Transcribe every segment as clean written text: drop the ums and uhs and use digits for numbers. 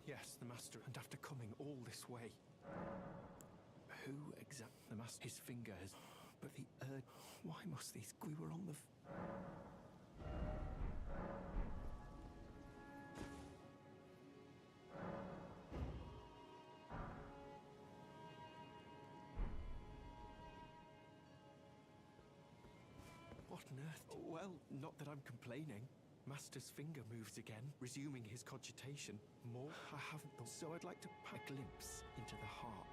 Yes, the master, and after coming all this way. Who exactly? The master, his finger has... But the why must these... We were on the... What on earth? Well, not that I'm complaining. Master's finger moves again, resuming his cogitation. More I haven't thought, so I'd like to pack a glimpse into the heart.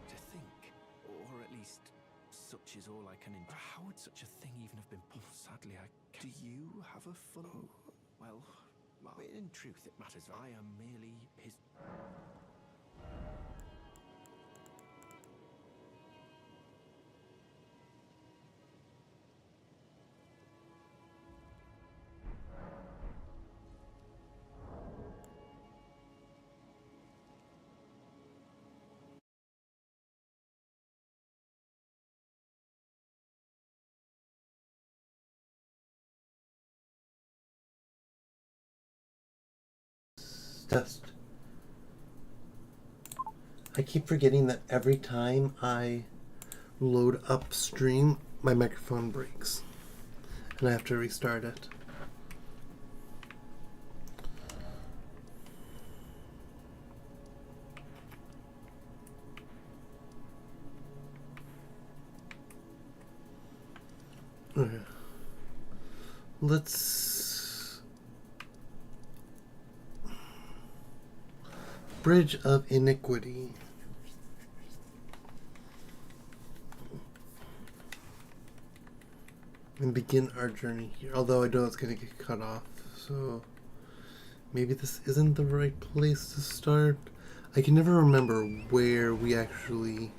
To think, or at least such is all I can endure. How would such a thing even have been possible? Sadly, I can't. Do you have a full... Oh, well, in truth it matters. I am merely his... Test. I keep forgetting that every time I load up stream, my microphone breaks. And I have to restart it. Okay. Let's... Bridge of Iniquity. And begin our journey here. Although I know it's going to get cut off, so maybe this isn't the right place to start. I can never remember where we actually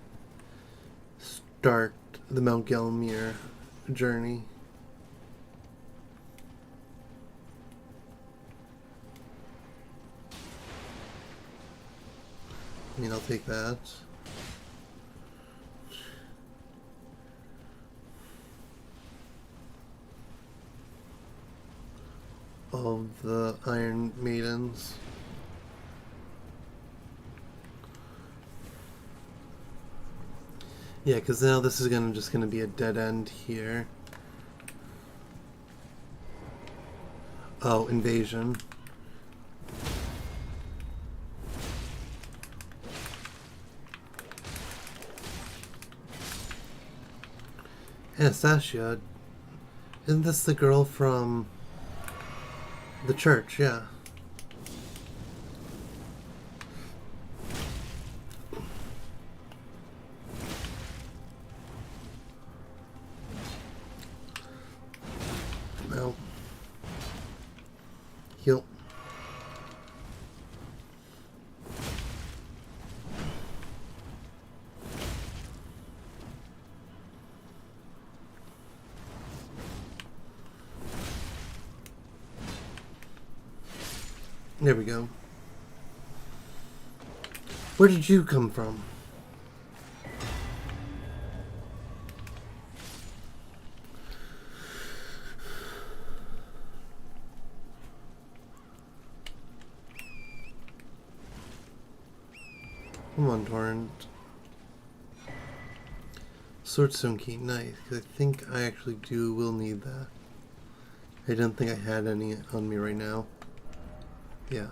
start the Mount Gelmir journey. I mean, I'll take that. All of the Iron Maidens. Yeah, because now this is just gonna be a dead end here. Oh, invasion. Anastasia, isn't this the girl from the church? Yeah. No. Heal. There we go. Where did you come from? Come on, Torrent. Swordstone key, nice. Because I think I actually will need that. I don't think I had any on me right now. Yeah.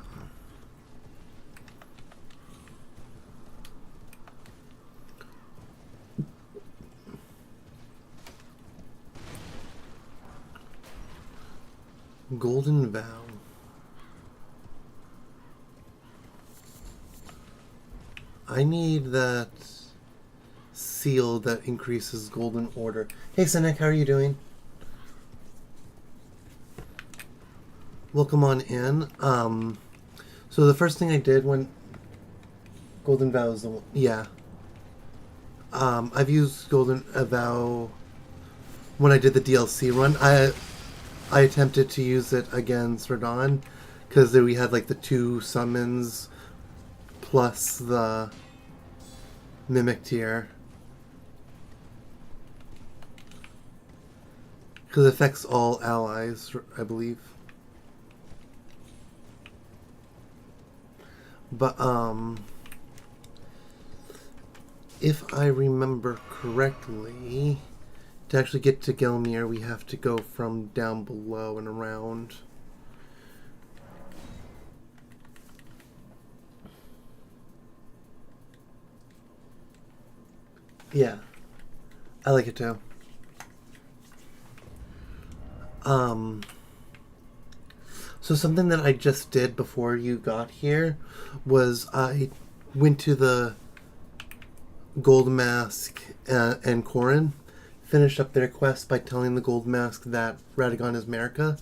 Golden Vow. I need that seal that increases Golden Order. Hey, Senek, how are you doing? Welcome on in. So the first thing I did when Golden Vow is the one, yeah. I've used Golden Vow when I did the DLC run. I attempted to use it against Radon because we had like the 2 summons plus the Mimic tier. Because it affects all allies, I believe. But, if I remember correctly, to actually get to Gelmir, we have to go from down below and around. Yeah, I like it too. So something that I just did before you got here was I went to the Gold Mask and Corrin, finished up their quest by telling the Gold Mask that Radagon is Marika,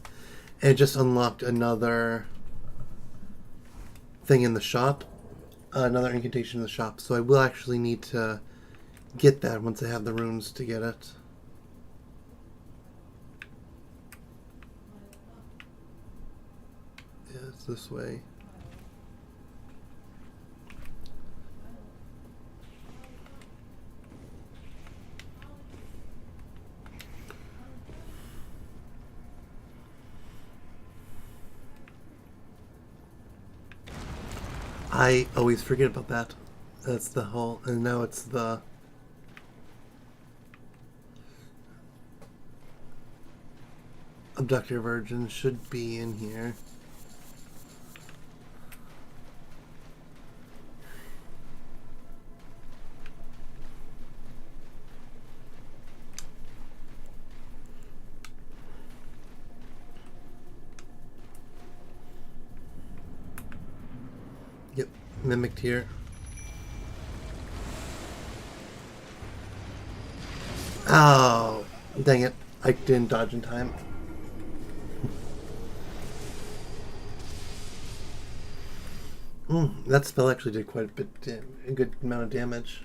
and just unlocked another thing in the shop, another incantation in the shop. So I will actually need to get that once I have the runes to get it. Yeah, it's this way. I always forget about that. That's the whole, and now it's the Abductor Virgin should be in here. Yep, mimicked here. Oh, dang it. I didn't dodge in time. That spell actually did quite a good amount of damage.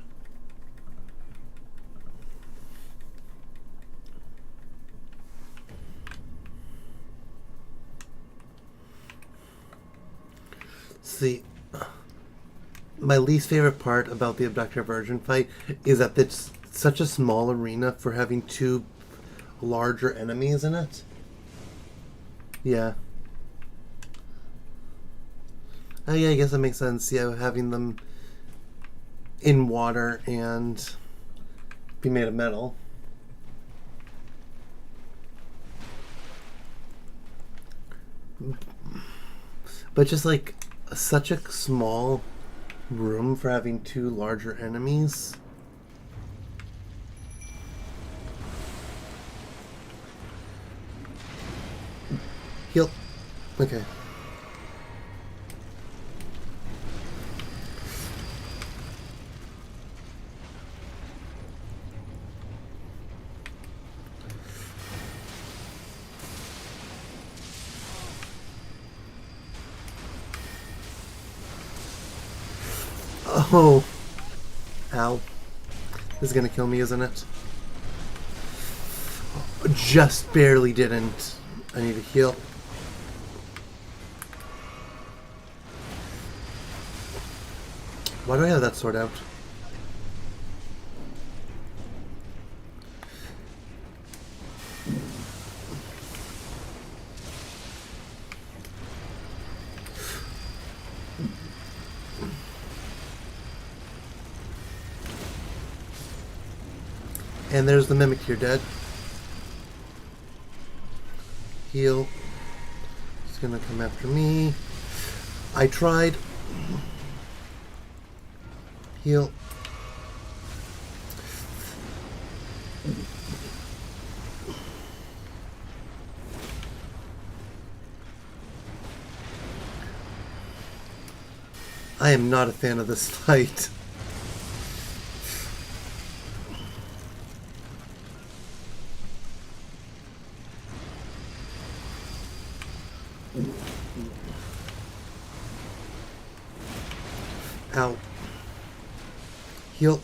See, my least favorite part about the Abductor Virgin fight is that it's such a small arena for having two larger enemies in it. Yeah. Oh yeah, I guess that makes sense. Yeah, having them in water and be made of metal. But just like such a small room for having two larger enemies. Heal. Okay. Oh. Ow. This is gonna kill me, isn't it? Just barely didn't. I need to heal. Why do I have that sword out? And there's the mimic here, dead. Heal. He's gonna come after me. I tried. Heal. I am not a fan of this fight. Ow. Heal.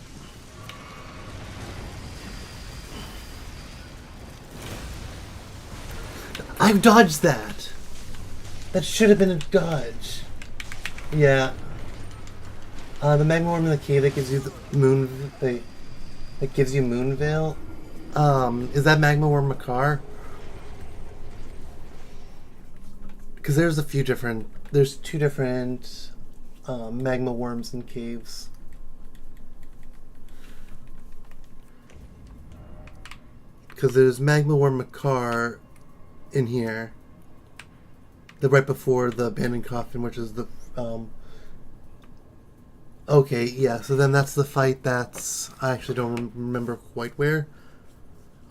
I've dodged that. That should have been a dodge. Yeah. The magma worm in the cave that gives you the moon, that gives you moon veil. Is that magma worm Makar, Because there's two different magma worms in caves. Because there's magma worm Makar in here. Right before the abandoned coffin, which is the okay, yeah, so then that's the fight that's... I actually don't remember quite where.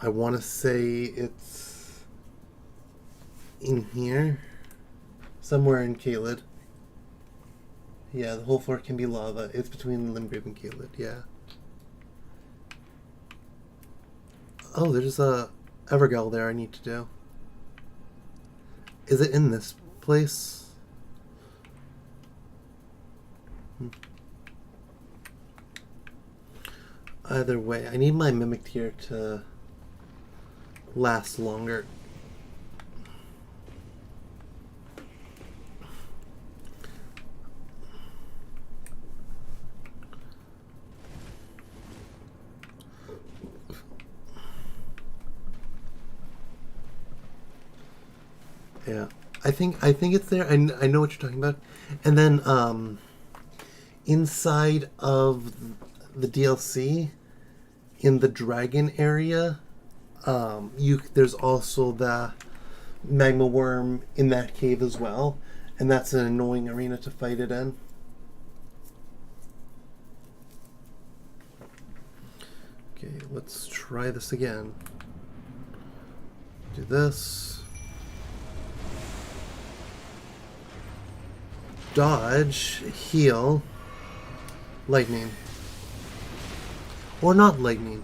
I want to say it's in here. Somewhere in Caelid. Yeah, the whole floor can be lava. It's between Limgrave and Caelid, yeah. Oh, there's a Evergel there I need to do. Is it in this place? Either way, I need my Mimic Tear to last longer. Yeah, I think it's there. I know what you're talking about. And then inside of the DLC, in the dragon area, there's also the magma worm in that cave as well, and that's an annoying arena to fight it in. Okay, let's try this again. Do this. Dodge, heal, lightning. Or not lightning.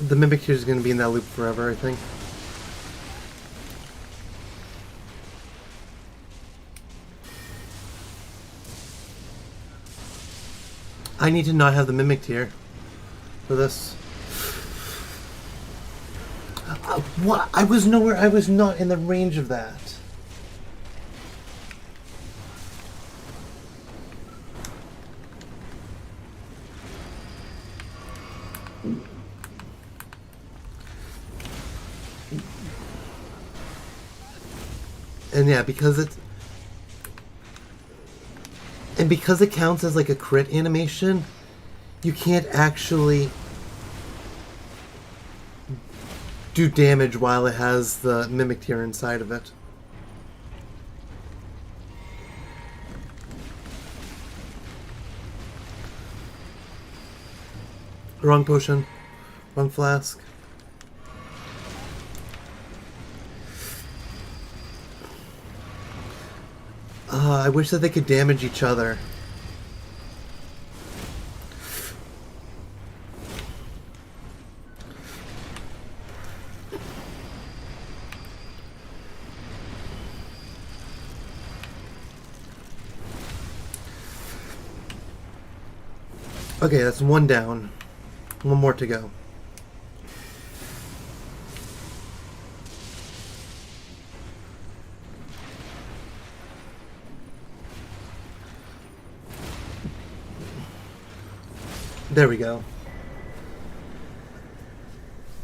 The Mimic here is going to be in that loop forever, I think. I need to not have the Mimic Tear for this. What? I was nowhere. I was not in the range of that. And yeah, because it counts as like a crit animation, you can't actually do damage while it has the Mimic Tear inside of it. Wrong potion. Wrong flask. I wish that they could damage each other. Okay, that's one down. One more to go. There we go.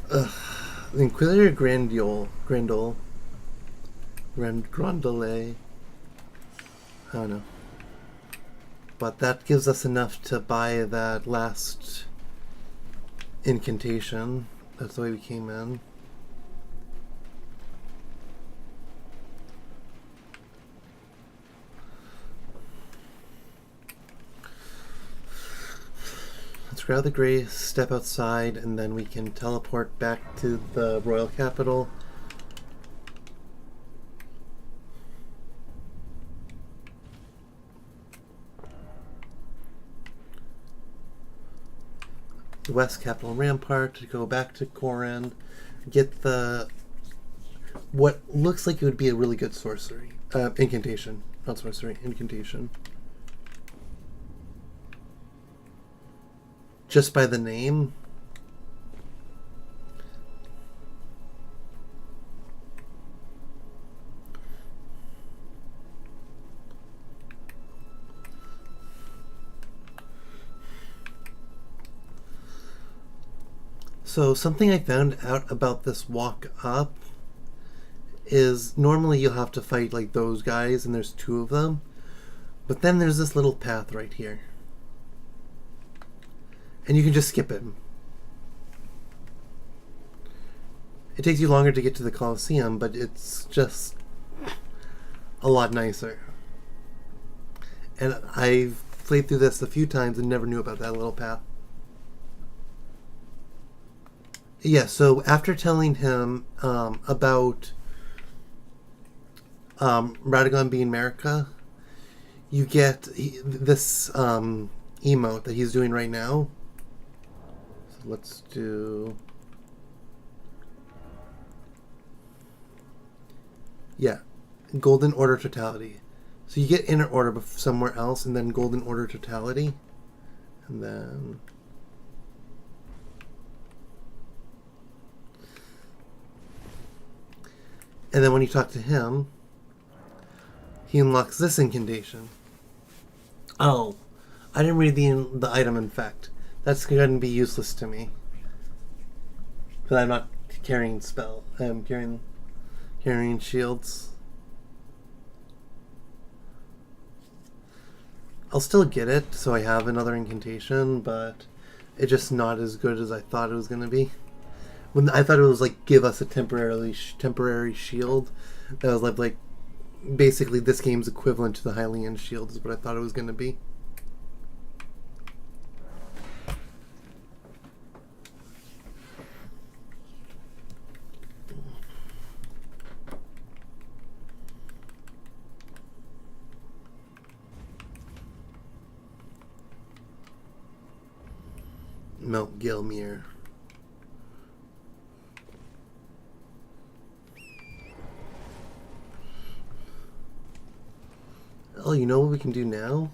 The Inquisitor Grandole. I don't know. But that gives us enough to buy that last incantation. That's the way we came in. Let's grab the Grace, step outside, and then we can teleport back to the Royal Capital. The West Capital Rampart, to go back to Corrin, get the what looks like it would be a really good sorcery. Incantation. Not sorcery, incantation. Just by the name. So something I found out about this walk up is normally you'll have to fight like those guys, and there's 2 of them. But then there's this little path right here. And you can just skip it. It takes you longer to get to the Colosseum, but it's just a lot nicer. And I've played through this a few times and never knew about that little path. Yeah, so after telling him about Radagon being America, you get this emote that he's doing right now. So let's do... Yeah, Golden Order Totality. So you get Inner Order somewhere else, and then Golden Order Totality. And then... And then when you talk to him, he unlocks this incantation. Oh, I didn't read the item in fact. That's going to be useless to me. Because I'm not carrying spell. I'm carrying shields. I'll still get it, so I have another incantation, but it's just not as good as I thought it was going to be. When I thought it was like give us a temporary shield, that was like basically this game's equivalent to the Hylian shield is what I thought it was going to be. Mount Gilmere. Oh, you know what we can do now?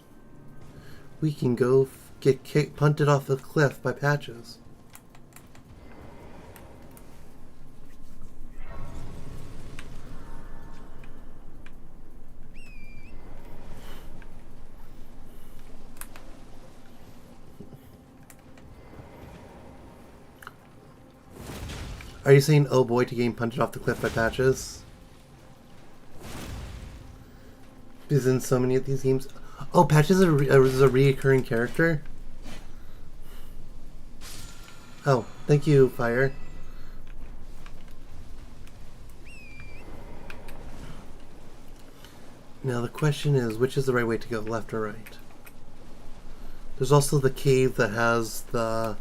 We can go get punted off the cliff by Patches. Are you saying, oh boy, to getting punted off the cliff by Patches? Because in so many of these games... Oh, Patches is a reoccurring character? Oh, thank you, Fire. Now the question is, which is the right way to go, left or right? There's also the cave that has the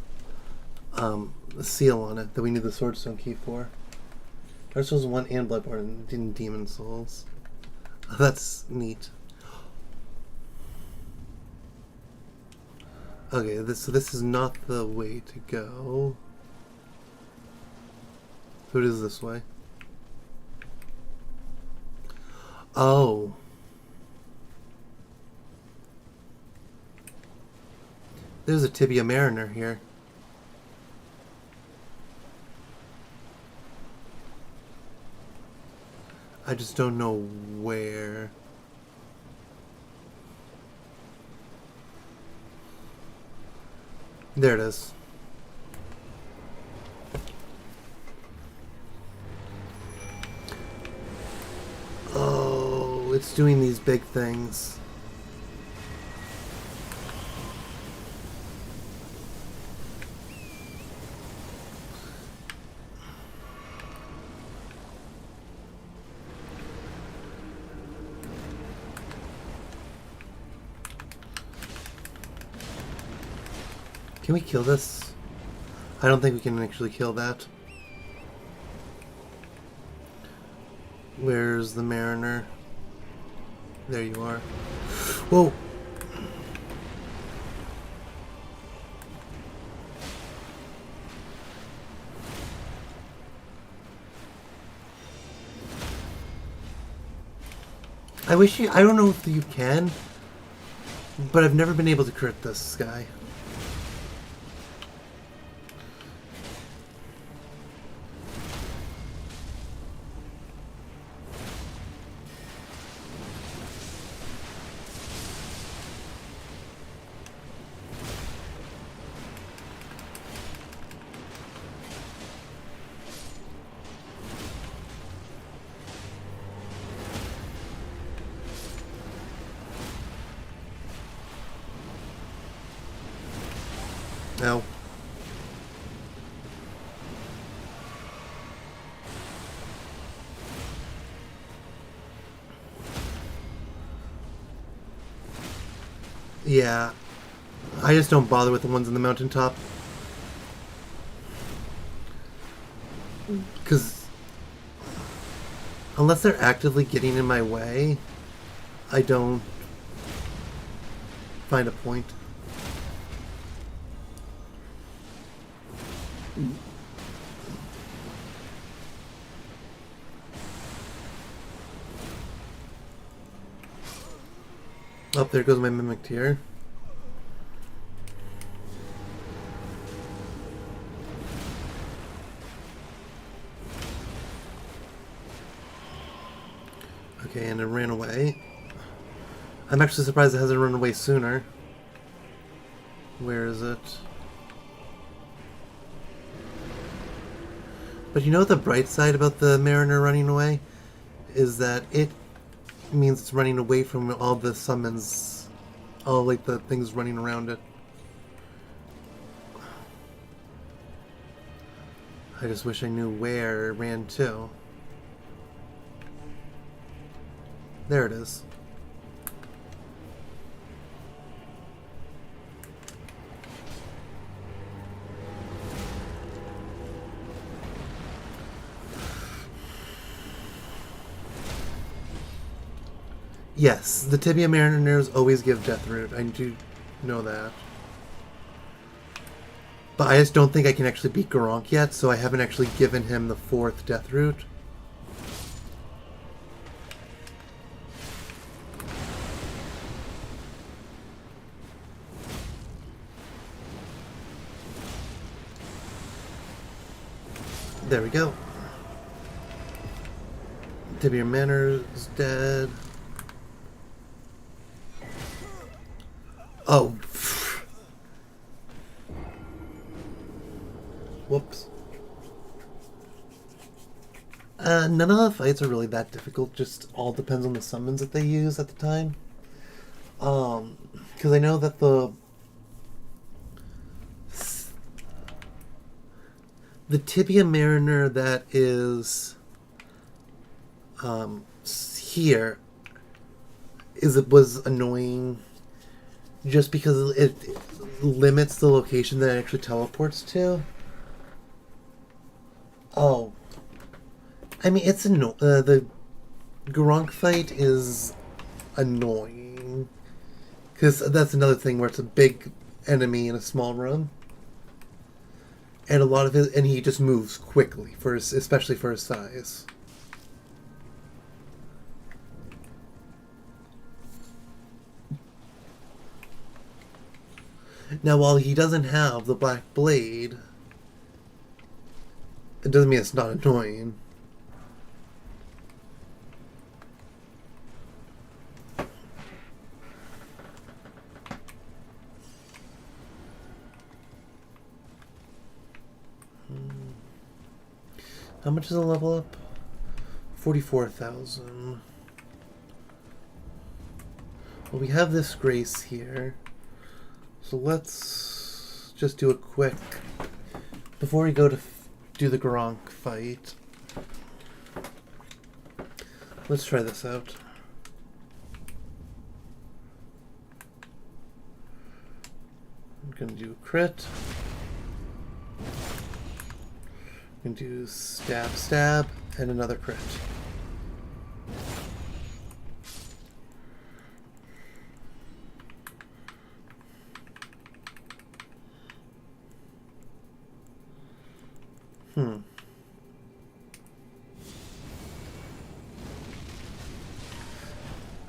seal on it that we need the Swordstone key for. Dark Souls 1 and Bloodborne and Demon Souls. Oh, that's neat. Okay, so this is not the way to go. So it is this way. Oh. There's a Tibia Mariner here. I just don't know where. There it is. Oh, it's doing these big things. Can we kill this? I don't think we can actually kill that. Where's the Mariner? There you are. Whoa! I wish you... I don't know if you can, but I've never been able to crit this guy. Ow. Yeah. I just don't bother with the ones on the mountaintop. Because unless they're actively getting in my way, I don't find a point. Oh, there goes my mimic tear. Okay, and it ran away. I'm actually surprised it hasn't run away sooner. Where is it? But you know the bright side about the Mariner running away? Is that it means it's running away from all the summons. All, like, the things running around it. I just wish I knew where it ran to. There it is. Yes, the Tibia Mariners always give Death Root. I do know that. But I just don't think I can actually beat Garronk yet, so I haven't actually given him the 4th Death Root. There we go. Tibia Manor's dead. Oh. Whoops. None of the fights are really that difficult, just all depends on the summons that they use at the time. Because I know that the Tibia Mariner that is here was annoying just because it limits the location that it actually teleports to. Oh. I mean, it's the Garronk fight is annoying. Because that's another thing where it's a big enemy in a small room. And a lot of it, and he just moves quickly, especially for his size. Now, while he doesn't have the Black Blade, it doesn't mean it's not annoying. How much is a level up? 44,000. Well, we have this Grace here. So let's just do a quick... Before we go to do the Garronk fight, let's try this out. I'm going to do crit. I'm going to do stab, stab, and another crit.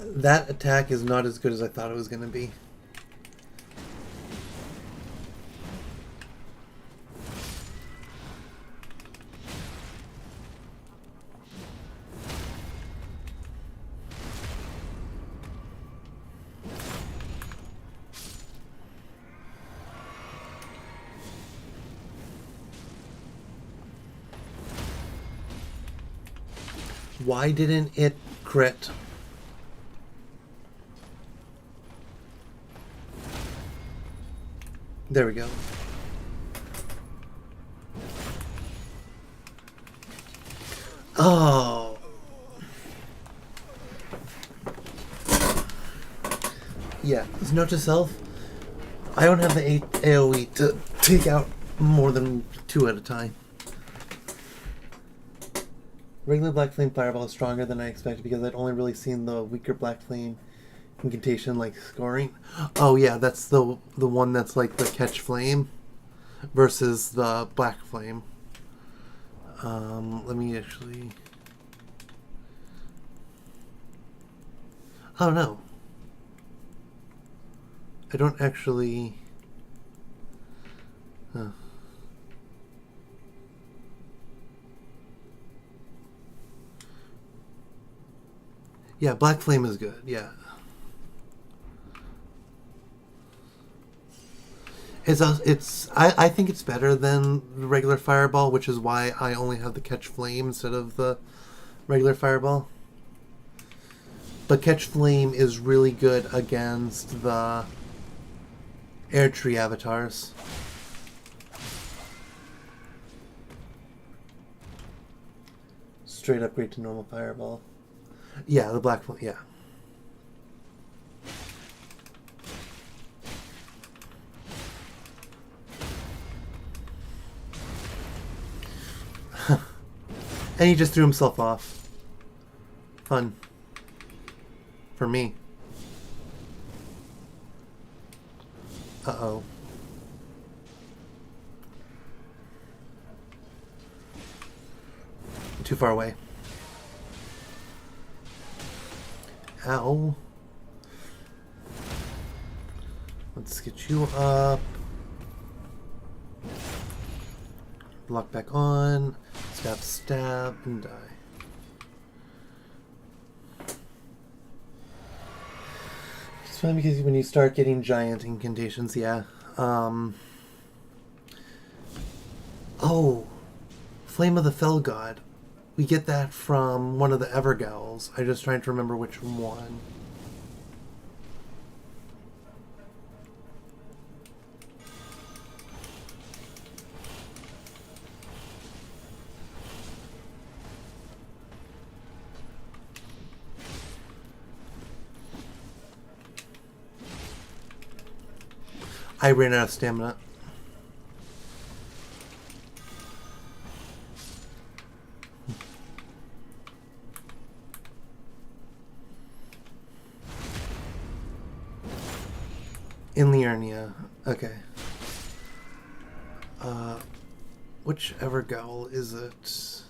That attack is not as good as I thought it was going to be. Why didn't it crit? There we go. Oh. Yeah, as note to self, I don't have the AoE to take out more than 2 at a time. Regular Black Flame Fireball is stronger than I expected because I'd only really seen the weaker Black Flame incantation like scoring. Oh yeah, that's the one that's like the Catch Flame versus the Black Flame. Let me actually... Oh no. I don't actually... Huh. Yeah, Black Flame is good, yeah. I think it's better than the regular Fireball, which is why I only have the Catch Flame instead of the regular Fireball. But Catch Flame is really good against the Air Tree avatars. Straight upgrade to normal Fireball. Yeah, the Black Flame, yeah. And he just threw himself off. Fun. For me. Uh-oh. Too far away. Ow. Let's get you up. Lock back on. Stab, stab, and die. It's fun because when you start getting giant incantations, yeah. Oh, Flame of the Fell God. We get that from one of the Evergowls. I'm just trying to remember which one. I ran out of stamina. In Liurnia. Okay. Which Evergaul is it?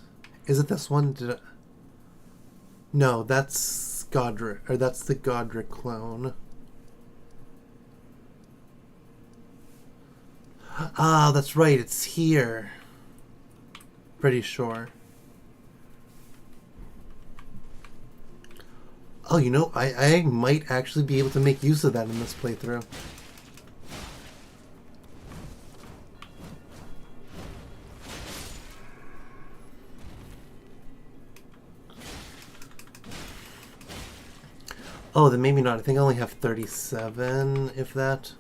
Is it this one? Did I... No, that's Godric, or that's the Godric clone. Ah, that's right, it's here. Pretty sure. Oh, you know, I might actually be able to make use of that in this playthrough. Oh, then maybe not. I think I only have 37, if that.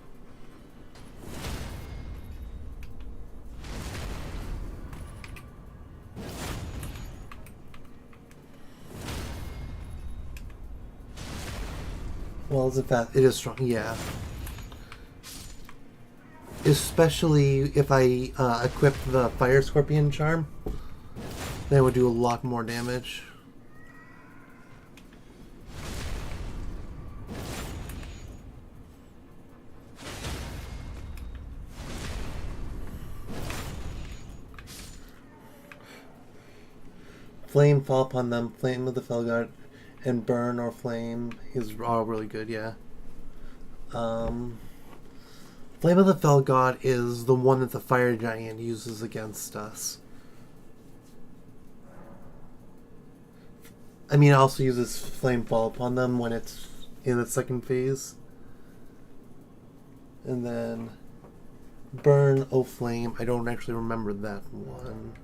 Well, is it fast? It is strong, yeah. Especially if I equip the Fire Scorpion charm, then it would do a lot more damage. Flame, fall upon them, Flame of the Felguard, and burn or flame is all really good, yeah. Flame of the Fell God is the one that the Fire Giant uses against us. I mean, it also uses Flame Fall upon them when it's in its second phase. And then Burn, O Flame, I don't actually remember that one.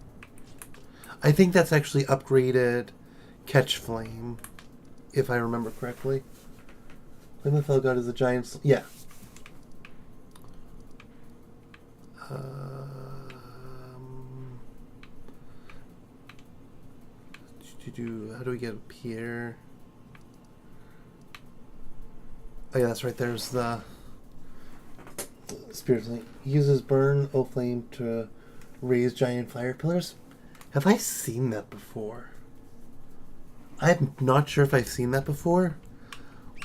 I think that's actually upgraded Catch Flame, if I remember correctly. Flame of the Fell God is a giant... Yeah. How do we get up here? Oh yeah, that's right. There's the spirit flame. He uses burn O flame to raise giant fire pillars. Have I seen that before? I'm not sure if I've seen that before,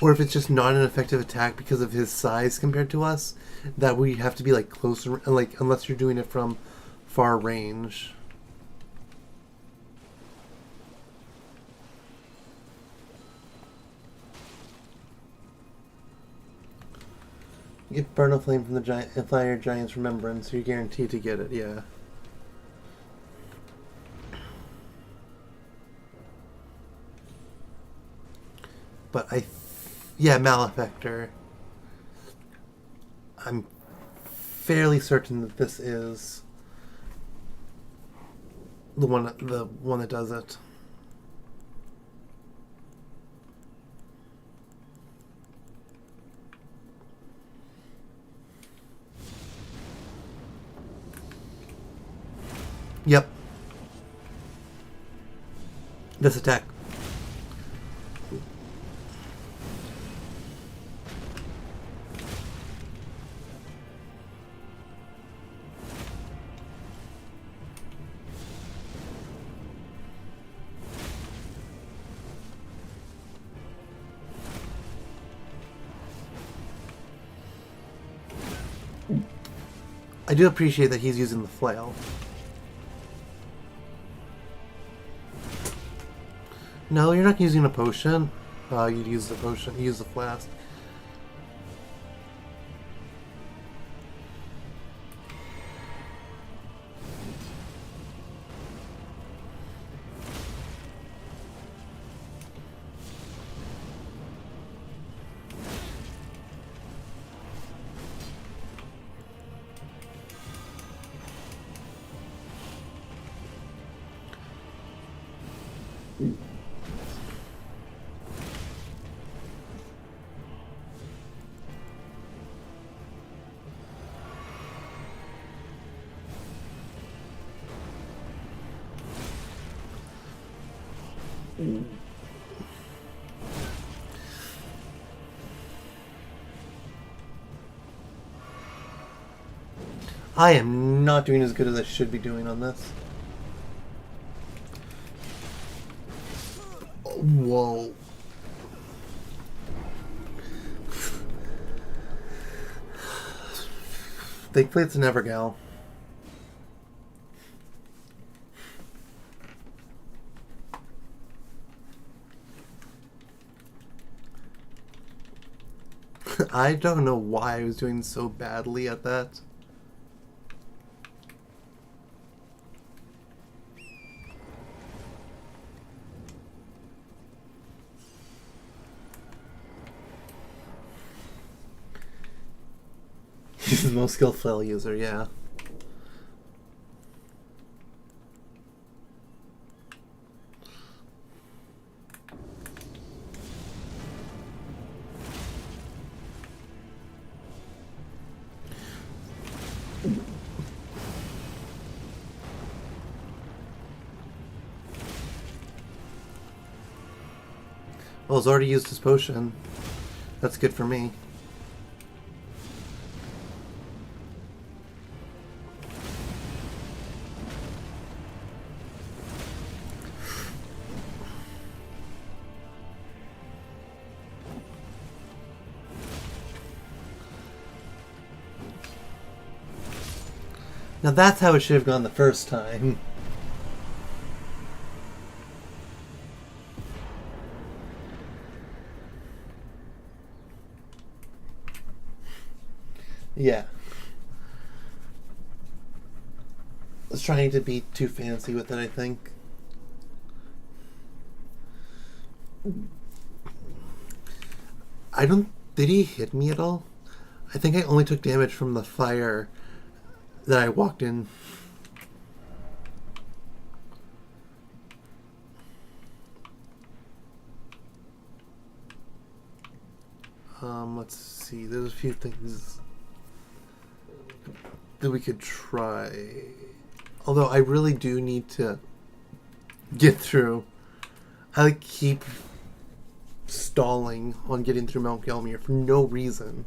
or if it's just not an effective attack because of his size compared to us. That we have to be like closer, like unless you're doing it from far range. Get burn a flame from the fire giant's remembrance, so you're guaranteed to get it. Yeah. But yeah, Malefactor. I'm fairly certain that this is the one that does it. Yep. This attack. I do appreciate that he's using the flail. No, you're not using a potion. You'd use the potion. Use the flask. I am not doing as good as I should be doing on this. Whoa. Thankfully it's an Evergal. I don't know why I was doing so badly at that. He's the most skilled flail user, yeah. Well, he's already used his potion. That's good for me. Now that's how it should have gone the first time. Yeah. I was trying to be too fancy with it, I think. Did he hit me at all? I think I only took damage from the fire that I walked in. Let's see. There's a few things that we could try. Although I really do need to get through I like, keep stalling on getting through Mount Gelmir for no reason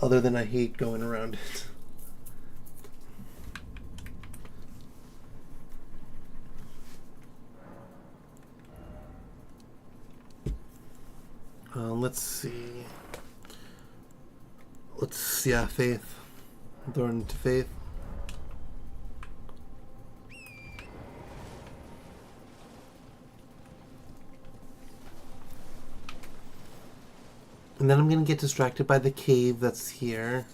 other than I hate going around it. Let's see. Yeah, Faith. Thorn to Faith. And then I'm going to get distracted by the cave that's here.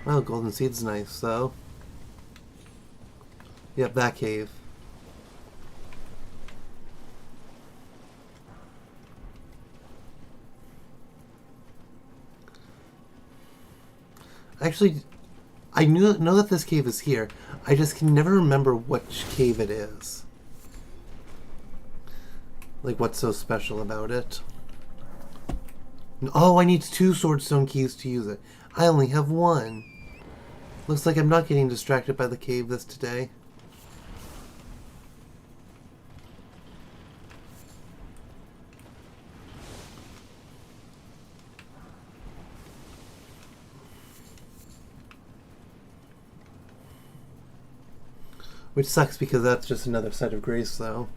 Well, Golden Seed's nice, though. Yep, that cave. Actually, I know that this cave is here. I just can never remember which cave it is. Like, what's so special about it? Oh, I need 2 swordstone keys to use it. I only have 1. Looks like I'm not getting distracted by the cave this today. Which sucks because that's just another site of grace, though.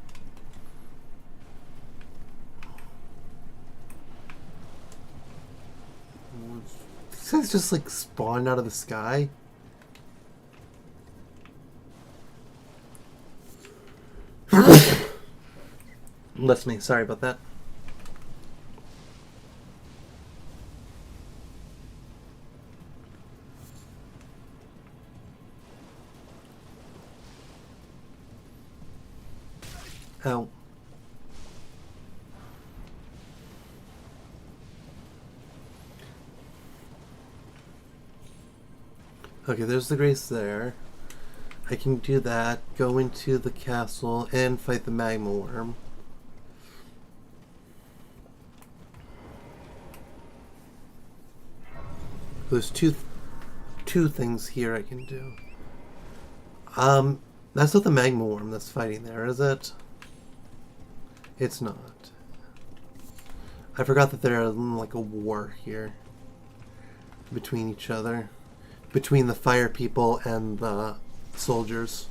These guys just like spawned out of the sky. That's me. Sorry about that. Ow. Okay, there's the grace there. I can do that, go into the castle, and fight the magma worm. There's two things here I can do. That's not the magma worm that's fighting there, is it? It's not. I forgot that there's like a war here between each other. Between the fire people and the soldiers.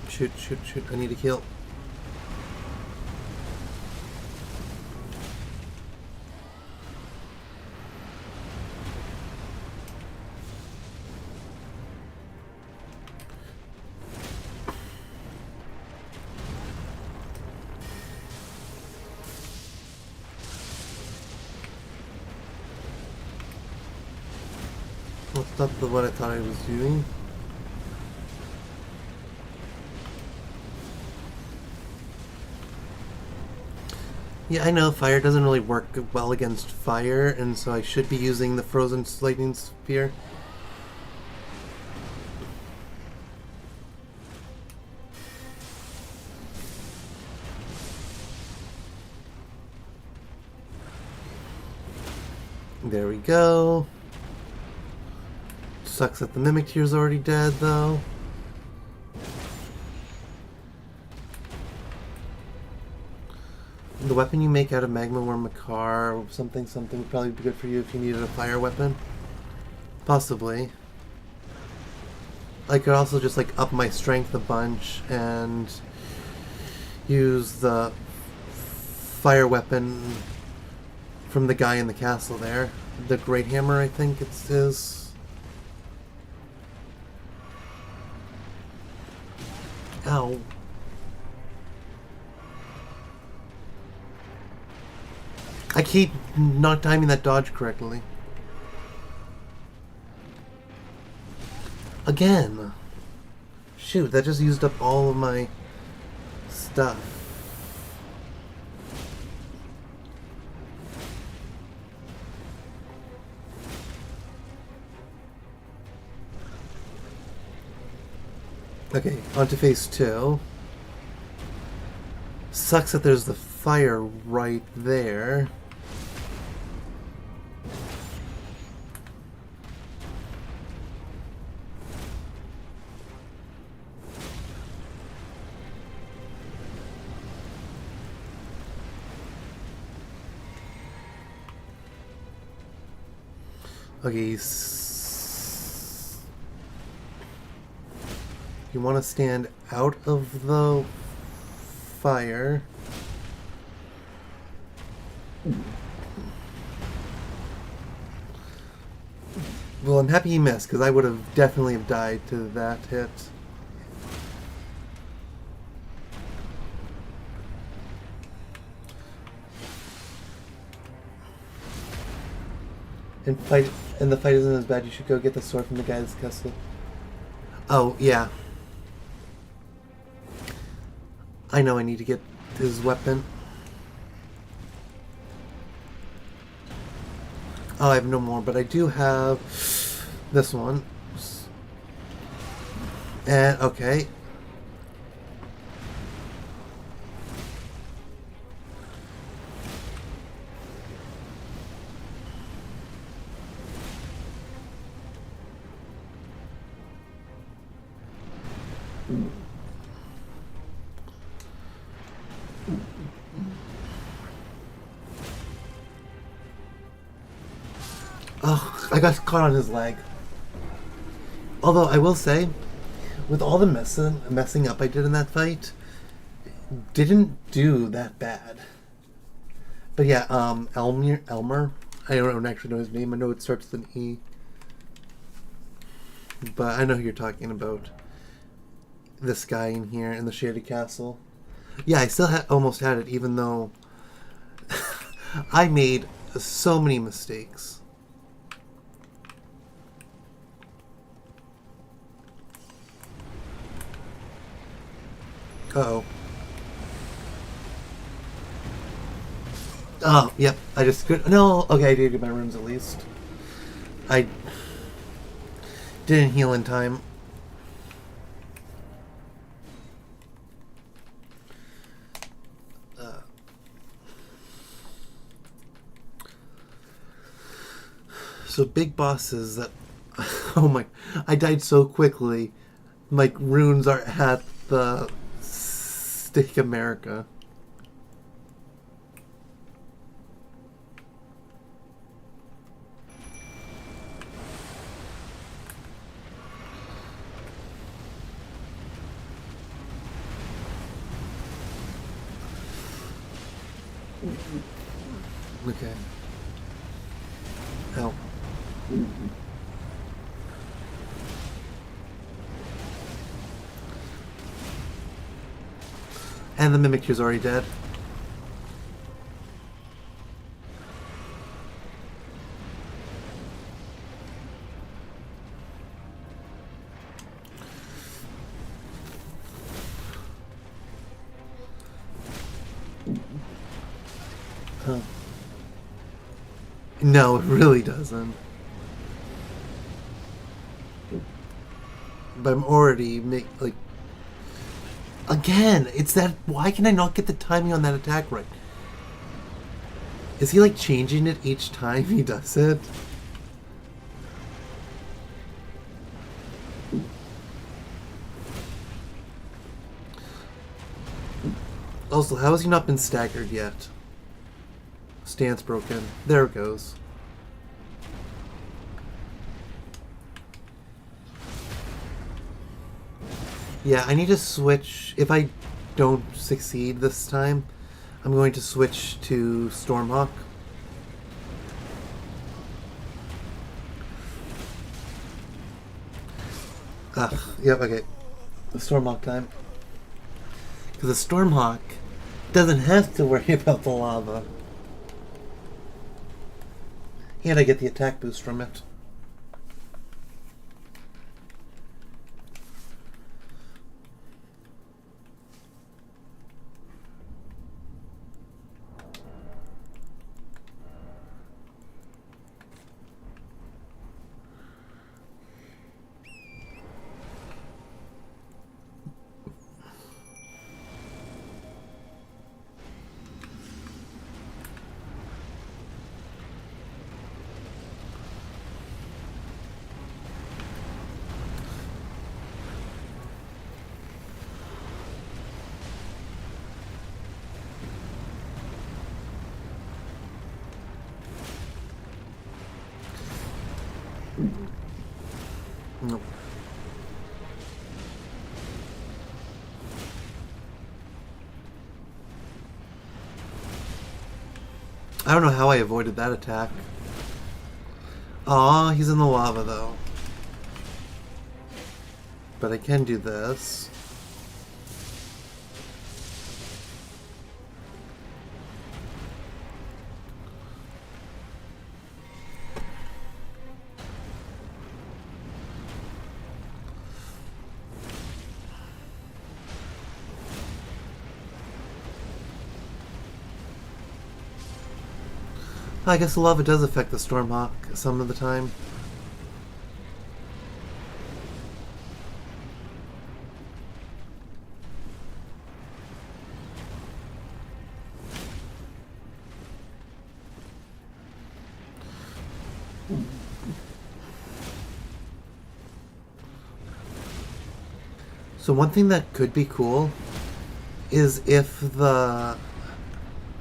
Shoot, shoot, shoot. I need to kill. That's not what I thought I was doing. Yeah, I know fire doesn't really work well against fire, and so I should be using the frozen lightning spear. There we go. Sucks that the Mimic Tear's already dead, though. The weapon you make out of Magma Worm Makar or something would probably be good for you if you needed a fire weapon. Possibly. I could also just like up my strength a bunch and use the fire weapon from the guy in the castle there. The Great Hammer, I think it is. Ow. I keep not timing that dodge correctly. Again. Shoot, that just used up all of my stuff. Okay, on to phase 2. Sucks that there's the fire right there. Okay, you want to stand out of the fire. Well, I'm happy he missed, because I would have definitely have died to that hit. And the fight isn't as bad. You should go get the sword from the guy that's castle. Oh, yeah. I know I need to get his weapon. Oh, I have no more, but I do have this one. And, okay. Oh, I got caught on his leg. Although, I will say, with all the messing up I did in that fight, didn't do that bad. But yeah, Elmer, I don't actually know his name. I know it starts with an E. But I know who you're talking about. This guy in here in the Shaded Castle. Yeah, I still almost had it, even though I made so many mistakes. Uh-oh. Oh, yep. I just could. No, okay, I did get my runes at least. I didn't heal in time. So big bosses that. Oh my. I died so quickly. My runes are at the Stick America. Okay. Help. And the Mimicry's already dead. Huh. No, it really doesn't. But I'm already like. Again, it's that. Why can I not get the timing on that attack right? Is he like changing it each time he does it? Also, how has he not been staggered yet? Stance broken. There it goes. Yeah, I need to switch. If I don't succeed this time, I'm going to switch to Stormhawk. Yep, okay. The Stormhawk time. Because the Stormhawk doesn't have to worry about the lava. And I get the attack boost from it. Nope. I don't know how I avoided that attack. Aw, he's in the lava though. But I can do this. I guess the lava does affect the Stormhawk some of the time. So one thing that could be cool is if the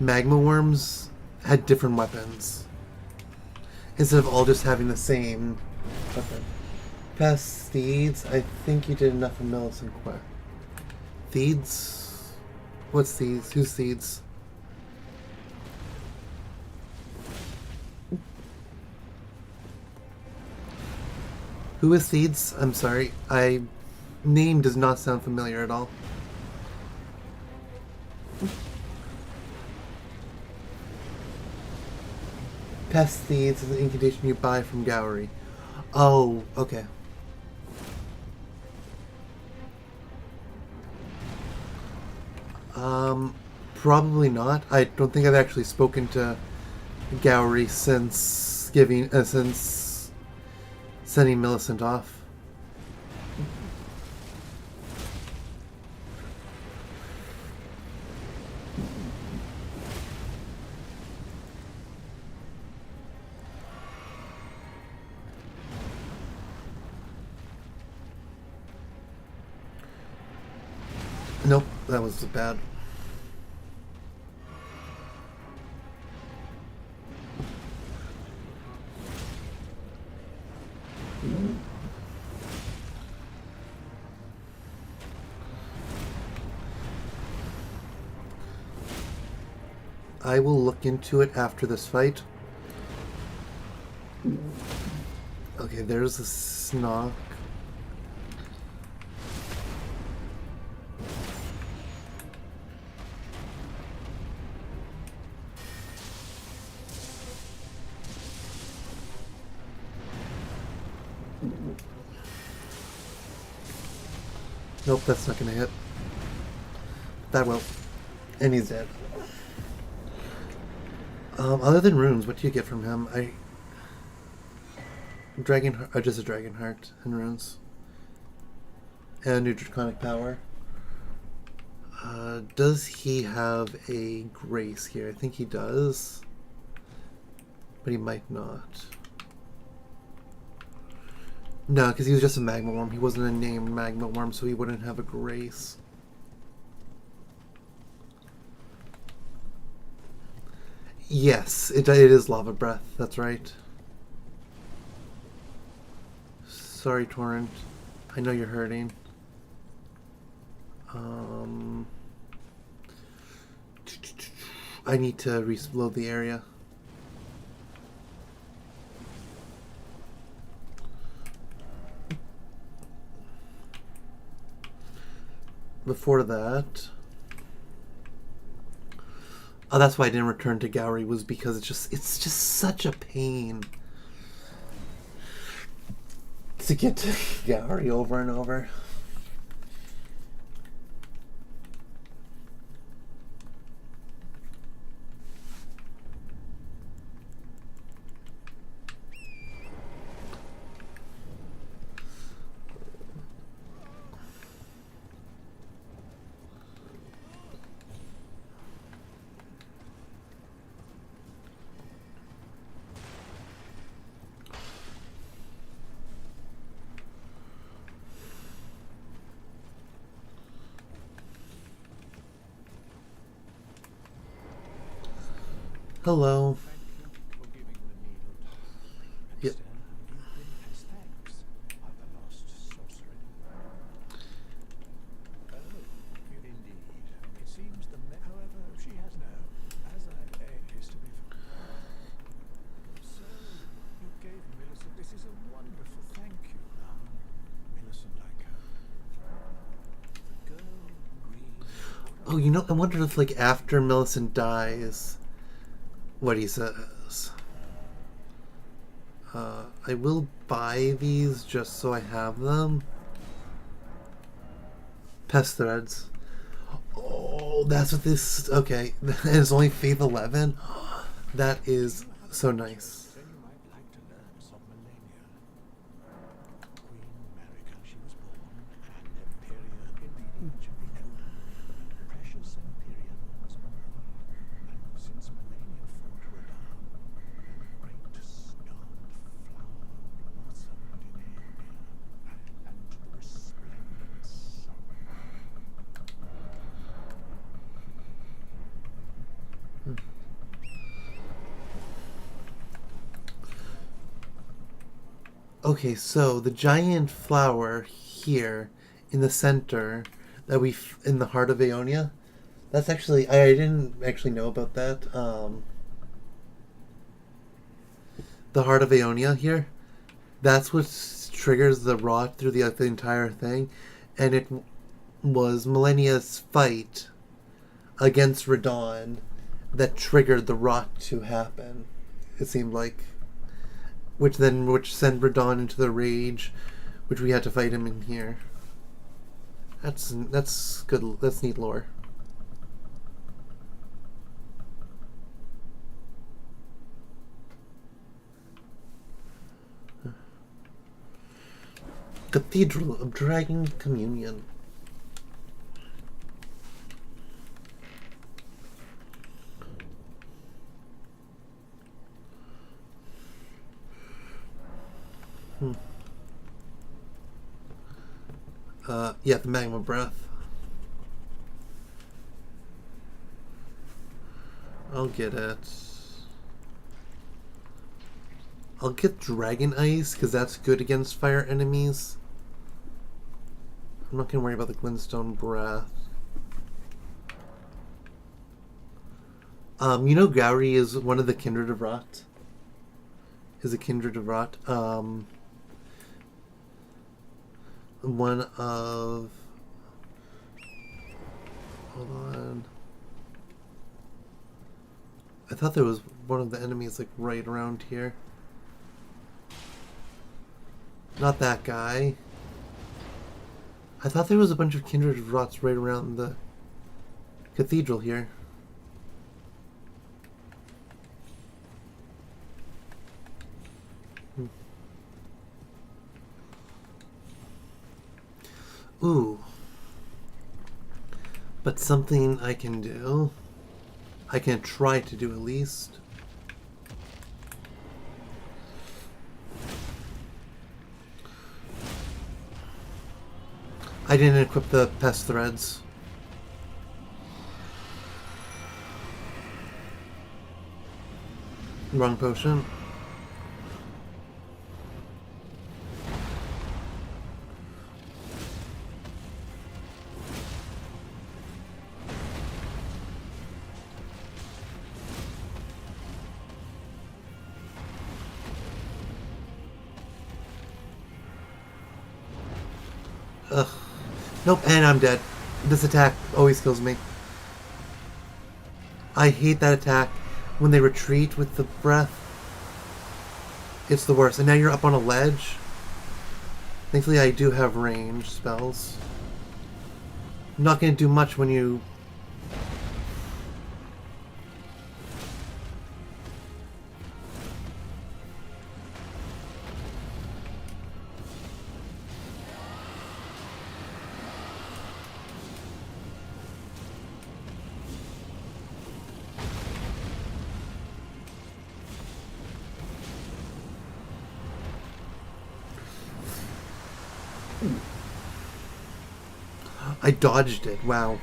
magma worms had different weapons instead of all just having the same weapon. Past Theeds, I think you did enough for Millicent Quest. Theeds? What's Theeds? Who's Theeds? Who is Theeds? I'm sorry. Name does not sound familiar at all. Pest Seeds is an incantation you buy from Gowry. Oh, okay. Probably not. I don't think I've actually spoken to Gowry since since sending Millicent off. Nope, that was bad. I will look into it after this fight. Okay, there's a Snock. Nope, that's not gonna hit. That will. And he's dead. Other than runes, what do you get from him? Just a dragon heart and runes. And a new draconic power. Does he have a grace here? I think he does. But he might not. No, because he was just a magma worm. He wasn't a named magma worm, so he wouldn't have a grace. Yes, it is lava breath. That's right. Sorry, Torrent. I know you're hurting. I need to reload the area. Before that, oh, that's why I didn't return to Gowry, was because it's just such a pain to get to Gowry over and over. Hello. Yep. Oh, you know, I wonder if, like, after Millicent dies, what he says. I will buy these just so I have them. Pest threads. Oh, that's what this... Okay, it's only Faith 11. That is so nice. Then you might like to learn some Melania. Queen Marika, she was born, and Empyrean in the age of the Elden Ring. Precious Empyrean was born, and since Melania fought Radahn, a great scarlet flower blossomed in Aeonia, and to the resplendent sun. Okay, so the giant flower here in the center that in the heart of Aeonia, that's actually, I didn't actually know about that. The heart of Aeonia here, that's what triggers the rot through the entire thing, and it was Millennia's fight against Radahn that triggered the rot to happen. It seemed like, which sent Radahn into the rage, which we had to fight him in here. That's good. That's neat lore. Cathedral of Dragon Communion. Yeah, the magma breath. I'll get it. I'll get Dragon Ice, because that's good against fire enemies. I'm not going to worry about the Glintstone Breath. You know Gowry is one of the Kindred of Rot? Is a Kindred of Rot. One of... Hold on. I thought there was one of the enemies, like, right around here. Not that guy. I thought there was a bunch of Kindred of Rots right around the cathedral here. Ooh. But something I can do. I can try to do at least. I didn't equip the pest threads. Wrong potion. Ugh. Nope, and I'm dead. This attack always kills me. I hate that attack when they retreat with the breath. It's the worst. And now you're up on a ledge. Thankfully I do have range spells. I'm not going to do much when you... I dodged it. Wow.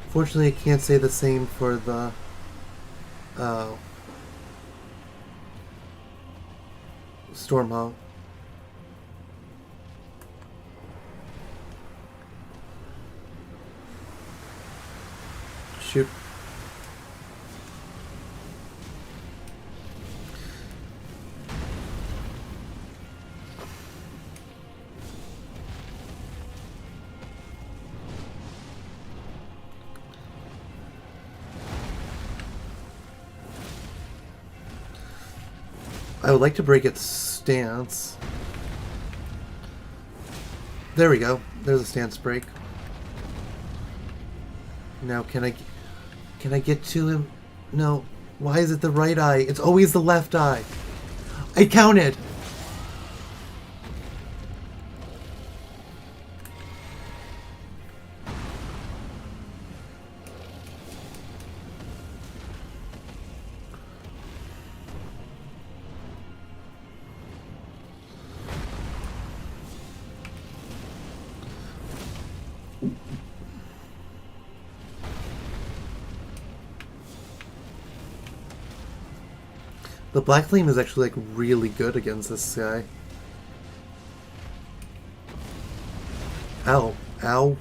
Fortunately, I can't say the same for the Stormhawk. Shoot. I would like to break its stance. There we go. There's a stance break. Now can I get to him? No. Why is it the right eye? It's always the left eye. I counted. The Black Flame is actually like really good against this guy. Ow. Ow.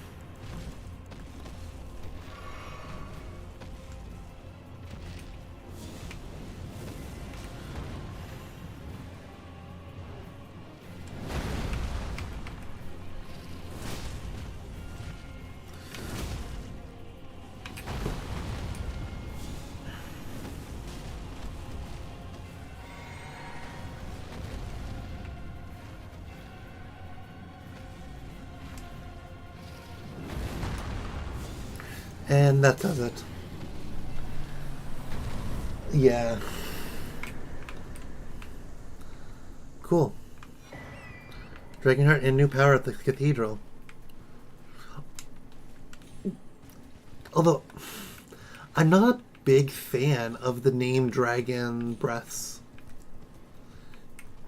And that does it. Yeah. Cool. Dragonheart and new power at the cathedral. Although, I'm not a big fan of the name dragon breaths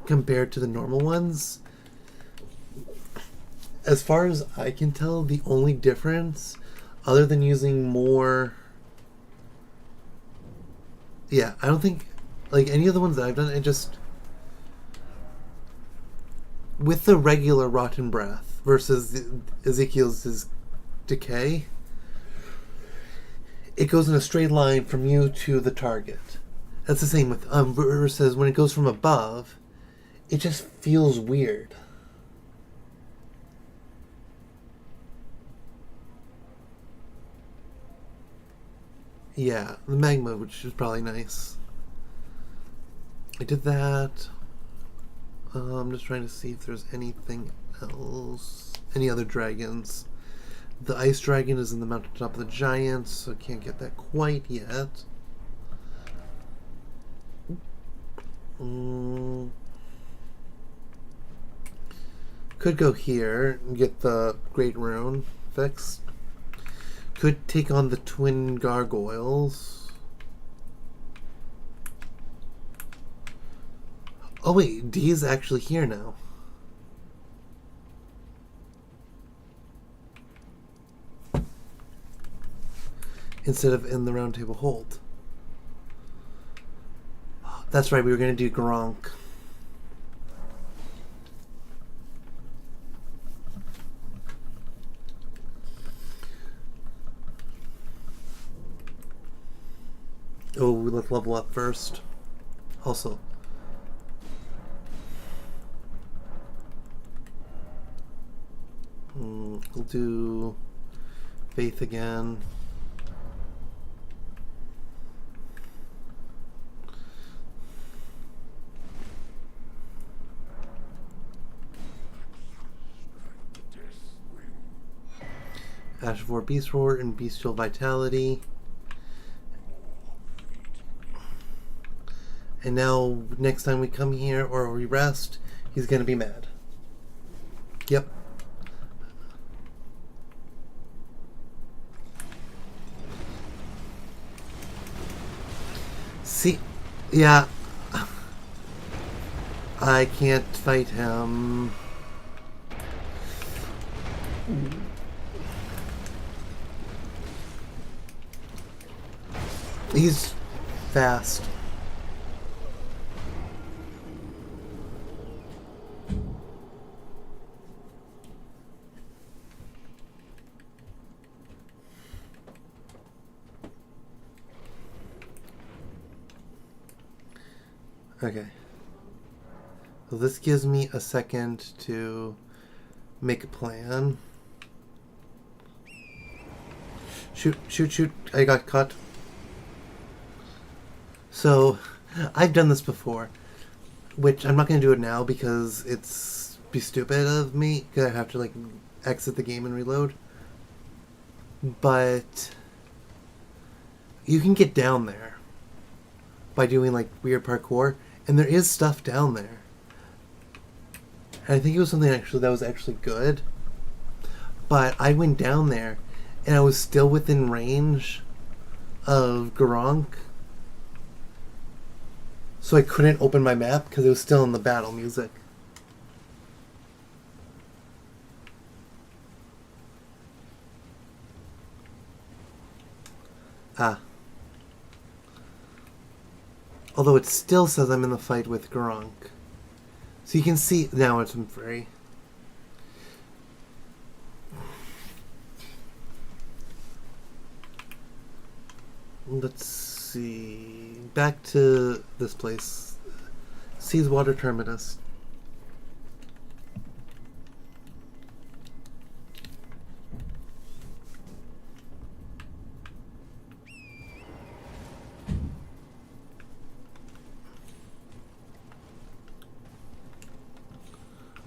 compared to the normal ones. As far as I can tell, the only difference, other than using more... Yeah, I don't think... Like, any of the ones that I've done, it just... With the regular Rotten Breath versus Ezekiel's Decay, it goes in a straight line from you to the target. That's the same with... versus when it goes from above, it just feels weird. Yeah, the magma, which is probably nice. I did that. I'm just trying to see if there's anything else. Any other dragons. The ice dragon is in the mountaintop of the giants, so can't get that quite yet. Could go here and get the Great Rune fixed. Could take on the twin gargoyles. Oh wait, D is actually here now. Instead of in the round table hold. That's right, we were going to do Gronk. Oh, let's level up first. Also. We'll do Faith again. Ash of War, Beast Roar, and Bestial Vitality. And now, next time we come here or we rest, he's going to be mad. Yep. See, yeah. I can't fight him. He's fast. Okay. So this gives me a second to make a plan. Shoot, shoot, shoot. I got caught. So, I've done this before. which I'm not going to do it now because it's be stupid of me, because I have to like exit the game and reload. But you can get down there by doing like weird parkour, and there is stuff down there. And I think it was something actually that was actually good. But I went down there, and I was still within range of Gronk, so I couldn't open my map because it was still in the battle music. Ah. Although it still says I'm in the fight with Gronk. So you can see now it's free. Let's see. Back to this place. Seaswater Terminus.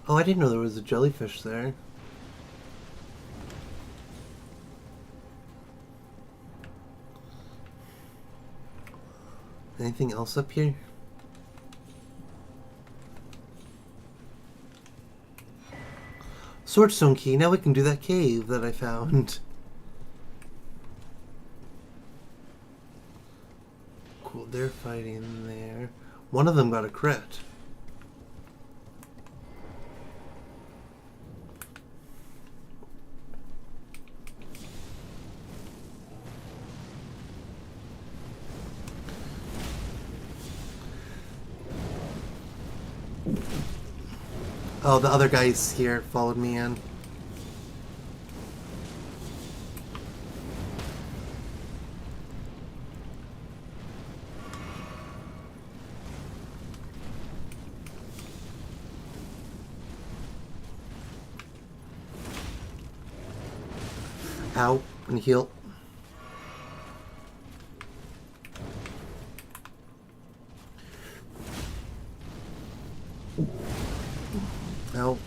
Oh, I didn't know there was a jellyfish there. Anything else up here? Swordstone key. Now we can do that cave that I found. Cool, they're fighting there. One of them got a crit. Oh, the other guys here followed me in. Ow, and heal. Ow.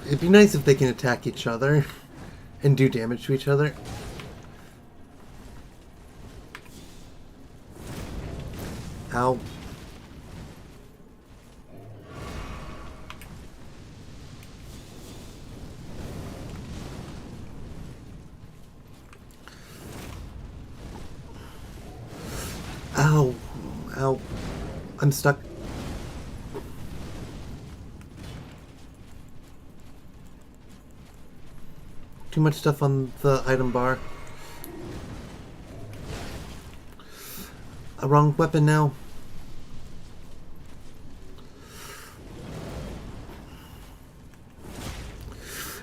It'd be nice if they can attack each other and do damage to each other. Ow. Ow. Ow. I'm stuck. Too much stuff on the item bar. A wrong weapon now.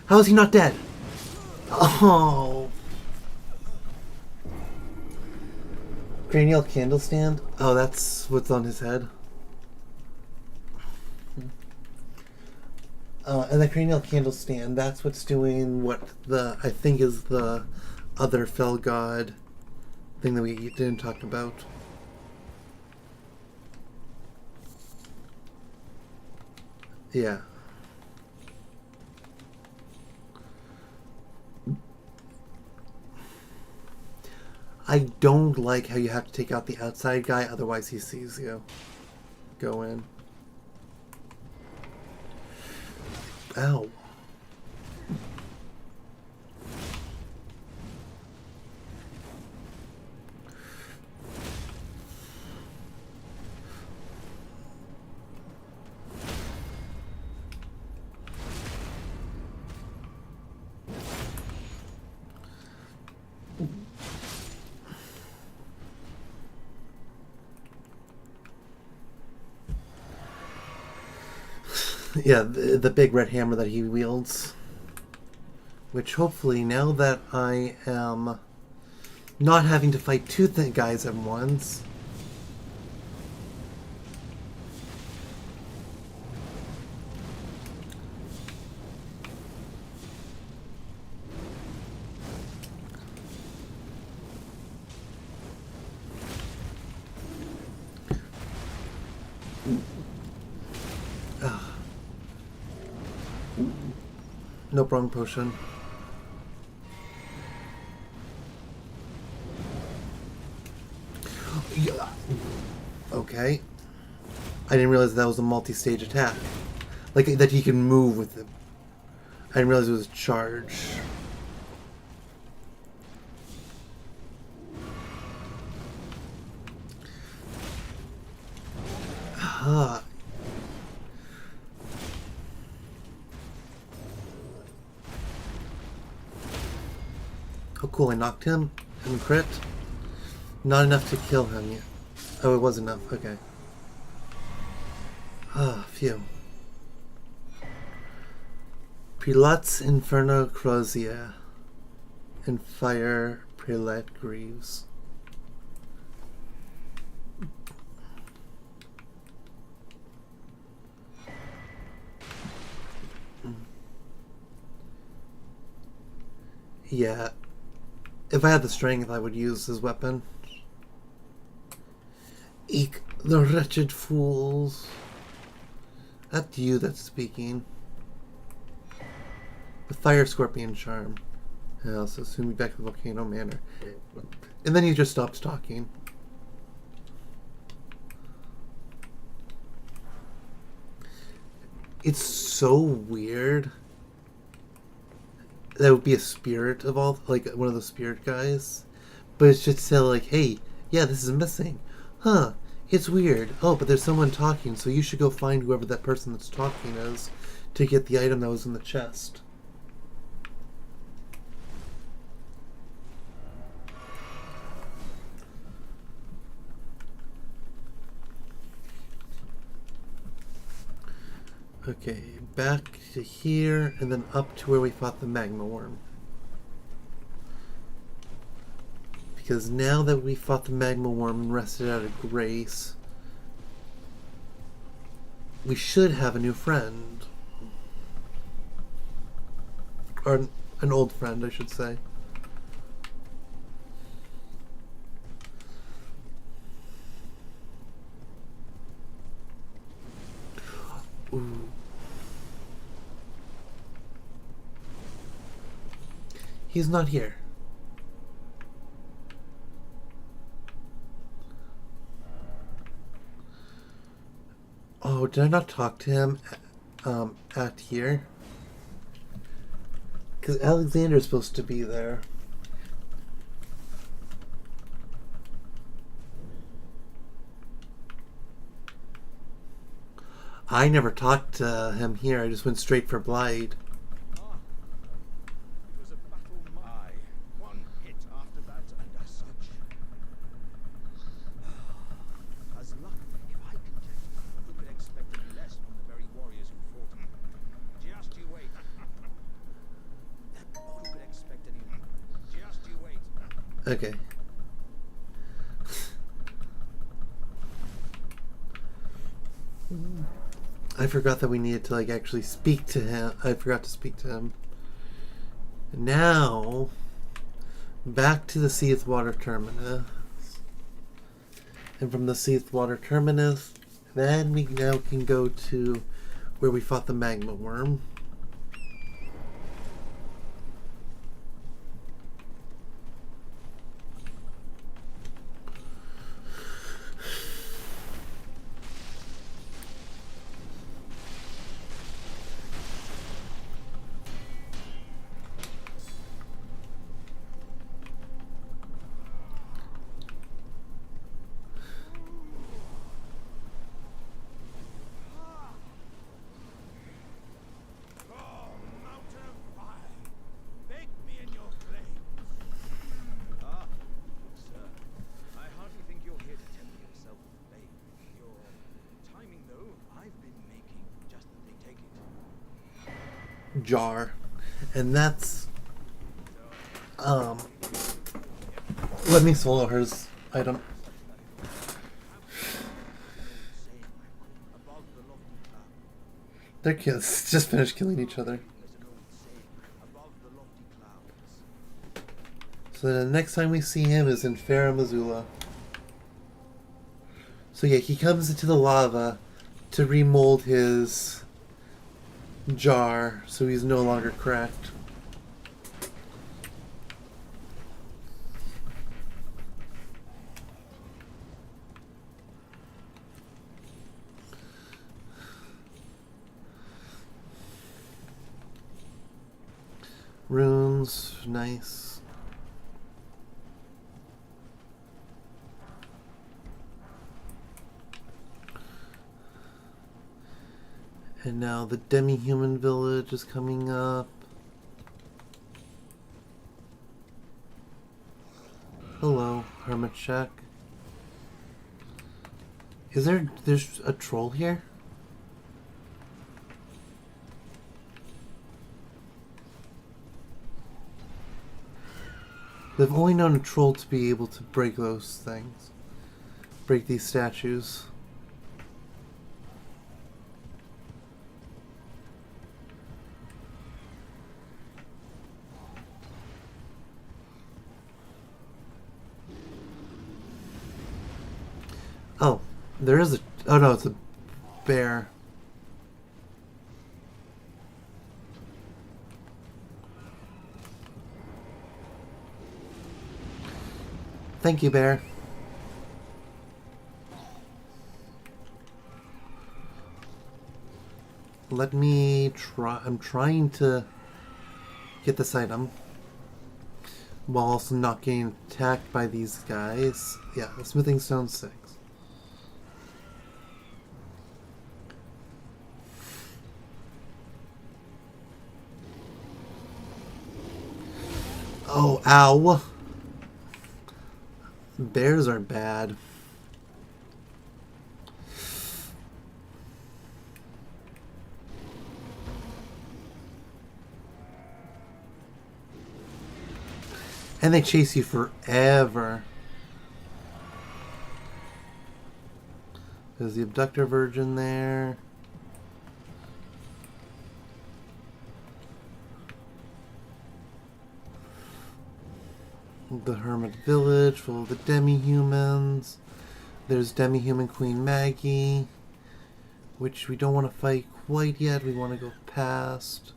How is he not dead? Oh. Cranial candle stand? Oh, that's what's on his head. And the cranial candle stand, that's what's doing what the, I think is the other fell god thing that we didn't talk about. Yeah. I don't like how you have to take out the outside guy, otherwise he sees you. Go in. Ow. Yeah, the big red hammer that he wields. Which hopefully, now that I am not having to fight two guys at once, Nope, wrong potion. Yeah. Okay. I didn't realize that was a multi-stage attack. Like, that he can move with it. I didn't realize it was a charge. Ah. Oh, cool. I knocked him and crit. Not enough to kill him yet. Oh, it was enough. Okay. Ah, phew. Pilots Inferno Crozia and Fire Prelate Greaves. Yeah. If I had the strength, I would use his weapon. Eek, the wretched fools. That's you that's speaking. The Fire Scorpion Charm. And also soon be back to the Volcano Manor. And then he just stops talking. It's so weird. That would be a spirit of all, like one of the spirit guys. But it's just so like, hey, yeah, this is missing. Huh, it's weird. Oh, but there's someone talking, so you should go find whoever that person that's talking is to get the item that was in the chest. Okay, back to here, and then up to where we fought the magma worm. Because now that we fought the magma worm and rested out of grace, we should have a new friend. Or an old friend, I should say. Ooh. He's not here. Oh, did I not talk to him at here? Because Alexander's supposed to be there. I never talked to him here. I just went straight for Blight. It was a battle. Aye, one hit after that, and as such. As luck, if I can tell you, who could expect any less from the very warriors who fought him? Just you wait. Who could expect any? Just you wait. Okay. I forgot that we needed to like actually speak to him. I forgot to speak to him. Now, back to the Seath Water Terminus. And from the Seath Water Terminus, then we now can go to where we fought the magma worm. Jar, and that's let me swallow hers item. Their kids just finished killing each other. So the next time we see him is in Farah Missoula. So yeah, he comes into the lava to remold his jar so he's no longer cracked. Runes, nice. And now the demi-human village is coming up. Hello, hermit shack. There's a troll here? They've only known a troll to be able to break those things. Break these statues. Oh, there is a... Oh no, it's a bear. Thank you, bear. Let me try... I'm trying to get this item while also not getting attacked by these guys. Yeah, the smithing stone 6. Oh, ow. Bears are bad. And they chase you forever. There's the abductor virgin there. The hermit village full of the demi-humans. There's demi-human Queen Maggie, which we don't want to fight quite yet. We want to go past.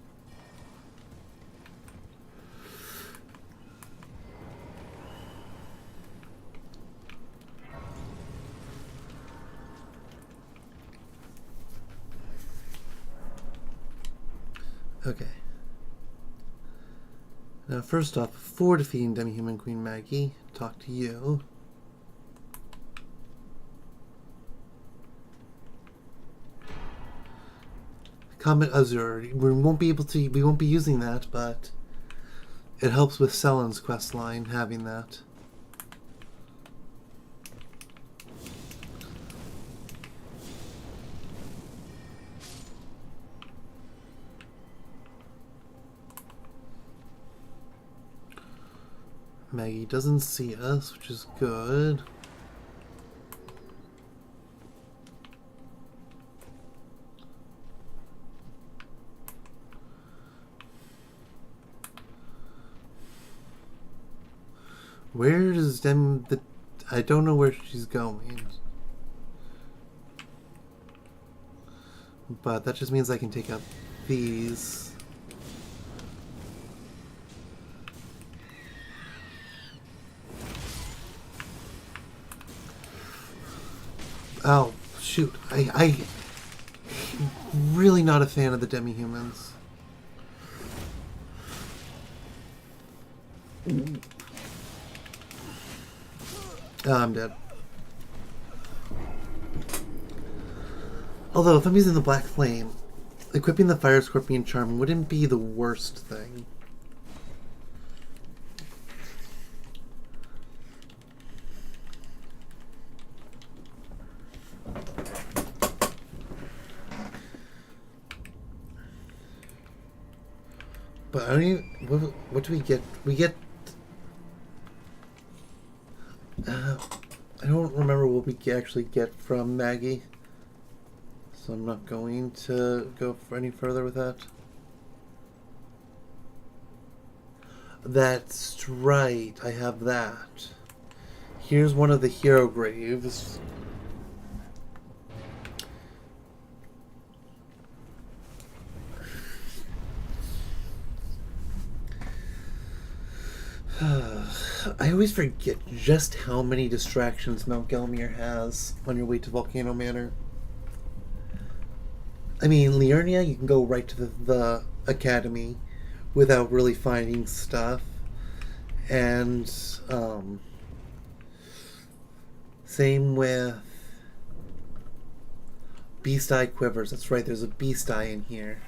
Okay. Now, first off, before defeating demi-human Queen Maggie, talk to you. Comet Azure. We won't be using that, but it helps with Selen's quest line having that. Maggie doesn't see us, which is good. Where is I don't know where she's going. But that just means I can take out these. Oh, shoot. I'm really not a fan of the demi-humans. Oh, I'm dead. Although, if I'm using the Black Flame, equipping the Fire Scorpion Charm wouldn't be the worst thing. But I don't even... What do we get? We get... I don't remember what we actually get from Maggie. So I'm not going to go any further with that. That's right. I have that. Here's one of the hero graves. I always forget just how many distractions Mount Gelmir has on your way to Volcano Manor. I mean, Liurnia, you can go right to the academy without really finding stuff. And same with Beast Eye Quivers. That's right, there's a Beast Eye in here.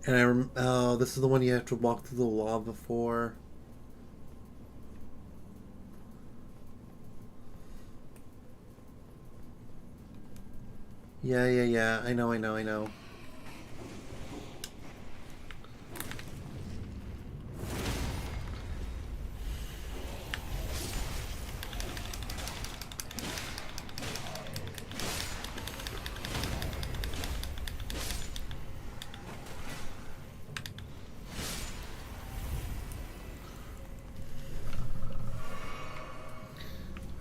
And oh, this is the one you have to walk through the lava for. Yeah. I know.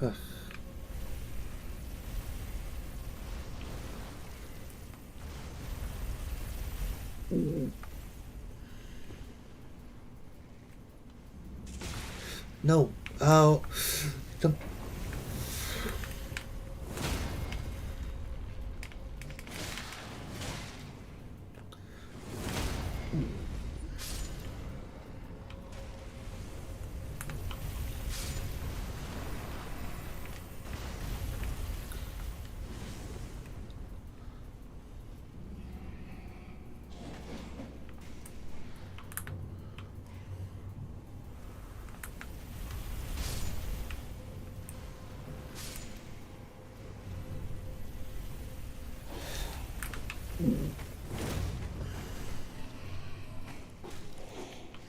Ugh. No. Oh. Don't.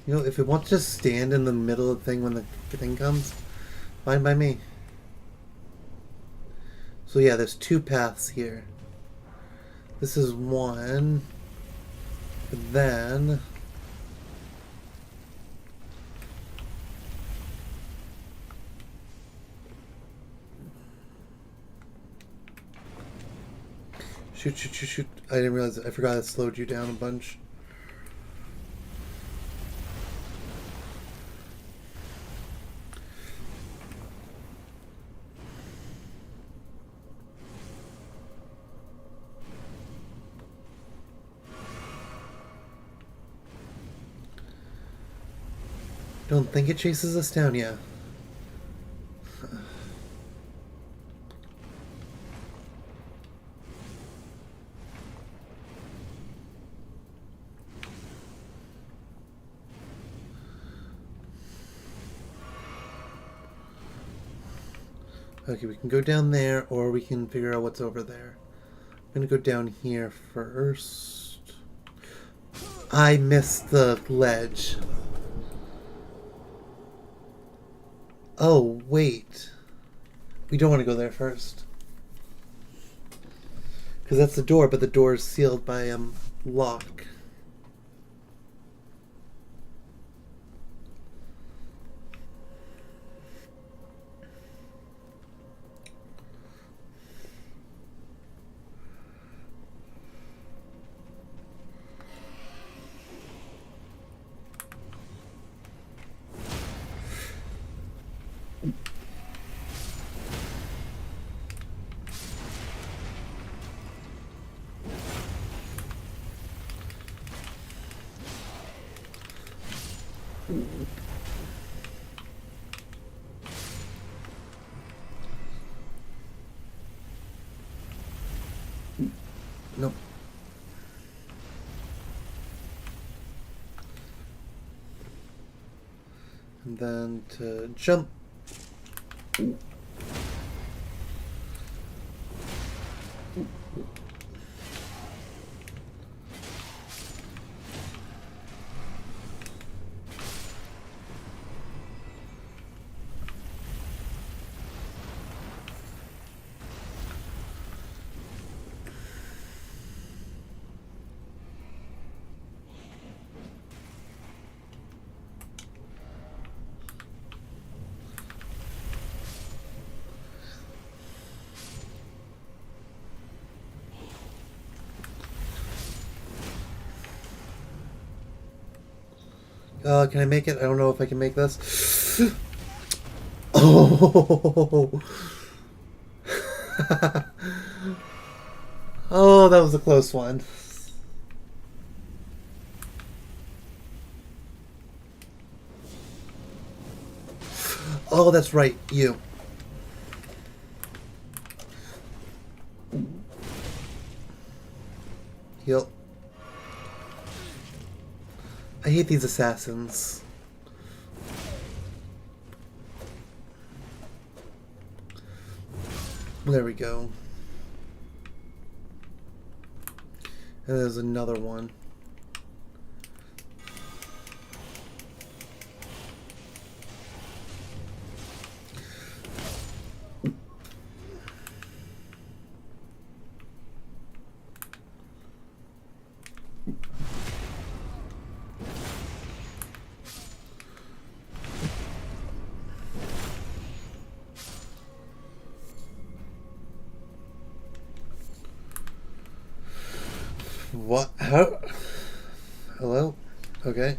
You know, if it wants to stand in the middle of the thing when the thing comes, fine by me. So yeah, there's two paths here. This is one. But then... Shoot. I didn't realize I forgot it slowed you down a bunch. Don't think it chases us down yet. Okay, we can go down there, or we can figure out what's over there. I'm gonna go down here first. I missed the ledge. Oh, wait. We don't want to go there first. Because that's the door, but the door is sealed by a lock. Nope. And then to jump. Can I make it? I don't know if I can make this. Oh! Oh, that was a close one. Oh, that's right, you. Heal. I hate these assassins. There we go. And there's another one. What? How? Hello? Okay.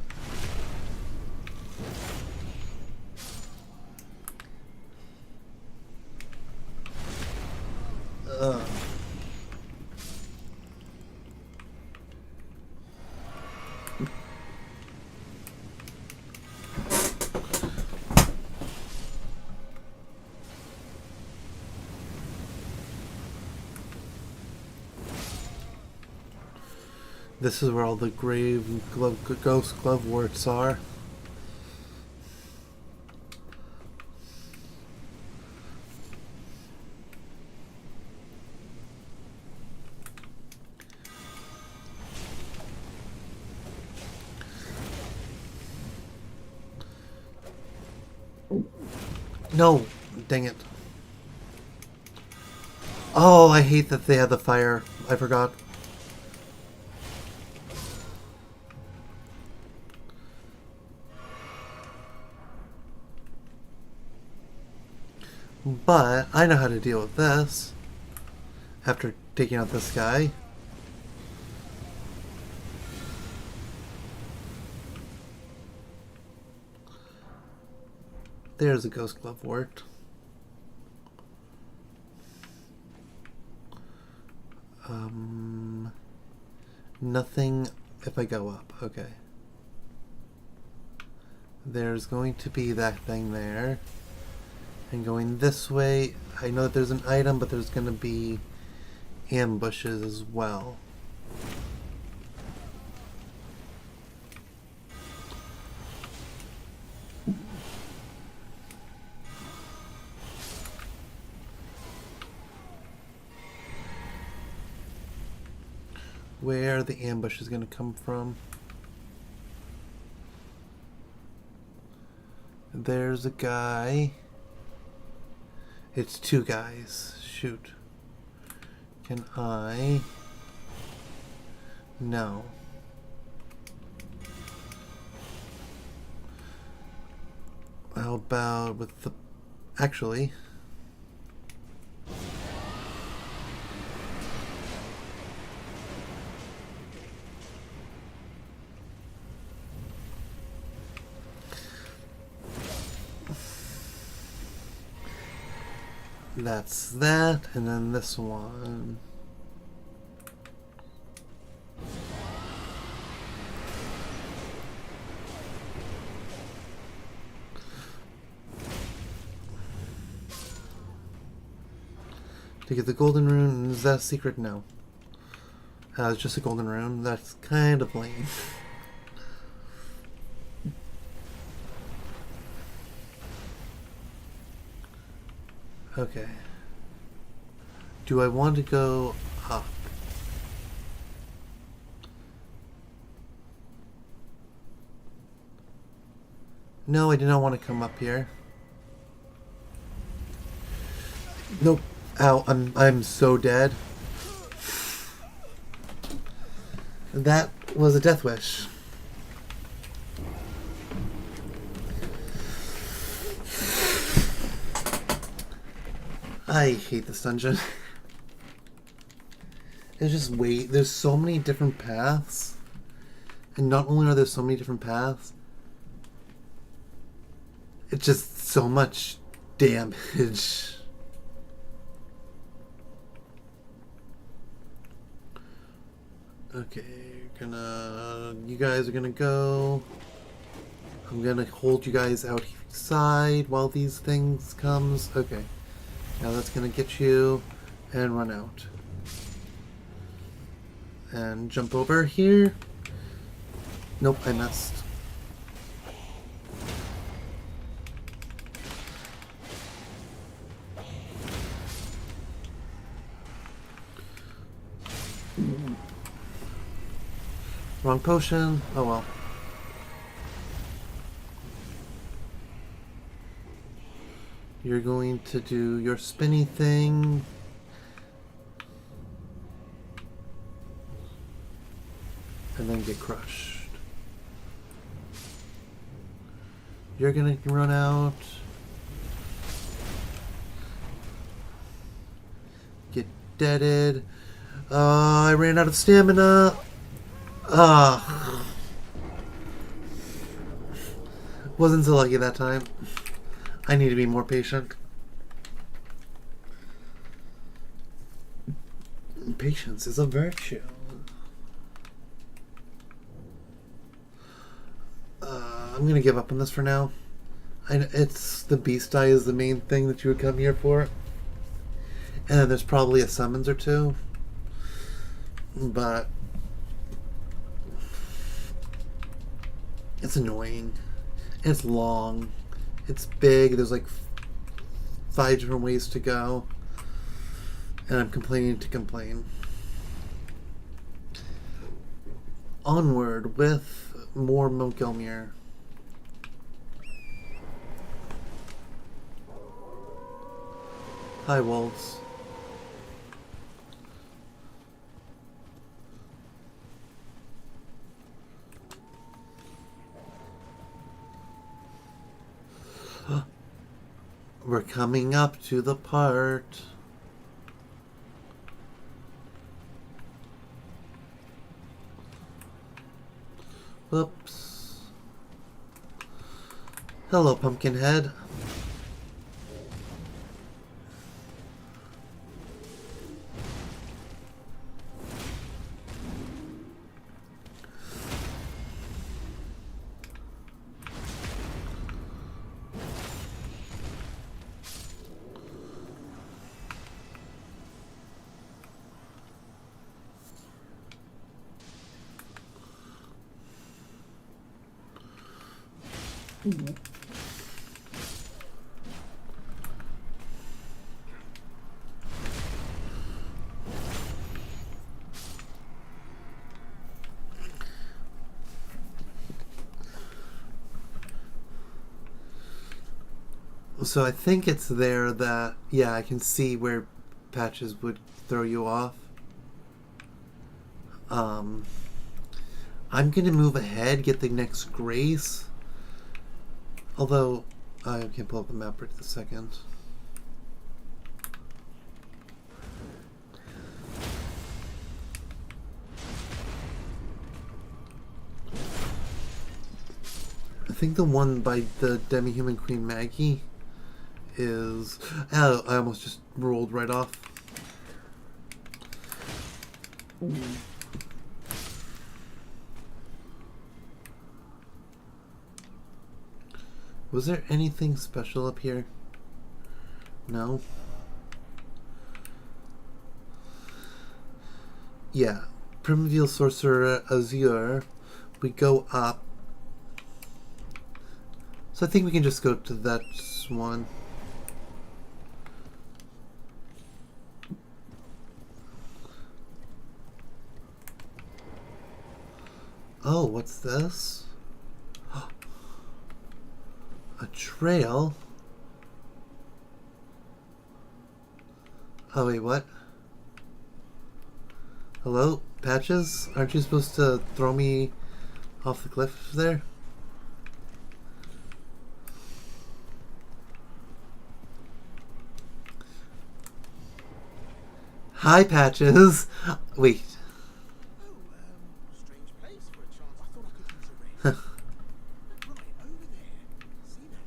This is where all the grave ghost glove warts are. No! Dang it. Oh, I hate that they had the fire. I forgot. But I know how to deal with this. After taking out this guy. There's a ghost glove wart. Nothing if I go up. Okay. There's going to be that thing there. And going this way, I know that there's an item, but there's going to be ambushes as well. Where are the ambushes going to come from? There's a guy. It's two guys. Shoot. Can I? No. How about with the... Actually... That's that, and then this one. To get the golden rune, is that a secret? No. It's just a golden rune. That's kind of lame. Okay. Do I want to go up? No, I do not want to come up here. Nope. Ow, I'm so dead. That was a death wish. I hate this dungeon. It's just there's so many different paths. And not only are there so many different paths, It's just so much damage. Okay, you guys are gonna go. I'm gonna hold you guys outside while these things comes. Okay, now that's gonna get you and run out. And jump over here. Nope, I missed. Wrong potion. Oh well. You're going to do your spinny thing. And then get crushed. You're gonna run out. Get deaded. I ran out of stamina. Wasn't so lucky that time. I need to be more patient. Patience is a virtue. I'm gonna give up on this for now. It's the beast eye is the main thing that you would come here for. And then there's probably a summons or two. But it's annoying. It's long. It's big. There's like 5 different ways to go. And I'm complaining to complain. Onward with more Montgomery. Hi, wolves. We're coming up to the part. Whoops. Hello, Pumpkinhead. So I think it's there that, yeah, I can see where patches would throw you off. I'm going to move ahead, get the next grace. Although, I can't pull up the map right this second. I think the one by the Demi-Human Queen Maggie is... Oh, I almost just rolled right off. Was there anything special up here? No? Yeah. Primordial Sorcerer Azure. We go up. So I think we can just go to that one. Oh, what's this? A trail? Oh, wait, what? Hello? Patches? Aren't you supposed to throw me off the cliff there? Hi, Patches! Wait. Strange place for a chance. I thought I could use a raise. Right over there. See that?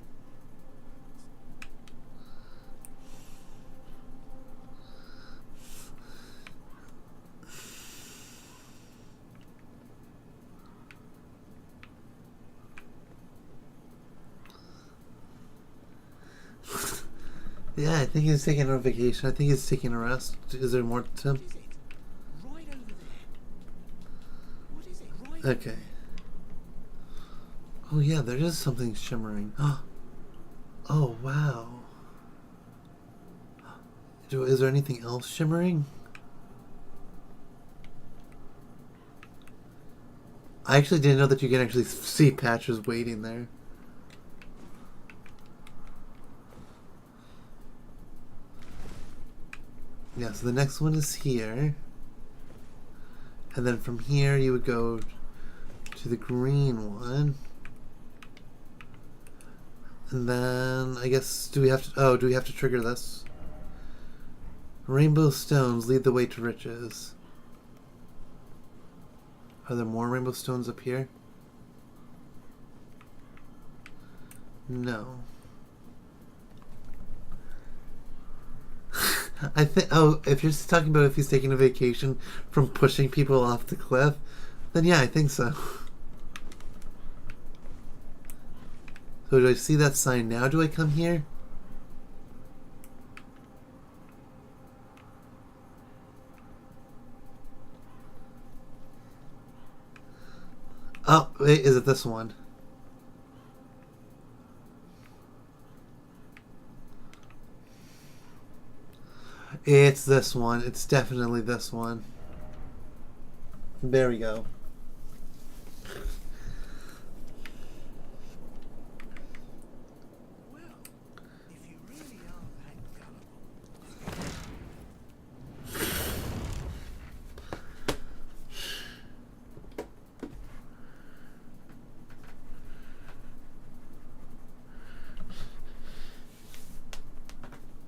Yeah, I think he's taking a vacation. I think he's taking a rest. Is there more to him? What is it? Right over there. What is it? Right. Okay. Oh yeah, there is something shimmering. Oh wow. Is there anything else shimmering? I actually didn't know that you can actually see patches waiting there. Yeah, so the next one is here. And then from here you would go to the green one. And then I guess do we have to trigger this? Rainbow stones lead the way to riches. Are there more rainbow stones up here? No. I think, if you're just talking about if he's taking a vacation from pushing people off the cliff, then yeah, I think so. So do I see that sign now? Do I come here? Oh, wait, is it this one? It's this one. It's definitely this one. There we go. Well, if you really are that gullible.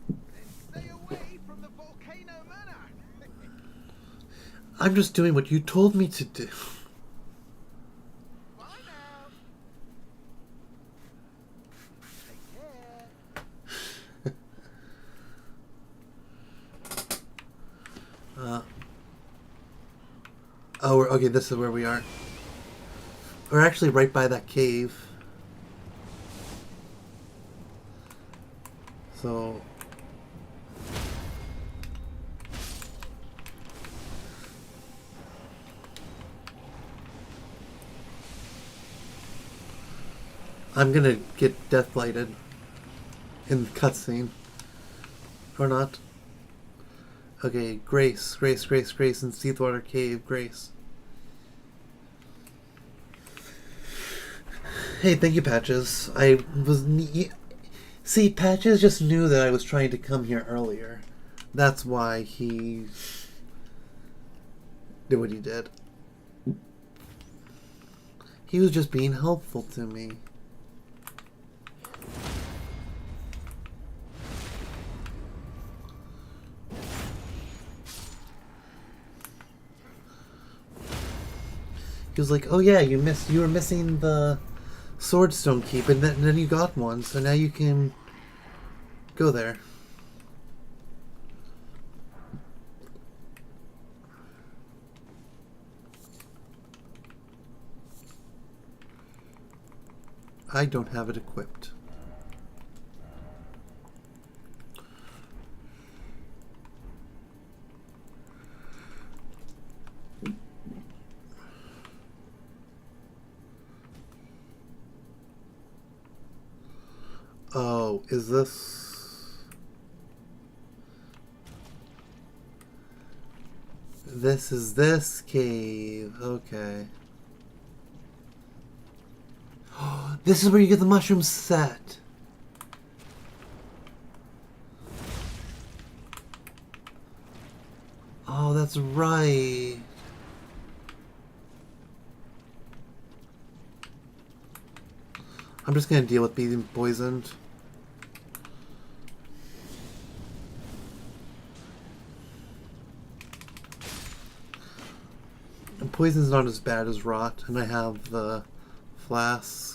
Then stay away from the volcano manor. I'm just doing what you told me to do. Bye now. Take care. Oh, okay, this is where we are. We're actually right by that cave. So... I'm gonna get death lighted in the cutscene. Or not. Okay, Grace, Grace, Grace, Grace in Seathwater Cave, Grace. Hey, thank you, Patches. See, Patches just knew that I was trying to come here earlier. That's why he did what he did. He was just being helpful to me. He was like, "Oh yeah, you were missing the Swordstone Keep, and then you got one, so now you can go there." I don't have it equipped. Oh, is this... This is this cave. Okay. This is where you get the mushroom set. Oh, that's right. I'm just gonna deal with being poisoned. And poison's not as bad as rot, and I have the flask.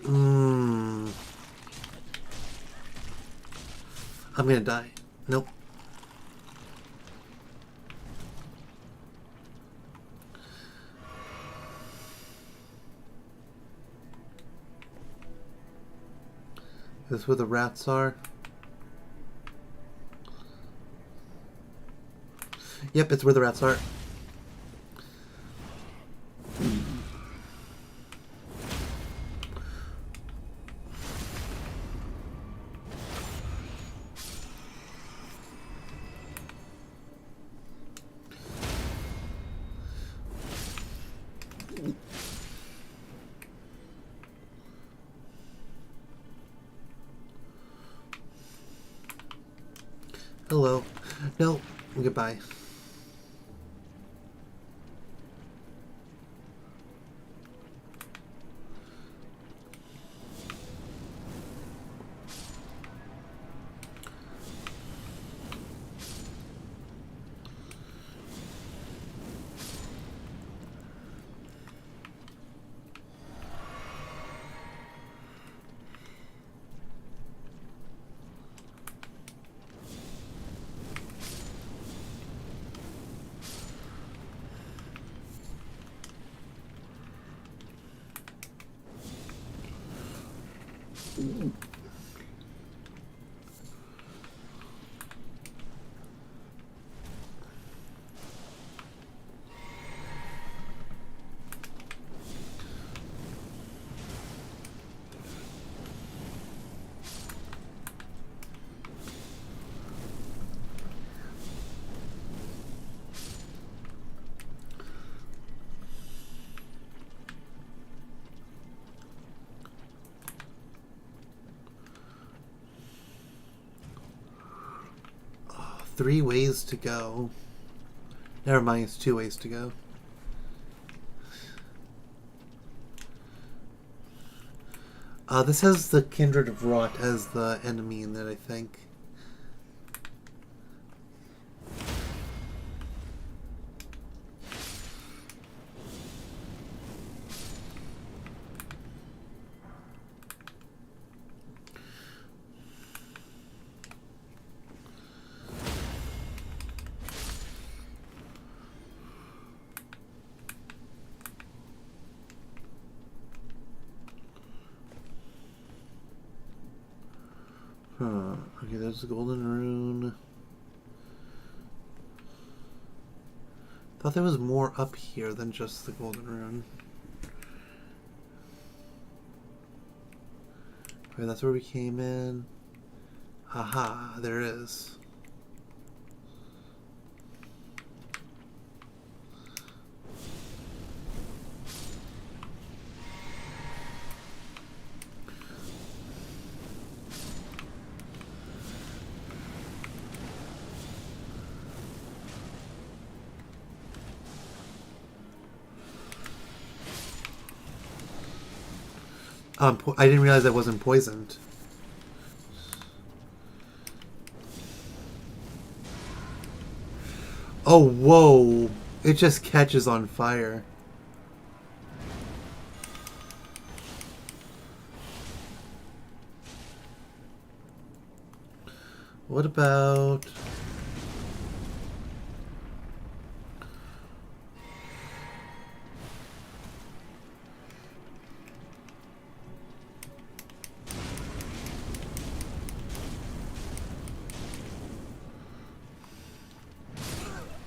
I'm gonna die. Nope. Is this where the rats are? Yep, it's where the rats are. Hello. No, goodbye. Three ways to go. Never mind, it's 2 ways to go. This has the Kindred of Rot as the enemy in it, I think. Okay, there's the golden rune. Thought there was more up here than just the golden rune. Okay, that's where we came in. Haha, there is. I didn't realize I wasn't poisoned. Oh, whoa. It just catches on fire. What about...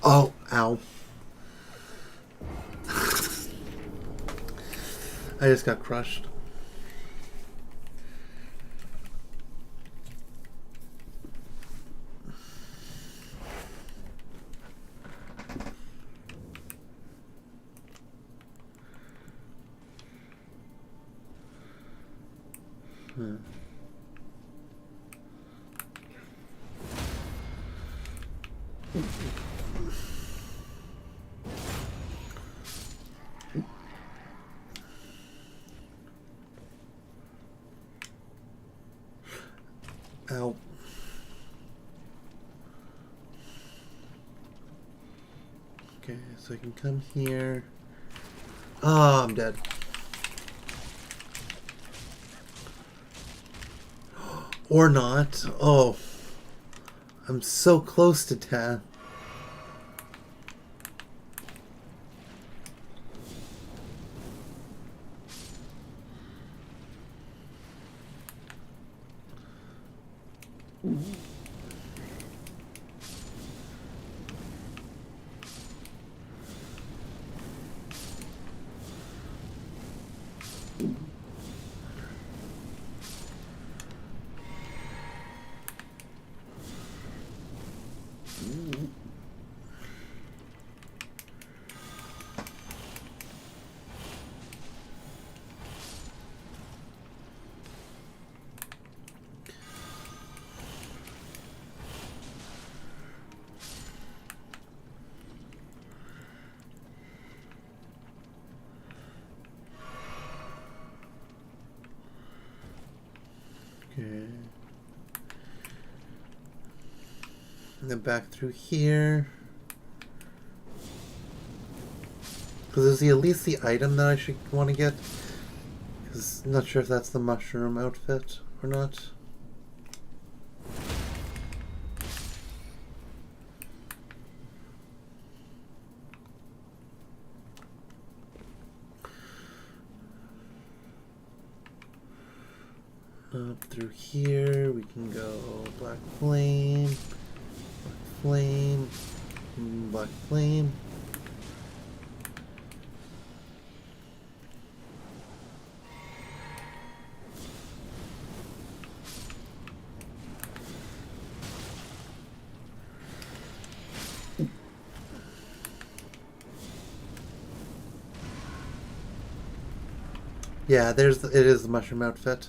Oh, ow. I just got crushed. Ow. Okay, so I can come here. Oh, I'm dead. Or not. Oh. I'm so close to death. Okay. And then back through here. Because is he at least the item that I should want to get? Because I'm not sure if that's the mushroom outfit or not. Up through here, we can go black flame, black flame. Yeah, it is the mushroom outfit.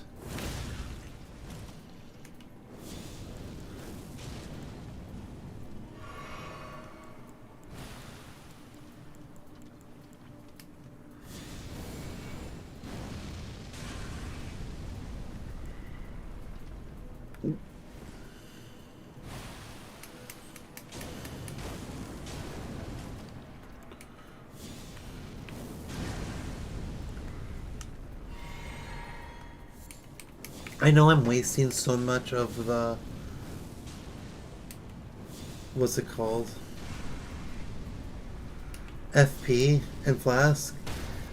I know I'm wasting so much of the... What's it called? FP and Flask.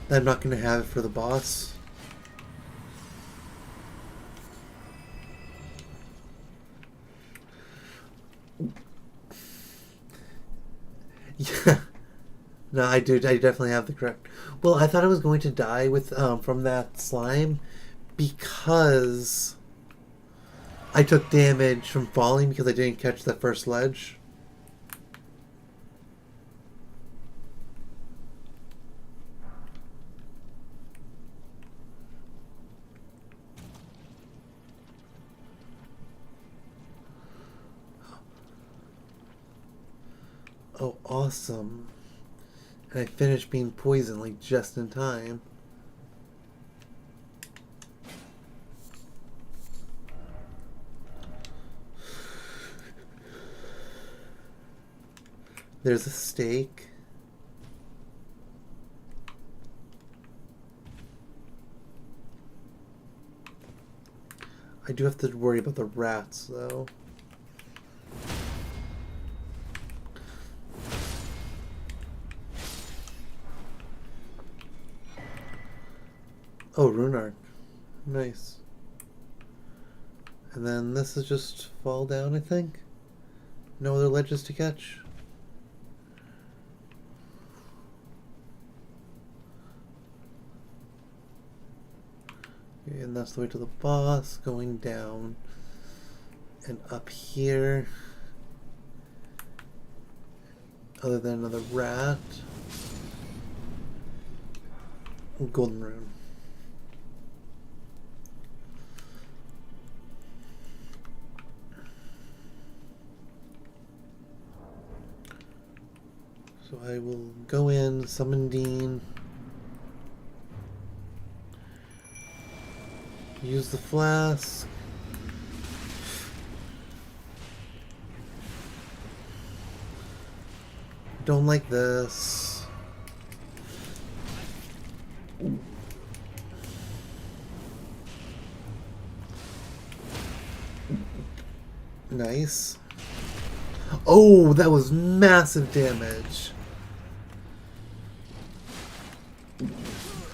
That I'm not going to have it for the boss. Yeah. No, I do. I definitely have the correct... Well, I thought I was going to die with from that slime because I took damage from falling because I didn't catch the first ledge. Oh, awesome. And I finished being poisoned like just in time. There's a steak. I do have to worry about the rats, though. Oh, Rune Arc. Nice. And then this is just fall down, I think. No other ledges to catch. And that's the way to the boss, going down and up here. Other than another rat. Golden rune. So I will go in, summon Dean. Use the flask. Don't like this. Nice. Oh, that was massive damage.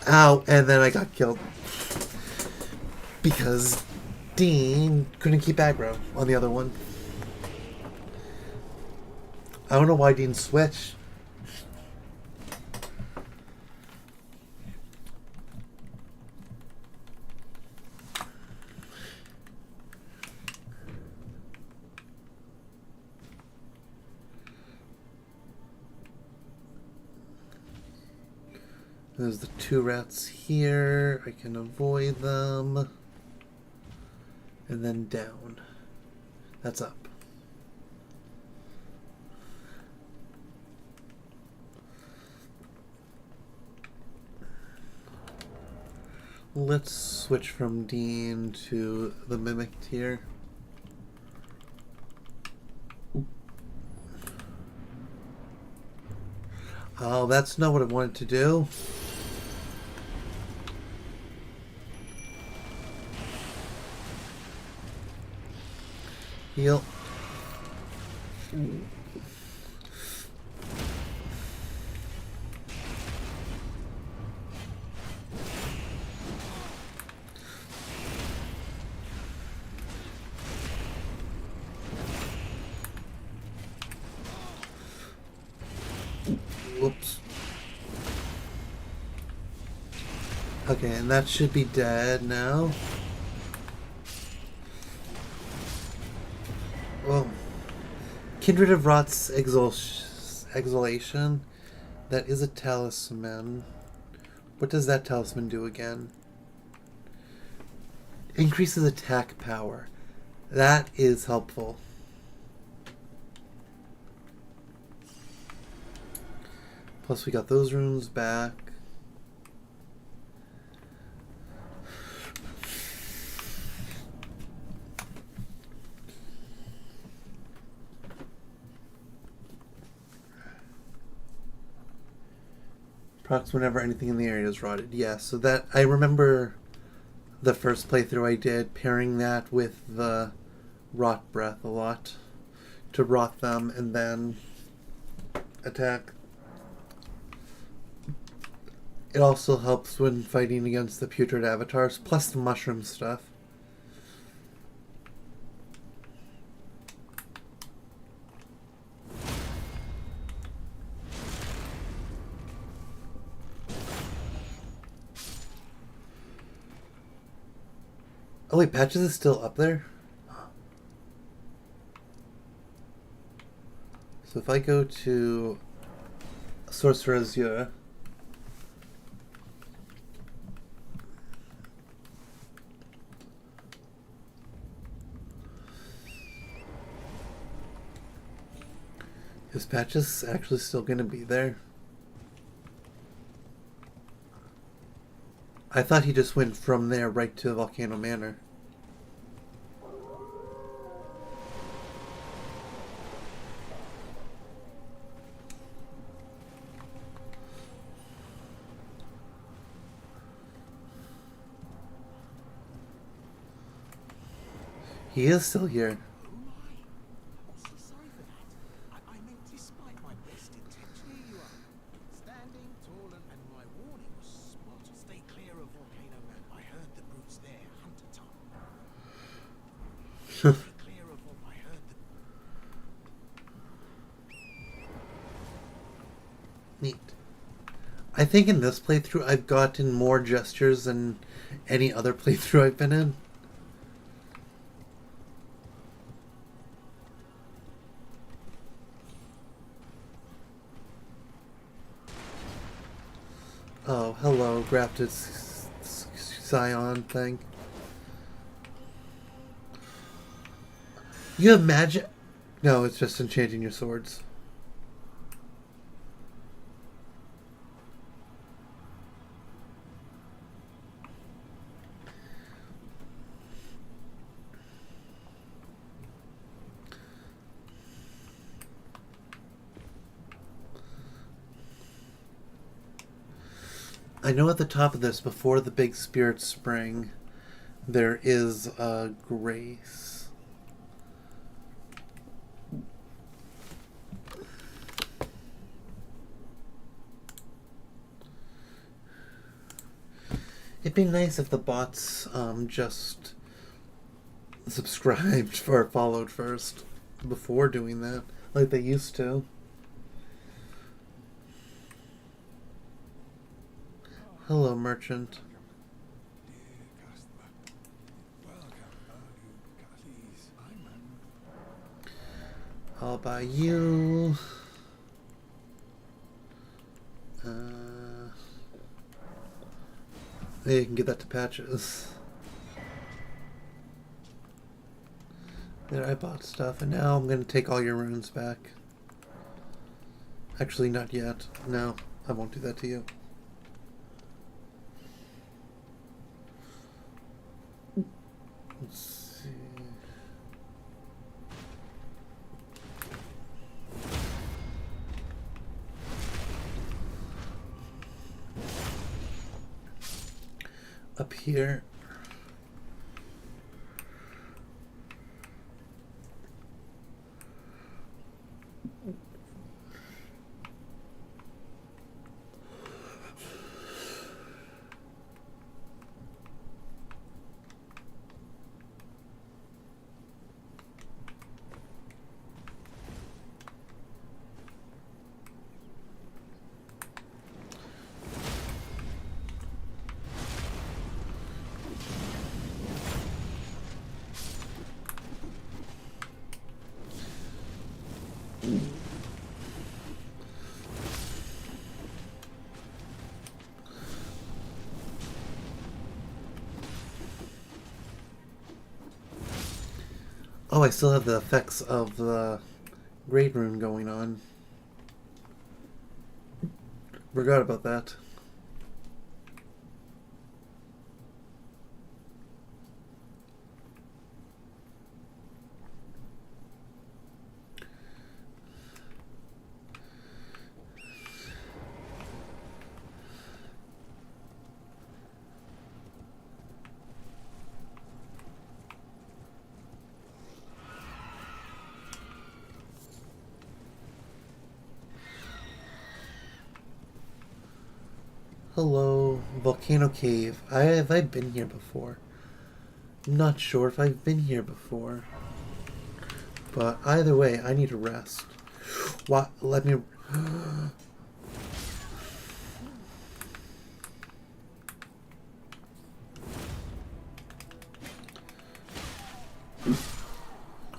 Ow, and then I got killed. Because Dean couldn't keep aggro on the other one. I don't know why Dean switched. There's the 2 rats here. I can avoid them. And then down. That's up. Let's switch from Dean to the Mimic tier. Oh, that's not what I wanted to do. Heal. Whoops. Okay, and that should be dead now. Well, Kindred of Rot's exhalation. That is a talisman. What does that talisman do again? Increases attack power. That is helpful. Plus we got those runes back. Procs whenever anything in the area is rotted. Yeah, so that I remember the first playthrough I did pairing that with the rot breath a lot to rot them and then attack. It also helps when fighting against the putrid avatars, plus the mushroom stuff. Oh wait, Patches is still up there? So if I go to Sorcerer Azure, is Patches actually still going to be there? I thought he just went from there right to Volcano Manor. He is still here. So sorry for that. I meant despite my best intentions. Here you are, standing tall, and my warning was spot. Stay clear of Volcano Man. I heard the brutes there hunt a ton. Stay clear of what I heard. Neat. I think in this playthrough I've gotten more gestures than any other playthrough I've been in. Oh, hello, grafted Scion thing. You have magic? No, it's just enchanting your swords. I know at the top of this, before the big spirit spring, there is a grace. It'd be nice if the bots just subscribed or followed first before doing that, like they used to. Hello, merchant. I'll buy you. Hey, you can get that to Patches. There, I bought stuff, and now I'm going to take all your runes back. Actually, not yet. No, I won't do that to you. Let's see. Up here. Oh, I still have the effects of the Great Rune going on. Forgot about that. Hello, Volcano Cave. Have I been here before? I'm not sure if I've been here before. But either way, I need to rest. What? Let me...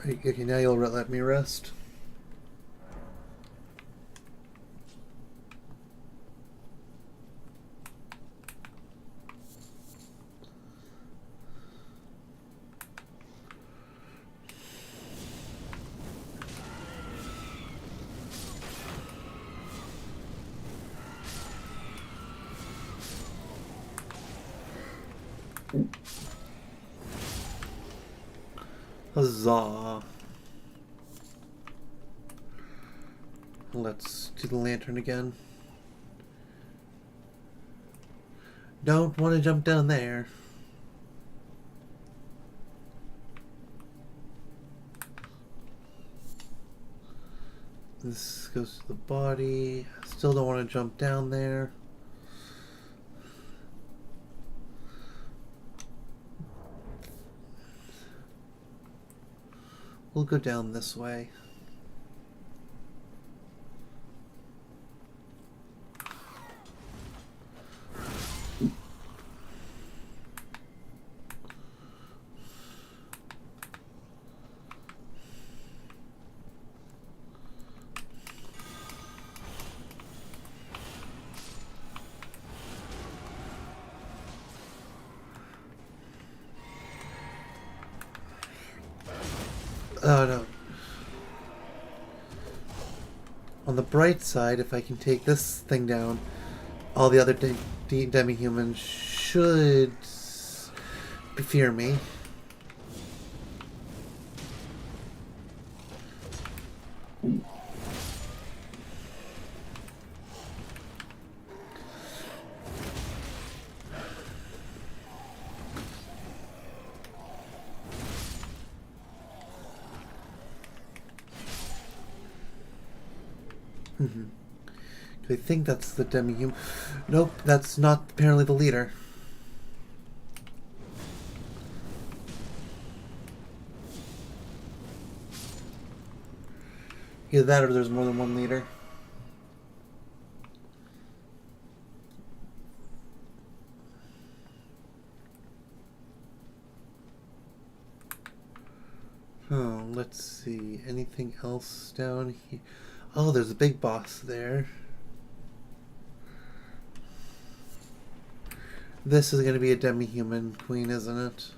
Okay, now you'll let me rest. Huzzah. Let's do the lantern again. Don't want to jump down there. This goes to the body. Still don't want to jump down there. We'll go down this way. Oh no. On the bright side, if I can take this thing down, all the other demi-humans should fear me. I think that's the demi-human. Nope, that's not apparently the leader. Either that or there's more than one leader. Oh, let's see. Anything else down here? Oh, there's a big boss there. This is going to be a demi-human queen, isn't it?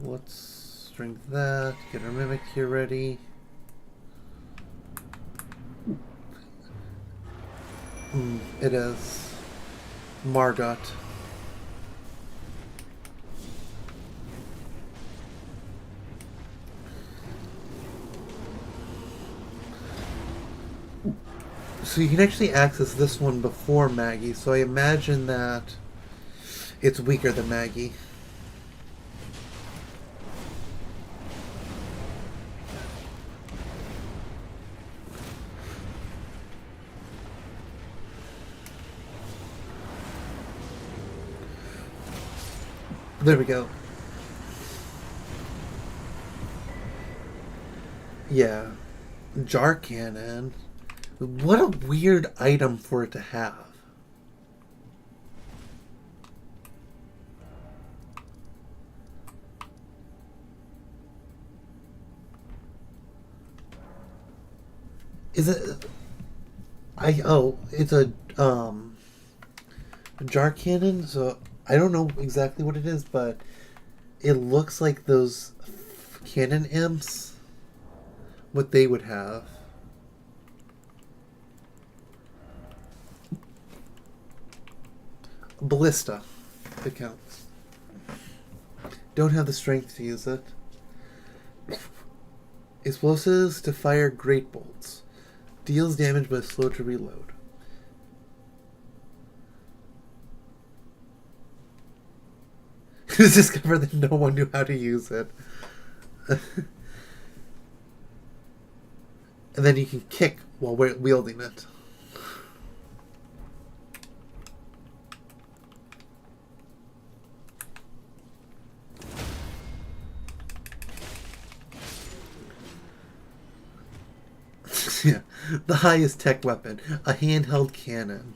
Let's drink that. Get our mimic here ready. It is Margot. So you can actually access this one before Maggie, so I imagine that it's weaker than Maggie. There we go. Yeah. Jar cannon. What a weird item for it to have. Is it... it's a jar cannon, so I don't know exactly what it is, but it looks like those cannon imps, what they would have. Ballista. It counts. Don't have the strength to use it. Explosives to fire great bolts. Deals damage but is slow to reload. It's discovered that no one knew how to use it. And then you can kick while wielding it. Yeah, the highest tech weapon, a handheld cannon.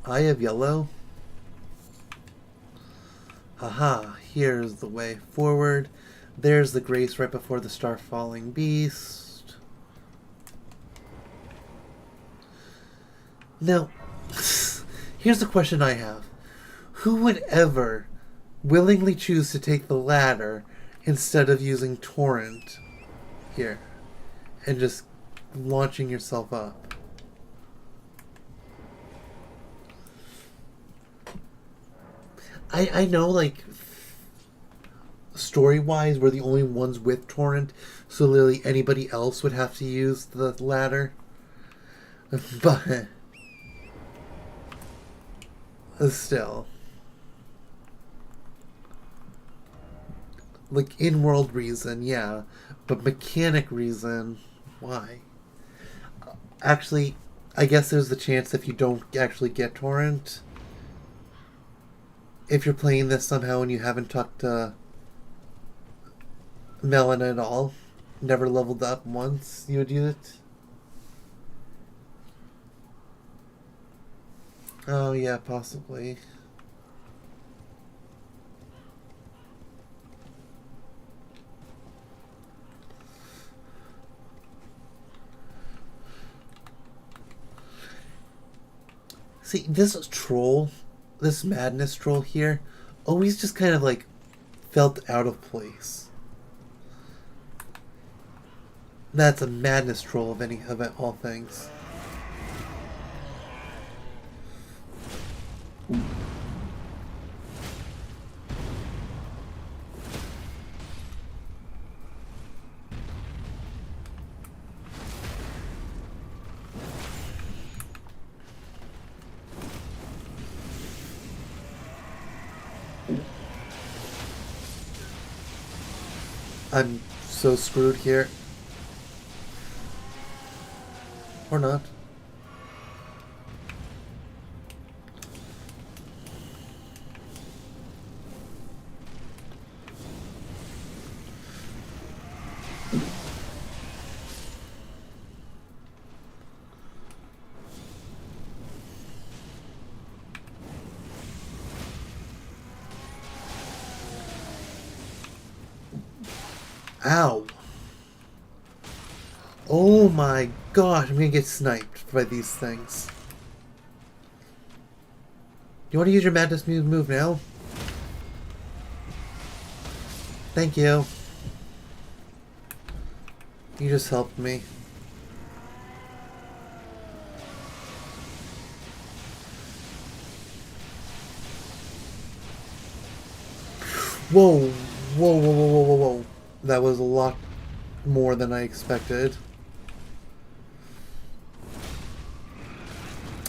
Eye of Yellow. Aha, here's the way forward. There's the grace right before the star-falling beast. Now, here's the question I have. Who would ever willingly choose to take the ladder instead of using torrent here and just launching yourself up? I know, like, story-wise, we're the only ones with torrent, so literally anybody else would have to use the ladder. But still, like, in-world reason, yeah, but mechanic reason, why? Actually, I guess there's the chance if you don't actually get torrent, if you're playing this somehow and you haven't talked to Melon at all, never leveled up once, you would use it. Oh yeah, possibly. See, this troll, this madness troll here, always just kind of like felt out of place. That's a madness troll of all things. I'm so screwed here. Or not. Ow. Oh my gosh, I'm gonna get sniped by these things. You want to use your madness move now? Thank you. You just helped me. Whoa, whoa, whoa, whoa, whoa, whoa, whoa. That was a lot more than I expected.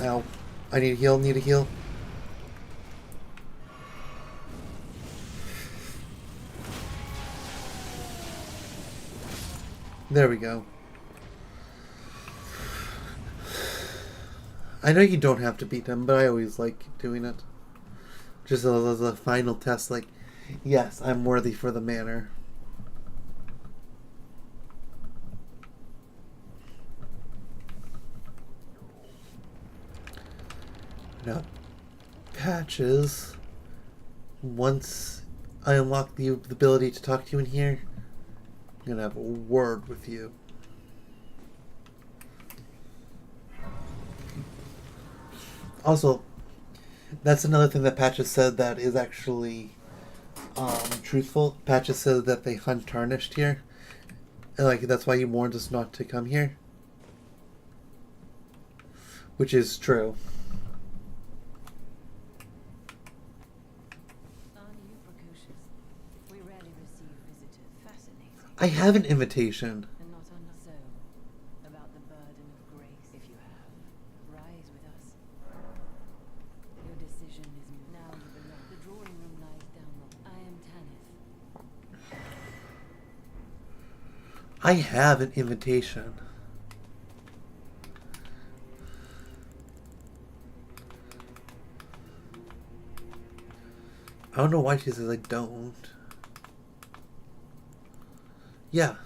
Ow. I need a heal, need a heal. There we go. I know you don't have to beat them, but I always like doing it. Just as a final test, like, yes, I'm worthy for the manor. Now, Patches, once I unlock the ability to talk to you in here, I'm going to have a word with you. Also, that's another thing that Patches said that is actually truthful. Patches said that they hunt tarnished here. And like that's why he warned us not to come here. Which is true. I have an invitation. And not on so about the burden of grace if you have. Rise with us. Your decision is now you belong. The drawing room lies down the I am Tanith. I have an invitation. I don't know why she says I don't. Yeah.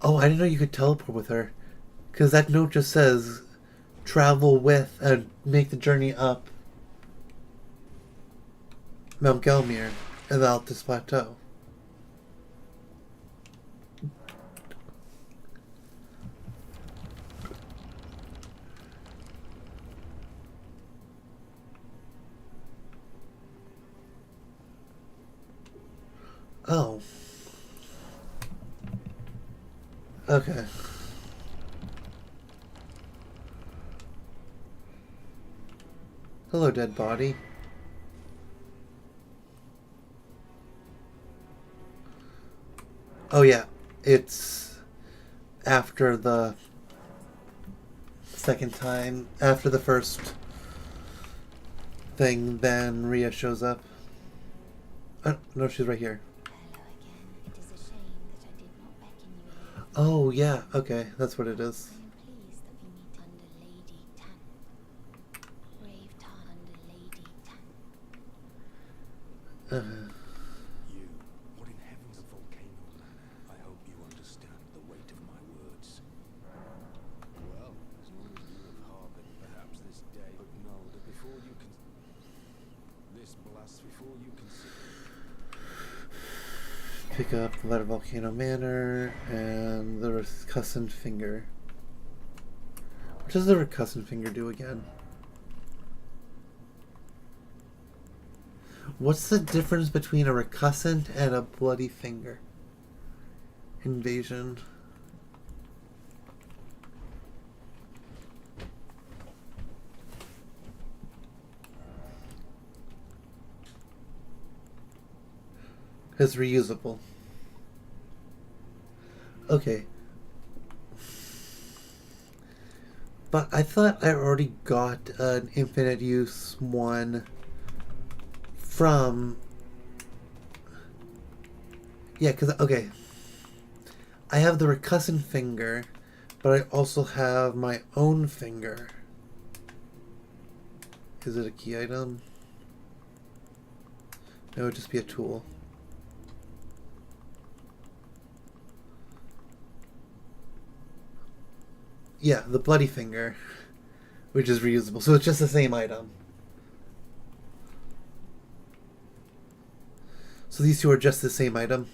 Oh, I didn't know you could teleport with her. Because that note just says, travel with and make the journey up Mount Gelmir and out this plateau. Oh. Okay. Hello, dead body. Oh yeah, it's after the second time, after the first thing, then Rhea shows up. Oh, no, she's right here. Hello again. It is a shame that I did not beckon you here. Oh yeah, okay, that's what it is. I am pleased that we meet under Lady Tan. Brave Tan under Lady Tan. You, what in heaven's a volcano? I hope you understand the weight of my words. Well, as long as you have harbored perhaps this day, but know that before you can... This blast before you consider... Pick up the letter Volcano Manor and the Recussin Finger. What does the Recussin Finger do again? What's the difference between a Recussant and a Bloody Finger? Invasion. It's reusable. Okay. But I thought I already got an infinite use one from... Yeah, because, okay. I have the recussin finger, but I also have my own finger. Is it a key item? No, it would just be a tool. Yeah, the bloody finger, which is reusable. So it's just the same item. So these two are just the same item.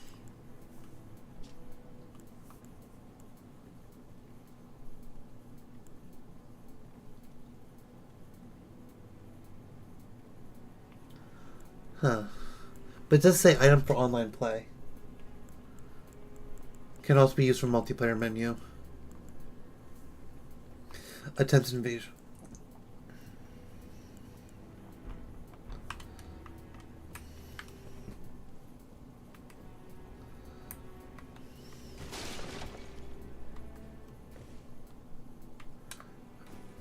Huh. But it does say item for online play. Can also be used for multiplayer menu. Attempted invasion.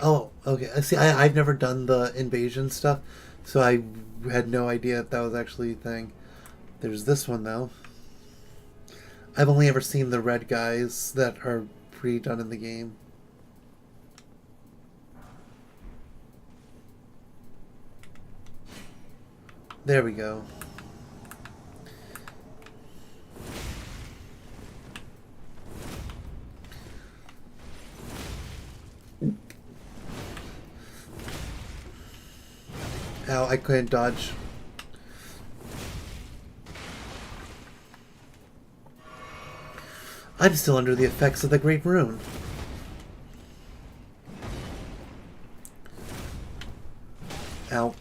Oh, okay. See, I've never done the invasion stuff, so I had no idea that was actually a thing. There's this one, though. I've only ever seen the red guys that are pre-done in the game. There we go. Ow, I couldn't dodge. I'm still under the effects of the Great Rune. Ow.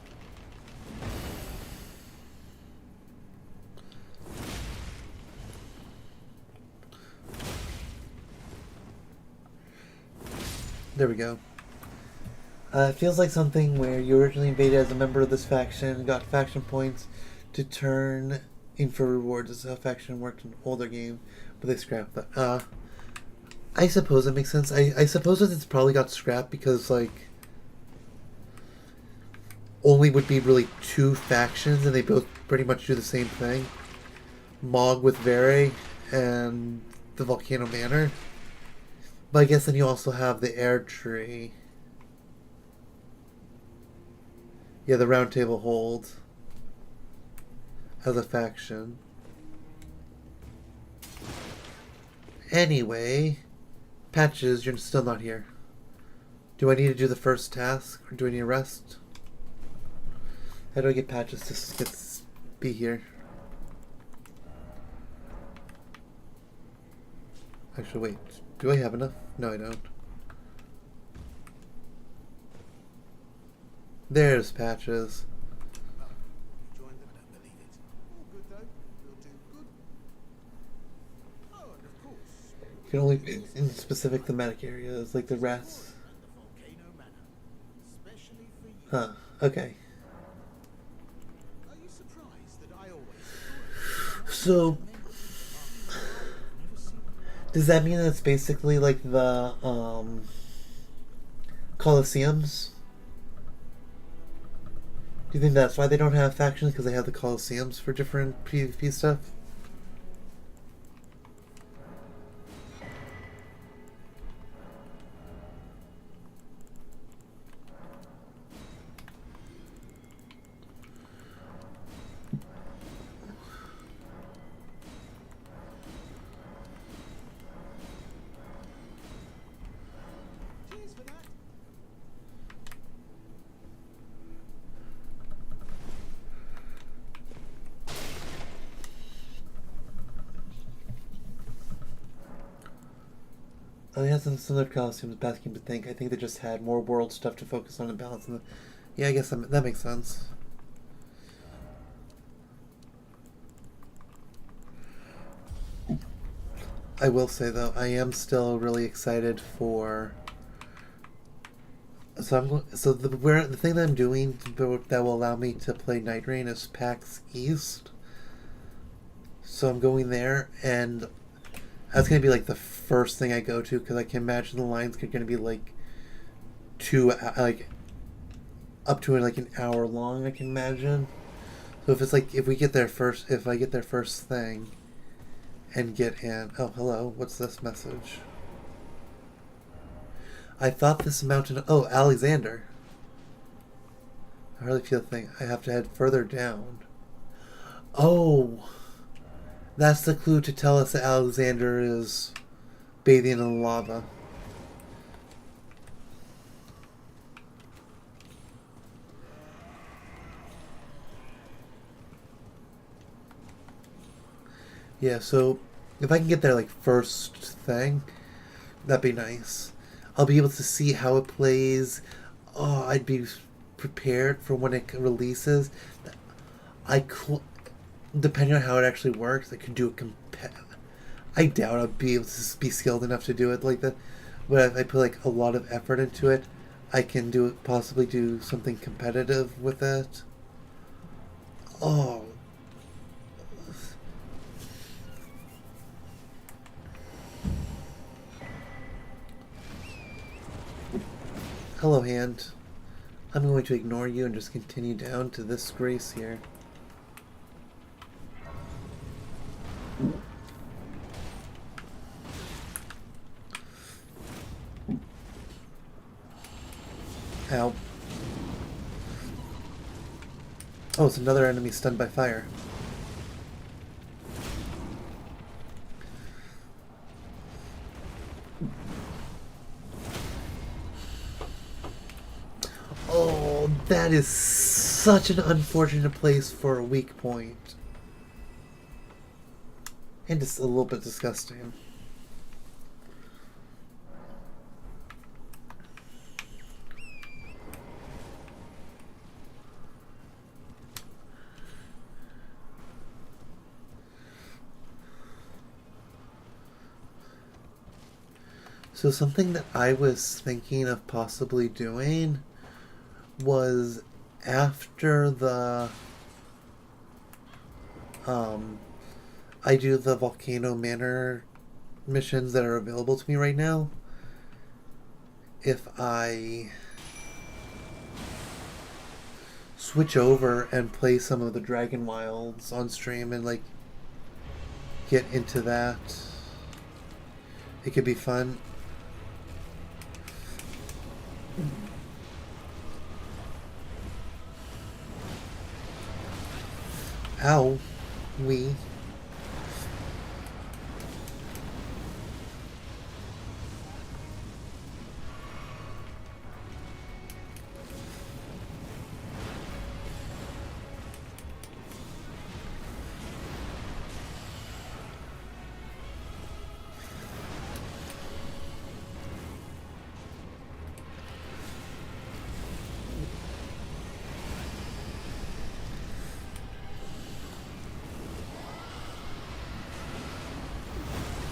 There we go. It feels like something where you originally invaded as a member of this faction, got faction points to turn in for rewards. This is how faction worked in an older game, but they scrapped that. I suppose that makes sense. I suppose that it's probably got scrapped because, like, only would be really two factions and they both pretty much do the same thing. Mog with Vere and the Volcano Manor. But I guess then you also have the Air Tree. Yeah, the Round Table Hold as a faction. Anyway, Patches, you're still not here. Do I need to do the first task, or do I need to rest? How do I get Patches to be here? Actually, wait. Do I have enough? No, I don't. There's Patches. Join them, I don't believe it. All good though. You'll do good. Oh, and of course. You can only be in specific thematic areas, like the rats. And the Volcano Manor. Especially for you. Huh. Okay. Are you surprised that I always So, does that mean that it's basically like the Colosseums? Do you think that's why they don't have factions? Because they have the Colosseums for different PvP stuff? cheers for that? They had some similar costumes, Beth came to think. I think they just had more world stuff to focus on and balance. Yeah, I guess that makes sense. I will say though, I am still really excited for. So the thing that I'm doing that will allow me to play Night Rain is PAX East. So I'm going there, and that's gonna be like the first thing I go to because I can imagine the lines are gonna be like like up to like an hour long, I can imagine. So if it's like if I get there first thing and get in. Oh, hello. What's this message? I thought this mountain. Oh, Alexander. I hardly feel a thing. I have to head further down. Oh, that's the clue to tell us that Alexander is bathing in lava. Yeah, so if I can get there like first thing, that'd be nice. I'll be able to see how it plays. Oh, I'd be prepared for when it releases. I could, depending on how it actually works, I could do a I doubt I'll be able to be skilled enough to do it like that. But if I put like a lot of effort into it, I can possibly do something competitive with it. Oh. Hello, hand. I'm going to ignore you and just continue down to this grace here. Ow. Oh, it's another enemy stunned by fire. Oh, that is such an unfortunate place for a weak point. And just a little bit disgusting. So something that I was thinking of possibly doing was after the I do the Volcano Manor missions that are available to me right now. If I switch over and play some of the Dragon Wilds on stream and like get into that, it could be fun. Ow. We.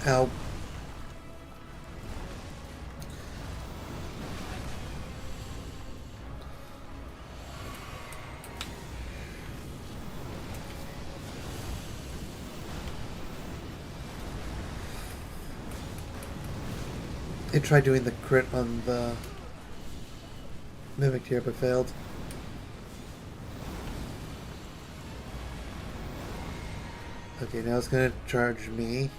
Ow. I tried doing the crit on the Mimic here, but failed. Okay, now it's gonna charge me.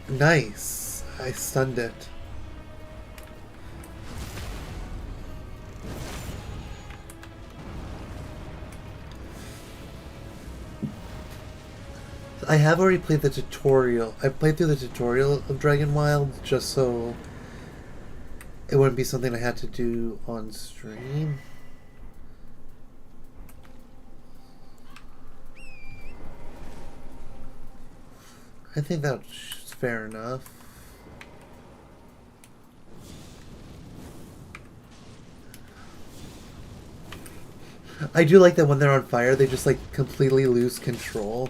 Nice. I stunned it. I have already played the tutorial. I played through the tutorial of Dragon Wild just so it wouldn't be something I had to do on stream. I think that's fair enough. I do like that when they're on fire, they just like completely lose control.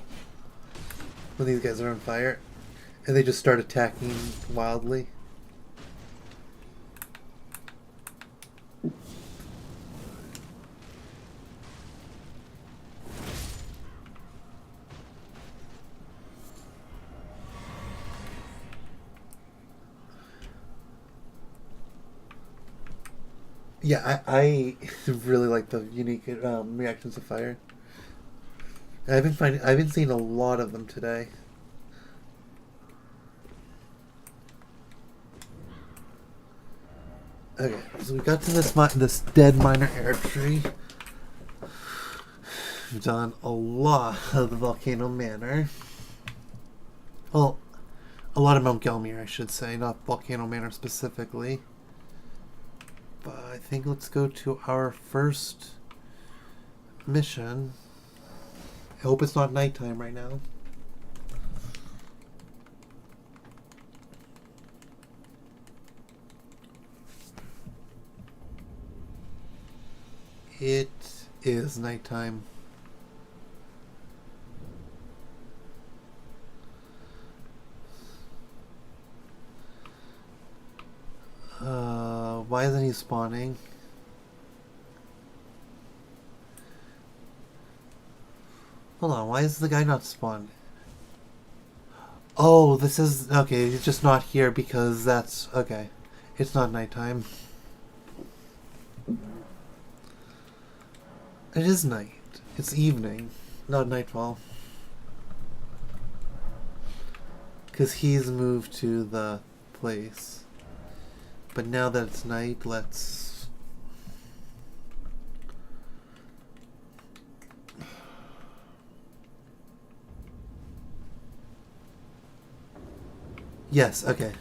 When these guys are on fire, and they just start attacking wildly. Yeah, I really like the unique reactions to fire. I've been seeing a lot of them today. Okay, so we got to this dead minor air tree. We've done a lot of the Volcano Manor. Well, a lot of Mount Gelmir, I should say, not Volcano Manor specifically. But I think let's go to our first mission. I hope it's not nighttime right now. It is nighttime. Why isn't he spawning? Hold on, why is the guy not spawned? Oh, this is... Okay, he's just not here because that's... Okay. It's not nighttime. It is night. It's evening, not nightfall. Because he's moved to the place. But now that it's night, let's... Yes, okay.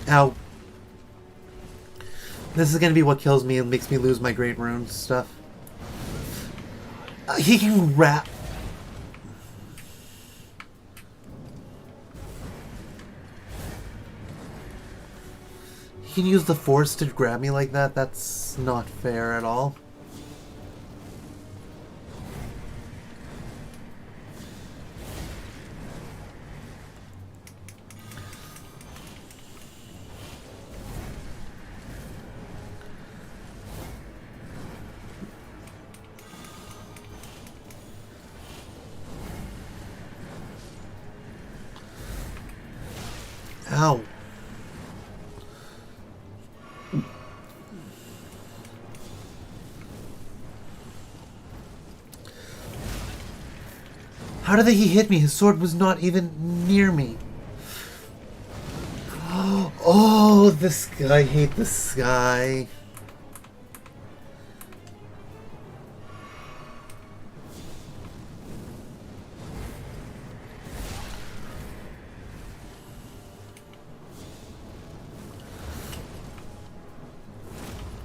Ow. This is gonna be what kills me and makes me lose my great rune stuff. He can wrap. He can use the force to grab me like that? That's not fair at all. Ow. How did he hit me? His sword was not even near me. Oh, this guy. I hate this guy.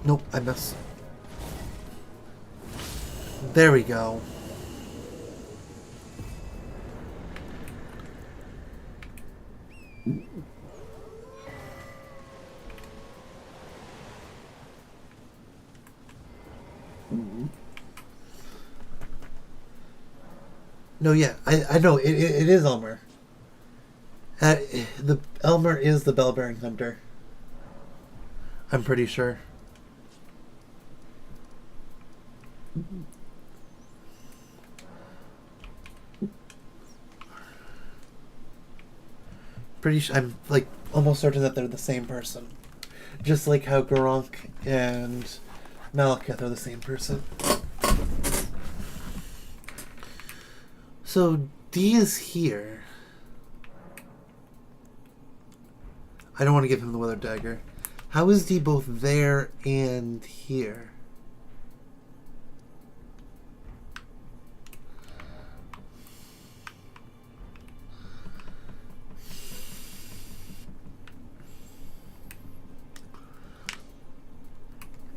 Nope, I missed. There we go. No, yeah, I know, it is Elmer. The Elmer is the bell-bearing hunter. I'm pretty sure. I'm like almost certain that they're the same person. Just like how Gronk and Malekith are the same person. So D is here. I don't want to give him the weather dagger. How is D both there and here?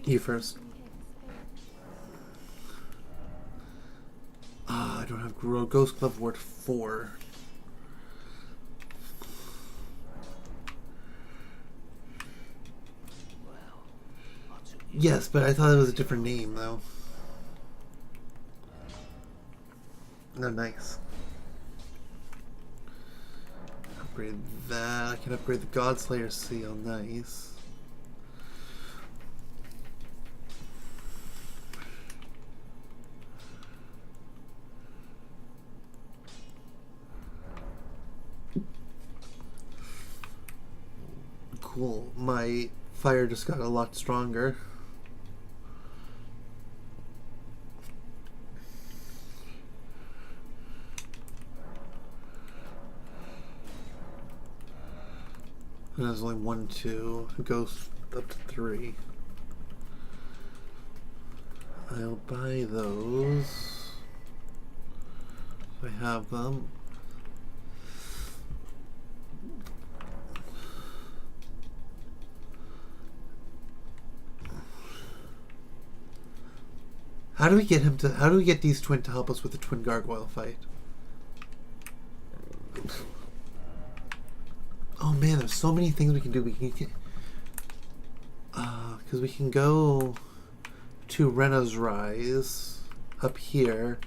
You first. I don't have Ghost Glove Ward 4. Yes, but I thought it was a different name, though. No, nice. Upgrade that. I can upgrade the Godslayer seal. Nice. cool. My fire just got a lot stronger. And there's only 1, 2. It goes up to 3. I'll buy those. I have them. How do we get these twin to help us with the twin gargoyle fight? Oh man, there's so many things we can do. We can get, because we can go to Rena's Rise up here.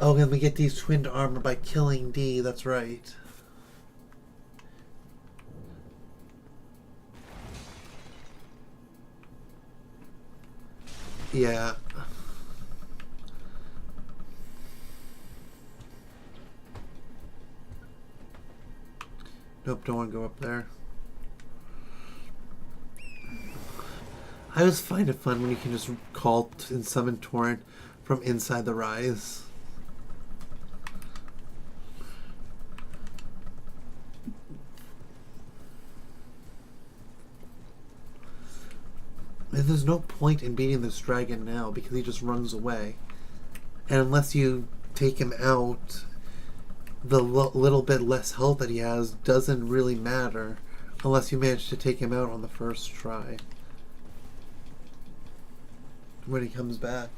Oh, and we get these twin armor by killing D. That's right. Yeah. Nope, don't want to go up there. I always find it fun when you can just call and summon Torrent from inside the Rise. And there's no point in beating this dragon now because he just runs away. And unless you take him out, the little bit less health that he has doesn't really matter unless you manage to take him out on the first try. When he comes back.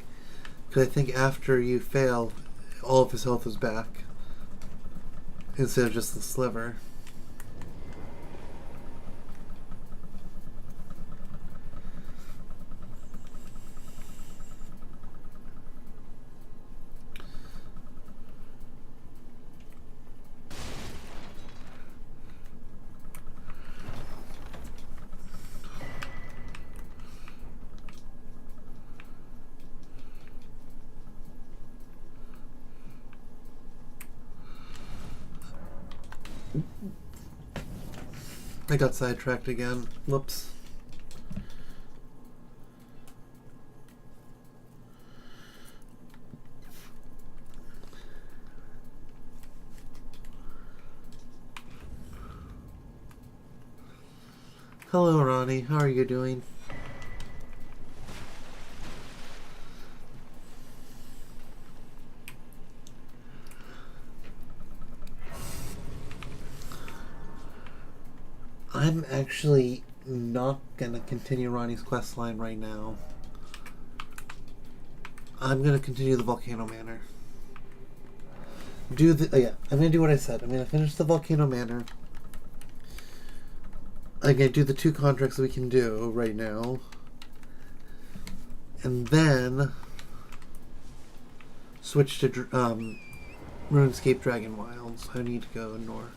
Because I think after you fail, all of his health is back. Instead of just the sliver. I got sidetracked again. Whoops. Hello, Ronnie. How are you doing? I'm actually not gonna continue Ronnie's quest line right now. I'm gonna continue the Volcano Manor. I'm gonna do what I said. I'm gonna finish the Volcano Manor. I'm gonna do the 2 contracts that we can do right now. And then switch to RuneScape Dragon Wilds. I need to go north.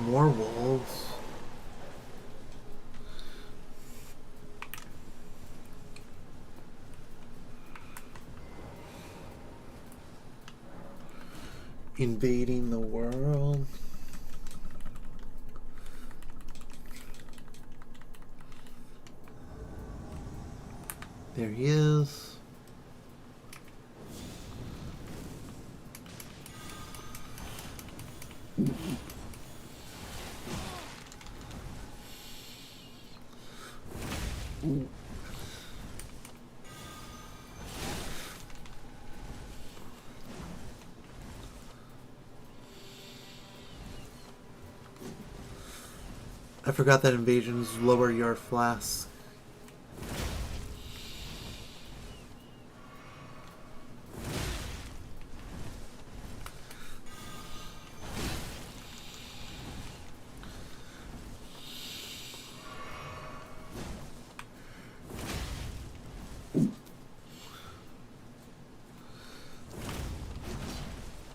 More wolves. Invading the world. There he is. I forgot that invasions lower your flask.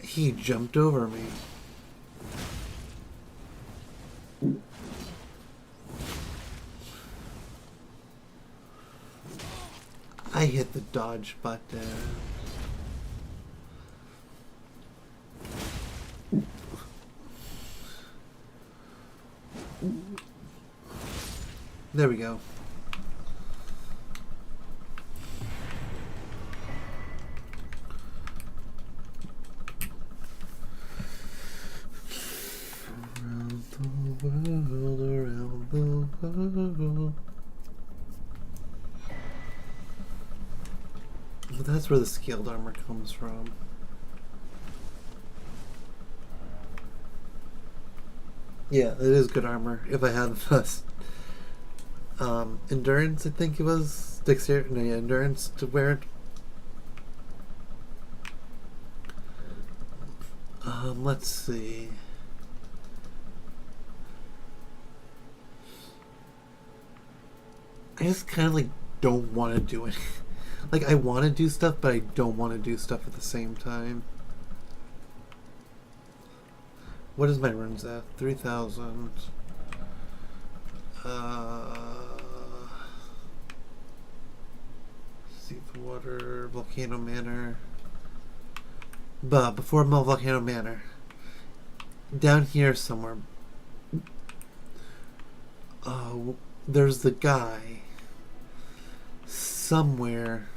He jumped over me. I hit the dodge button. There we go. Around the world, around the world. Well, that's where the scaled armor comes from. Yeah, it is good armor. If I had the endurance, I think it was dexterity. No, yeah, endurance to wear it. Let's see. I just kind of like don't want to do it. Like I want to do stuff, but I don't want to do stuff at the same time. What is my runes at? 3,000. Sea of Water, Volcano Manor. But before Volcano Manor, down here somewhere. There's the guy somewhere.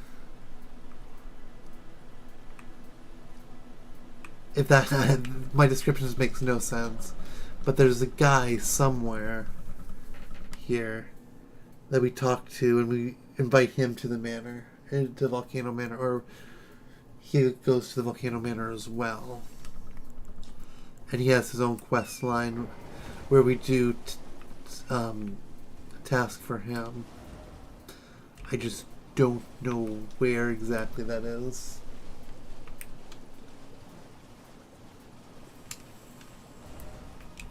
If that my description just makes no sense, but there's a guy somewhere here that we talk to, and we invite him to the manor, to Volcano Manor, or he goes to the Volcano Manor as well, and he has his own quest line where we do task for him. I just don't know where exactly that is.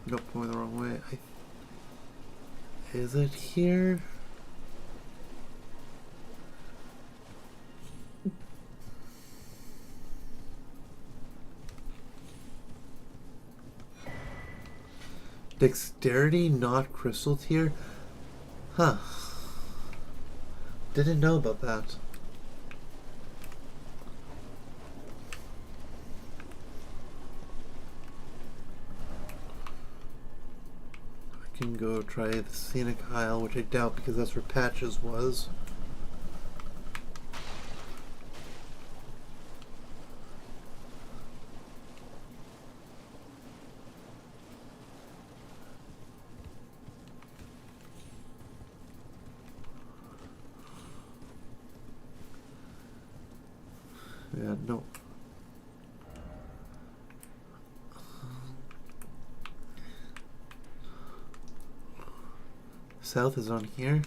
Nope, going the wrong way. Is it here? Dexterity, not crystal tier? Huh. Didn't know about that. I can go try the Scenic Isle, which I doubt because that's where Patches was. Yeah, no. South is on here.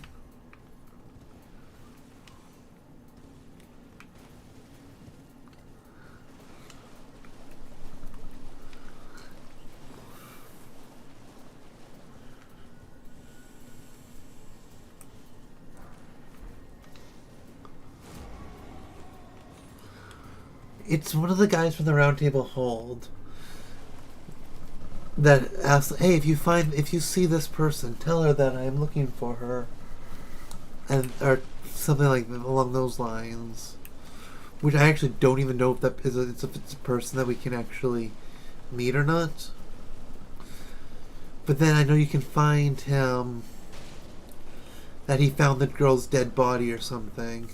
It's one of the guys from the Round Table Hold that asks, "Hey, if you see this person, tell her that I'm looking for her," and or something like along those lines. Which I actually don't even know if that is if it's a person that we can actually meet or not. But then I know you can find him that he found the girl's dead body or something.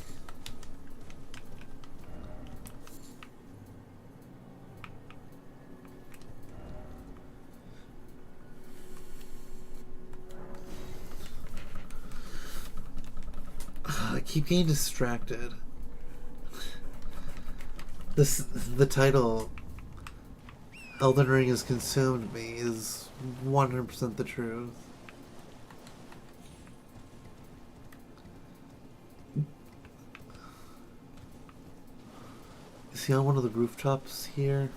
I keep getting distracted. The title, Elden Ring has consumed me, is 100% the truth. Is he on one of the rooftops here?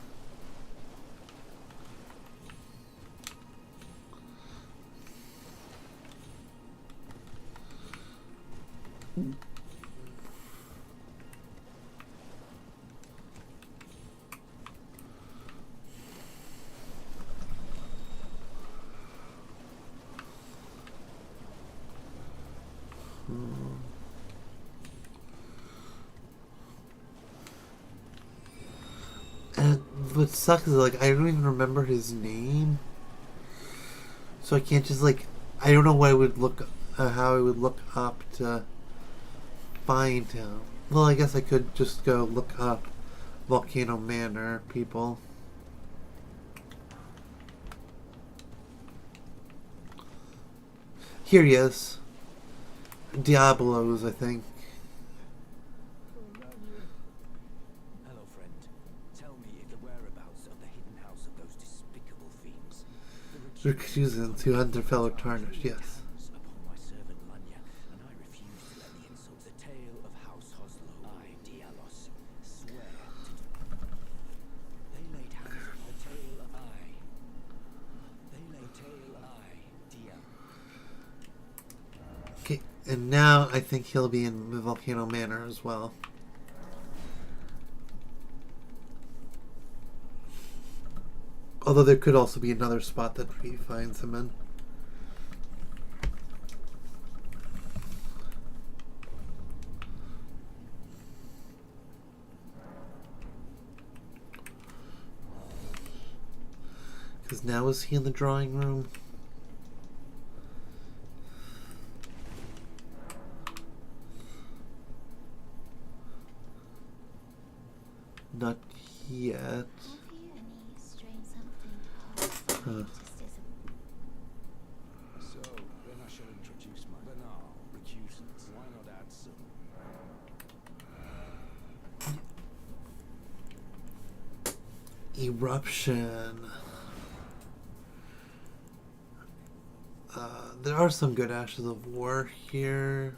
what sucks is like I don't even remember his name, so I can't just like I don't know what I would look how I would look up to find him. Well, I guess I could just go look up Volcano Manor people. Here he is. Diablos, I think. Hello, friend. Tell me the whereabouts of the hidden house of those despicable fiends. The accusants who had their fellow tarnished, yes. Upon my servant Lanya, and I refuse to let the insult. The tale of House Hoslo, I, Dialos, swear to do. They laid hands on the tale of I. They laid tale of I, Dia. Okay, and now I think he'll be in the Volcano Manor as well. Although there could also be another spot that he finds him in. Because now is he in the drawing room? Not yet. Have you any strange something? Huh. So, then I shall introduce my banal recusants. Why not add some? Eruption. There are some good Ashes of War here.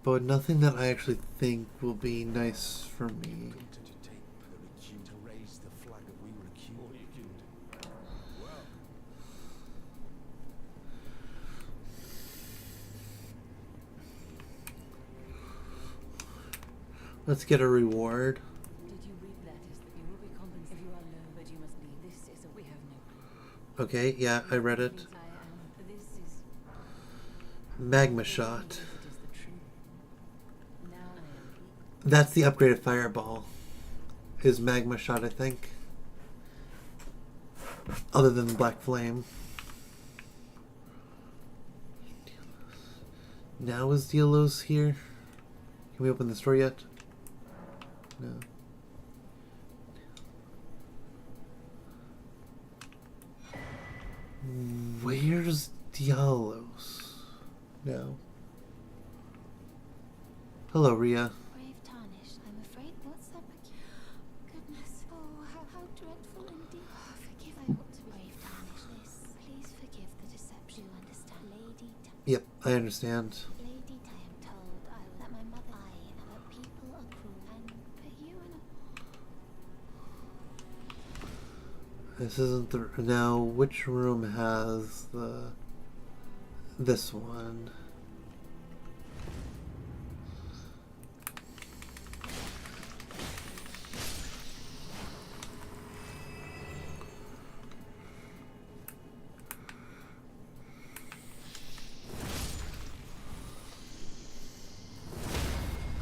But nothing that I actually think will be nice for me. To take the recuse, to raise the flag of we recuse. All you can do. Well, Let's get a reward. Did you read letters that you will be compensated? If you are lured, you must leave. This is a we have no. Okay, yeah, I read it. Means I am. This is. Magma Shot. It is the truth. Now I am. That's the upgraded fireball. Is Magma Shot, I think. Other than the Black Flame. Now is Dielos here? Can we open the store yet? No. Where's Dialos? No. Hello, Ria. Brave tarnish, I'm afraid. What's that? Goodness. Oh, how dreadful indeed. Oh, forgive, I ought to brave tarnish this. Please forgive the deception. You understand, Lady Yep, I understand. Lady I am told I will let my mother but people are cruel, and but you and This isn't the... Now, which room has the... This one?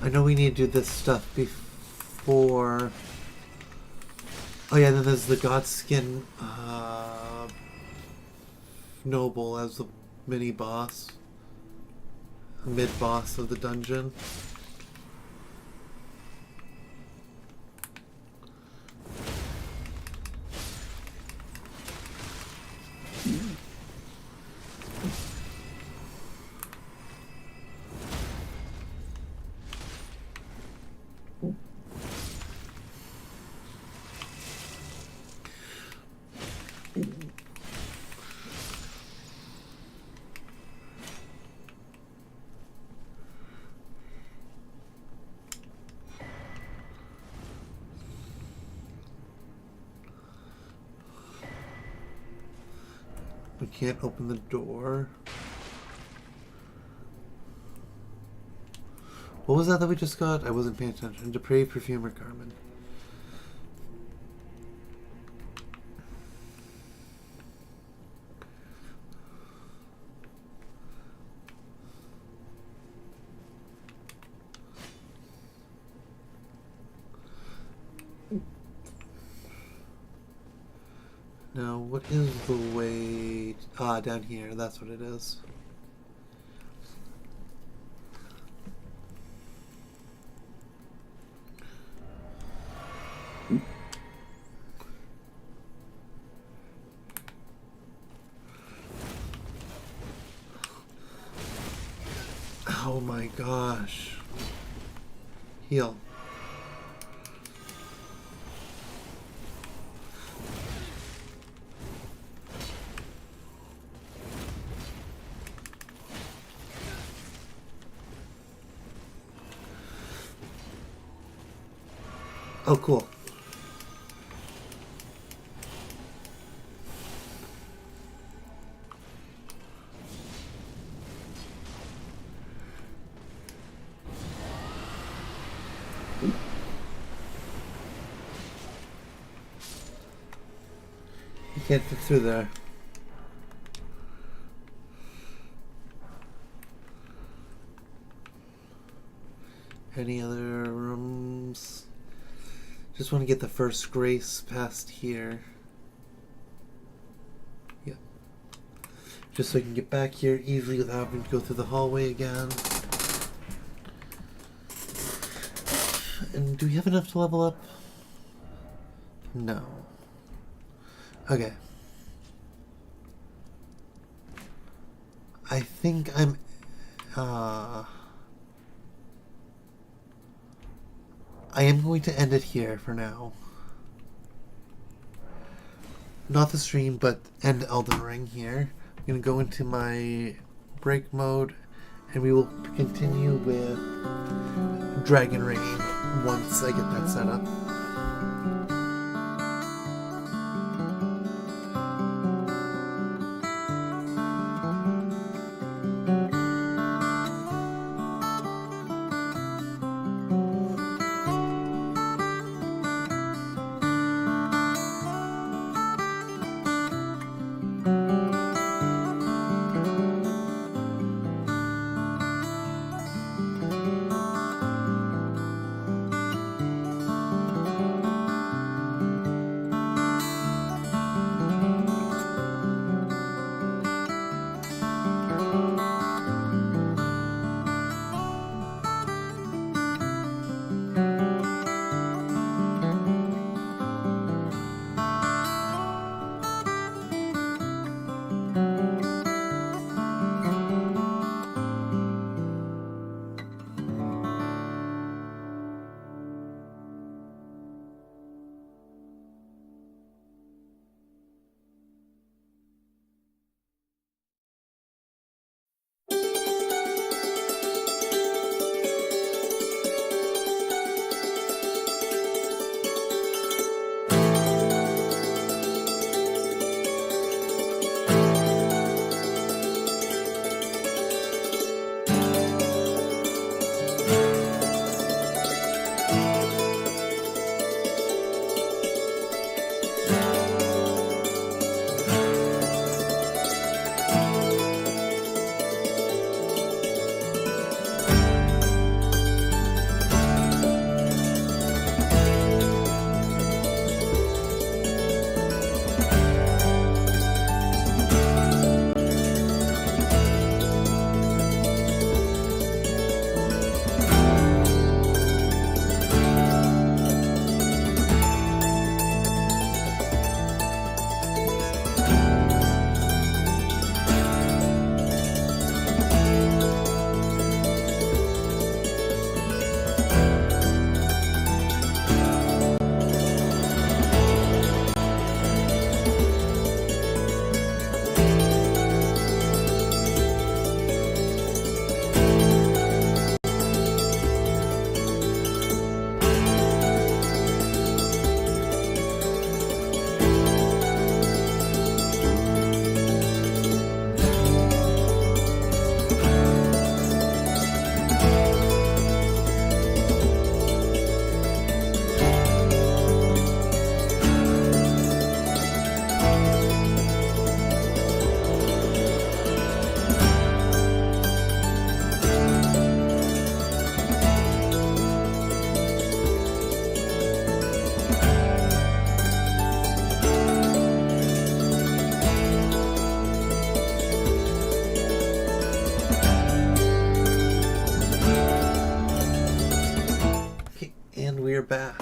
I know we need to do this stuff before... Oh yeah, then there's the Godskin Noble as the mini-boss. Mid-boss of the dungeon. We can't open the door. What was that we just got? I wasn't paying attention. Depraved Perfumer Carmen. Now, what is the way... Ah, down here. That's what it is. Oh my gosh. Heal. Oh, cool. You can't fit through there. Any other rooms? Just want to get the first grace past here. Yeah. Just so I can get back here easily without having to go through the hallway again. And do we have enough to level up? No. Okay. I think I'm... I am going to end it here for now. Not the stream, but end Elden Ring here. I'm going to go into my break mode, and we will continue with Dragon Ring once I get that set up. we're back.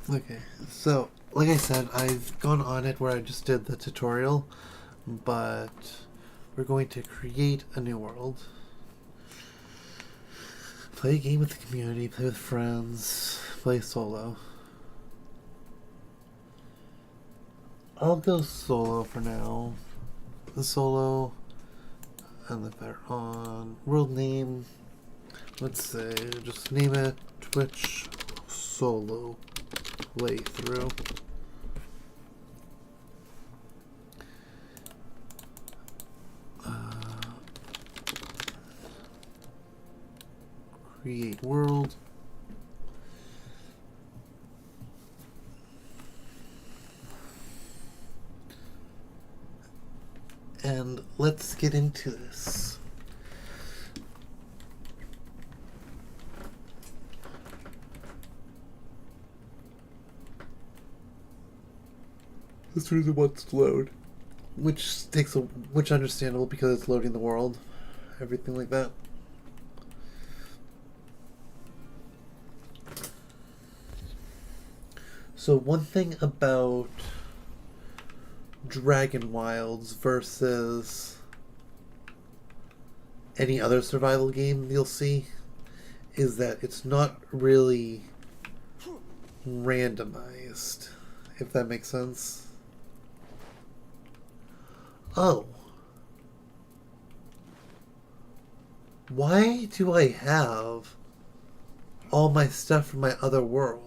Okay, so like I said, I've gone on it where I just did the tutorial, but we're going to create a new world. Play a game with the community, play with friends, play solo. I'll go solo for now. The solo, and if they're on world name, let's say, just name it Twitch Solo Playthrough. Create world. And let's get into this. As soon as it wants to load, which understandable because it's loading the world, everything like that. So one thing about Dragon Wilds versus any other survival game you'll see is that it's not really randomized, if that makes sense. Oh. Why do I have all my stuff from my other world?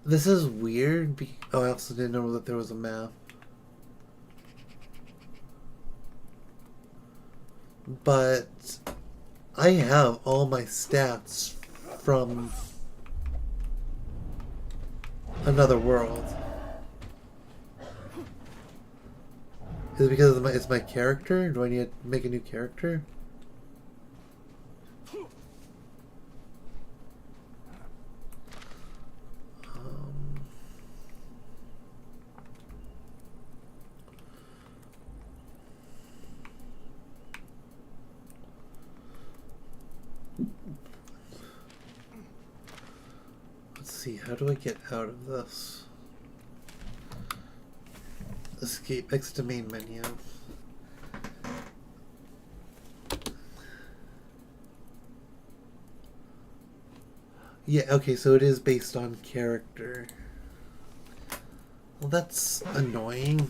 This is weird. Oh, I also didn't know that there was a map. But I have all my stats from another world. Is it because it's my character? Do I need to make a new character? How do I get out of this? Escape, exit to main menu. Yeah, okay, so it is based on character. Well, that's annoying.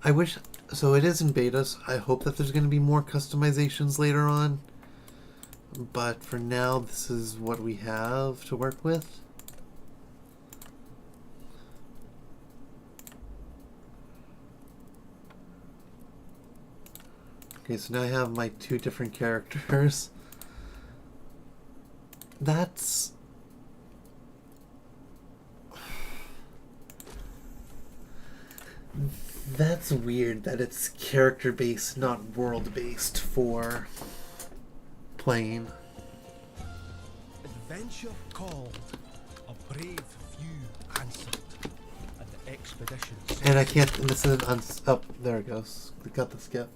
I wish, so it is in beta, so I hope that there's going to be more customizations later on, but for now this is what we have to work with. Okay, so now I have my two different characters. That's weird that it's character-based, not world-based for playing. Adventure called, a brave few answered, and the expedition. And I can't, and this isn't oh, there it goes. We got the skip.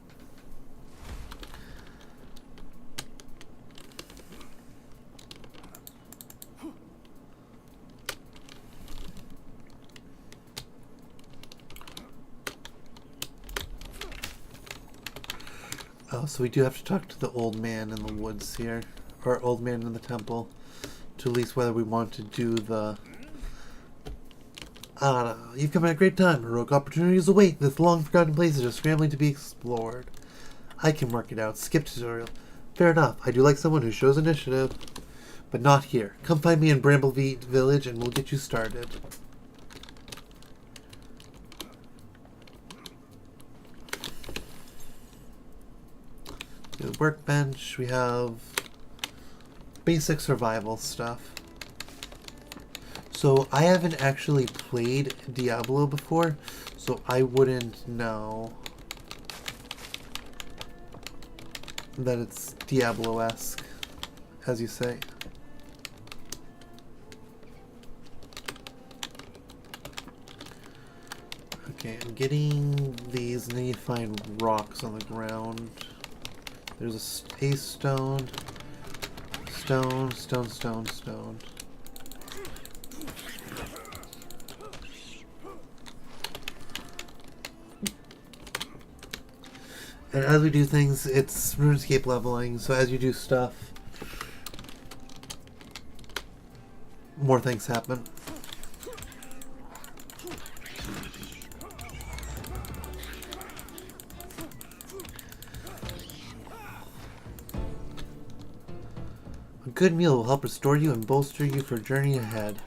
Oh, so we do have to talk to the old man in the woods here, or old man in the temple, to at least whether we want to do the Ah, you've come at a great time. Heroic opportunities await. This long-forgotten place is just scrambling to be explored. I can work it out. Skip tutorial. Fair enough. I do like someone who shows initiative. But not here. Come find me in Brambleview Village and we'll get you started. The workbench. We have basic survival stuff. So I haven't actually played Diablo before, so I wouldn't know that it's Diablo-esque, as you say. Okay, I'm getting these, and I need to find rocks on the ground. There's a stone. Stone. And as we do things, it's RuneScape leveling, so as you do stuff, more things happen. A good meal will help restore you and bolster you for a journey ahead.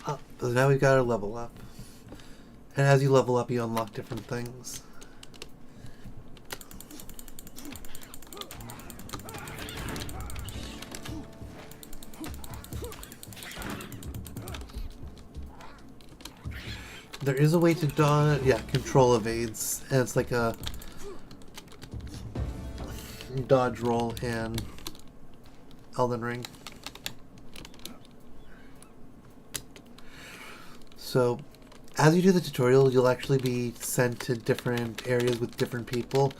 So now we've got our level up. And as you level up, you unlock different things. There is a way to dodge, control evades, and it's like a dodge roll in Elden Ring. So, as you do the tutorial, you'll actually be sent to different areas with different people,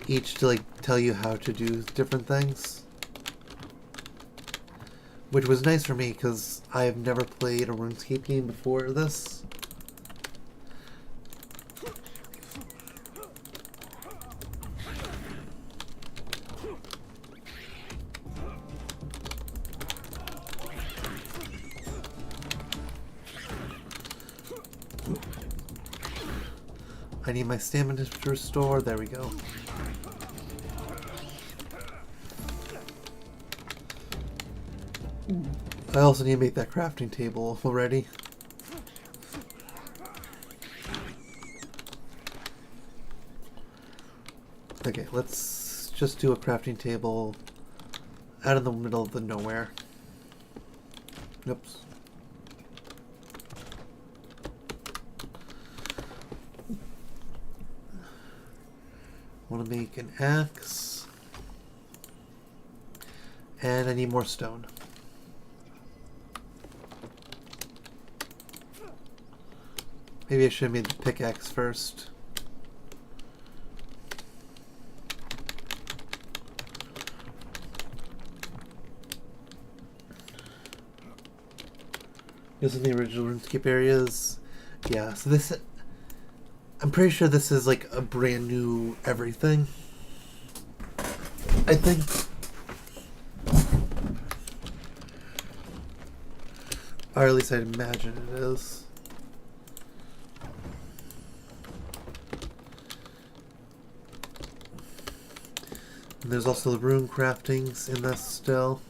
each to tell you how to do different things. Which was nice for me, because I have never played a RuneScape game before this. I need my stamina to restore. There we go. I also need to make that crafting table already. Okay, let's just do a crafting table out in the middle of the nowhere. Oops. Want to make an axe, and I need more stone. Maybe I should have made the pickaxe first. This is the original RuneScape areas. Yeah, so this, I'm pretty sure this is like a brand new everything. I think. Or at least I'd imagine it is. And there's also the rune craftings in this still.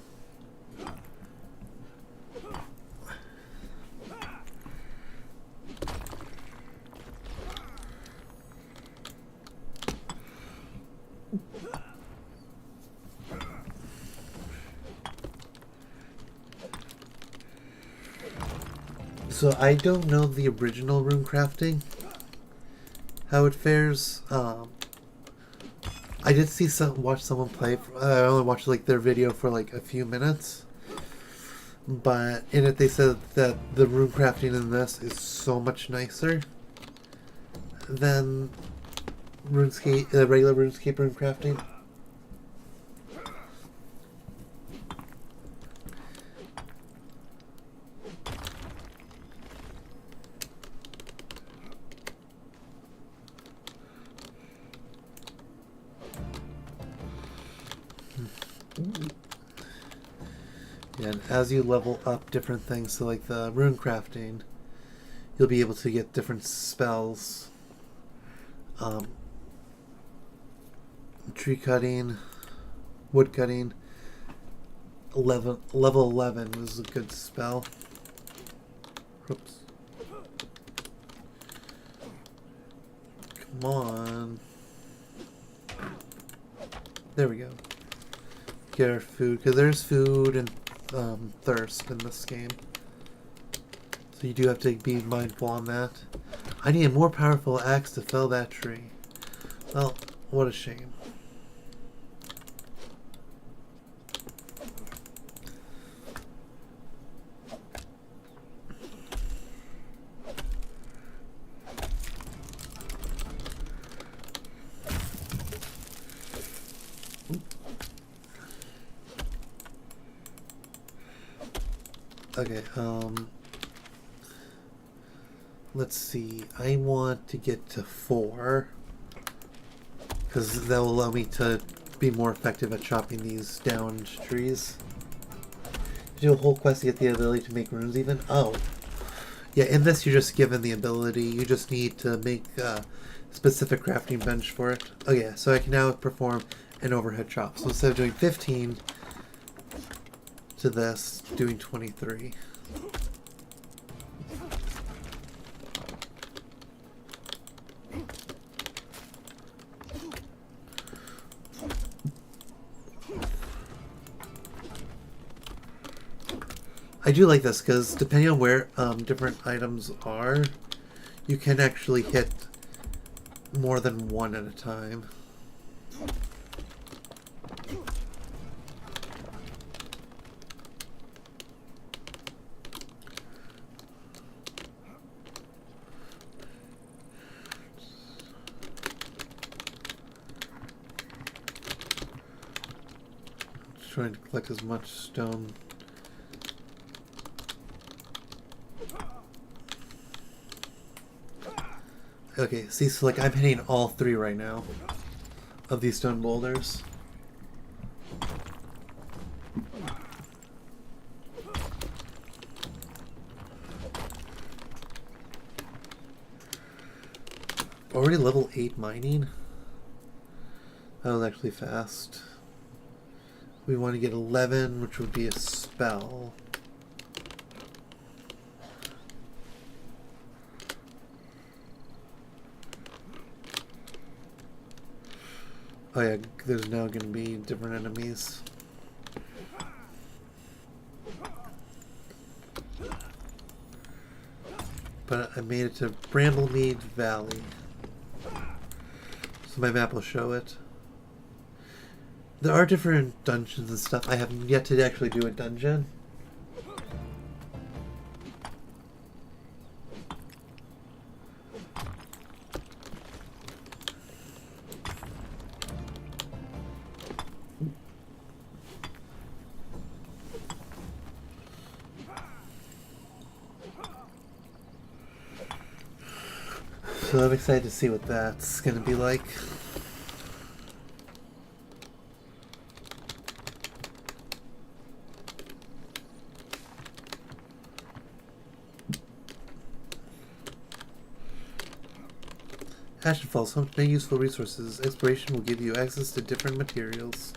So I don't know the original rune crafting, how it fares. I did watch someone play. I only watched their video for a few minutes, but in it they said that the rune crafting in this is so much nicer than RuneScape, the regular RuneScape rune crafting. And as you level up different things, so like the rune crafting, you'll be able to get different spells. Tree cutting, wood cutting. Level 11 was a good spell. Oops. Come on. There we go. Get our food, because there's food and thirst in this game. So you do have to be mindful on that. I need a more powerful axe to fell that tree. Well, what a shame. Okay, let's see. I want to get to 4 because that will allow me to be more effective at chopping these downed trees. Do a whole quest to get the ability to make runes even? Oh. Yeah, in this you're just given the ability. You just need to make a specific crafting bench for it. Oh yeah, so I can now perform an overhead chop. So instead of doing 15 to this, doing 23. I do like this because depending on where different items are, you can actually hit more than one at a time. Trying to collect as much stone. Okay, see, so like I'm hitting all 3 right now of these stone boulders. Already level 8 mining? That was actually fast. We want to get 11, which would be a spell. Oh yeah, there's now going to be different enemies. But I made it to Bramblemead Valley. So my map will show it. There are different dungeons and stuff. I have yet to actually do a dungeon. So I'm excited to see what that's going to be like. Ashen Falls, home to many useful resources. Exploration will give you access to different materials.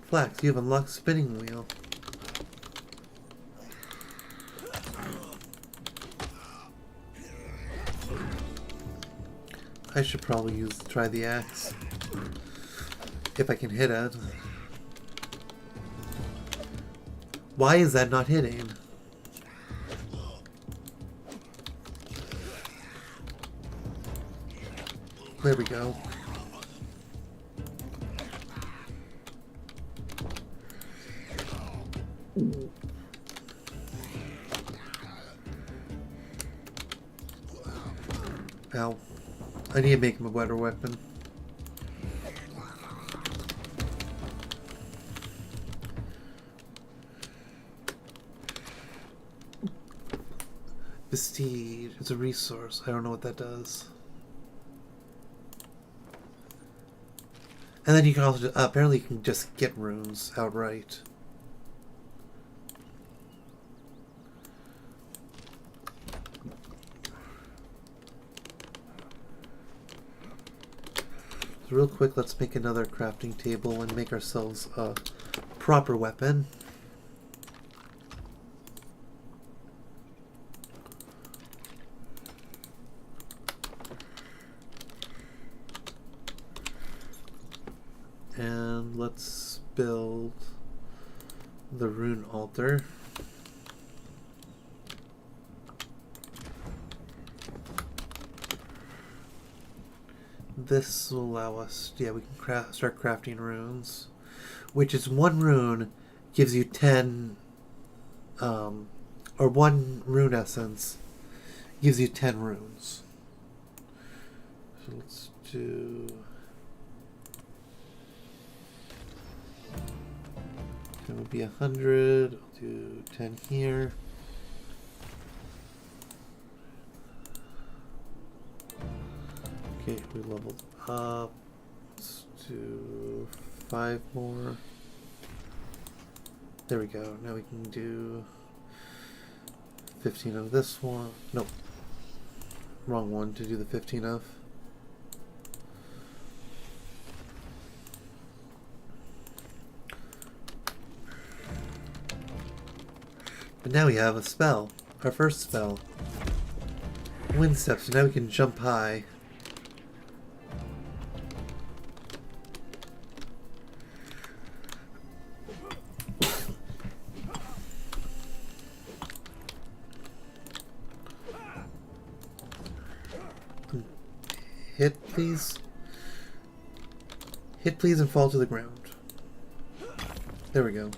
Flax, you have unlocked spinning wheel. I should probably try the axe. If I can hit it. Why is that not hitting? There we go. Ow. I need to make him a better weapon. Vestige. It's a resource. I don't know what that does. And then you can also, apparently you can just get runes outright. So real quick, let's make another crafting table and make ourselves a proper weapon. And let's build the rune altar. This will allow us, yeah, we can start crafting runes, which is one rune gives you 10, or one rune essence gives you 10 runes. So let's do... It would be 100. I'll do 10 here. Okay, we leveled up. Let's do 5 more. There we go. Now we can do 15 of this one. Nope. Wrong one to do the 15 of. But now we have a spell. Our first spell. Wind step, so now we can jump high. Hit, please. Hit, please, and fall to the ground. There we go.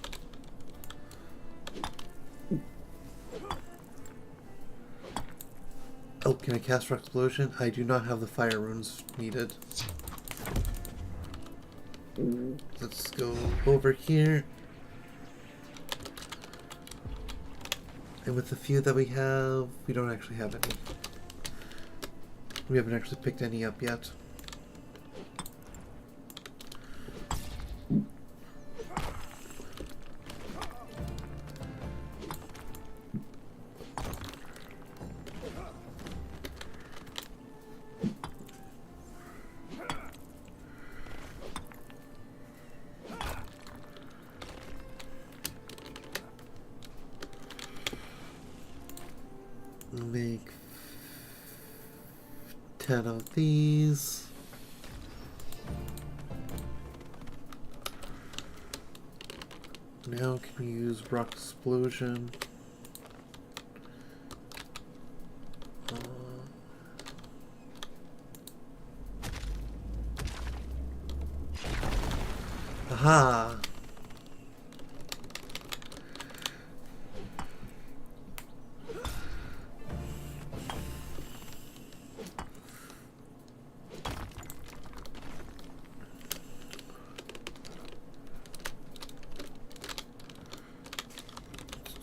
Oh, can I cast for explosion? I do not have the fire runes needed. Let's go over here. And with the few that we have, we don't actually have any. We haven't actually picked any up yet. Make 10 of these. Now can we use rock explosion? Aha!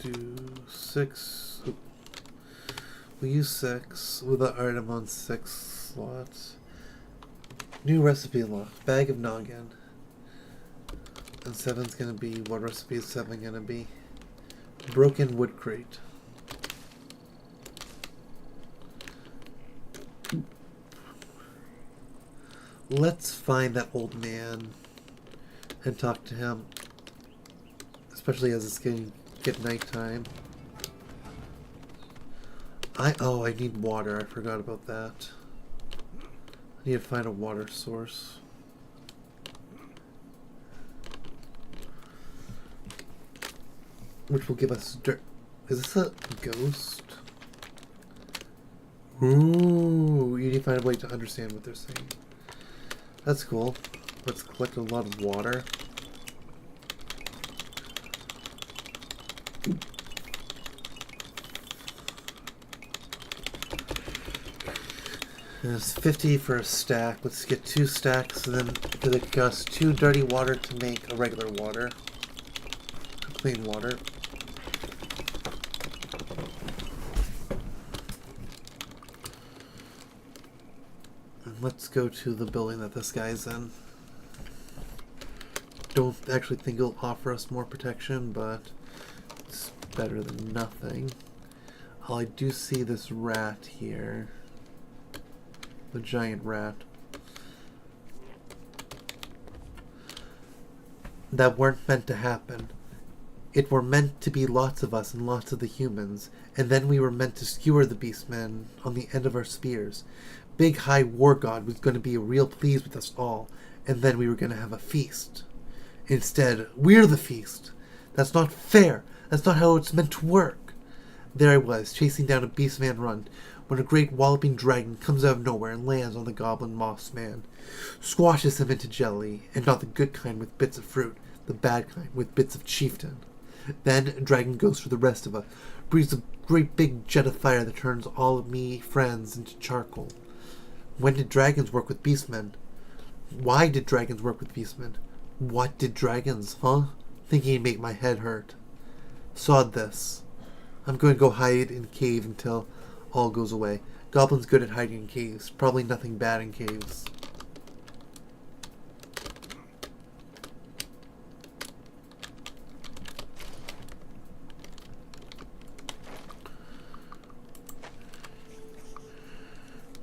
Do 6. We use 6 with the item on 6 slots. New recipe unlocked. Bag of noggin. And 7's gonna be, what recipe is 7 gonna be? Broken wood crate. Let's find that old man and talk to him. Especially as it's get nighttime. I need water. I forgot about that. I need to find a water source. Which will give us dirt. Is this a ghost? Ooh, you need to find a way to understand what they're saying. That's cool. Let's collect a lot of water. There's 50 for a stack. Let's get 2 stacks, and then it'll give us 2 dirty water to make a regular water. Clean water. And let's go to the building that this guy's in. don't actually think it'll offer us more protection, but it's better than nothing. Oh, I do see this rat here. The giant rat. That weren't meant to happen. It were meant to be lots of us and lots of the humans, and then we were meant to skewer the beastmen on the end of our spears. Big High War God was going to be real pleased with us all, and then we were going to have a feast. Instead, we're the feast. That's not fair. That's not how it's meant to work. There I was, chasing down a beastman run, when a great walloping dragon comes out of nowhere and lands on the goblin moss man. Squashes him into jelly, and not the good kind with bits of fruit, the bad kind with bits of chieftain. Then dragon goes for the rest of us, breathes a great big jet of fire that turns all of me friends into charcoal. When did dragons work with beastmen? Why did dragons work with beastmen? What did dragons, huh? Thinking it'd make my head hurt. Sod this. I'm going to go hide in a cave until all goes away. Goblins good at hiding in caves. Probably nothing bad in caves.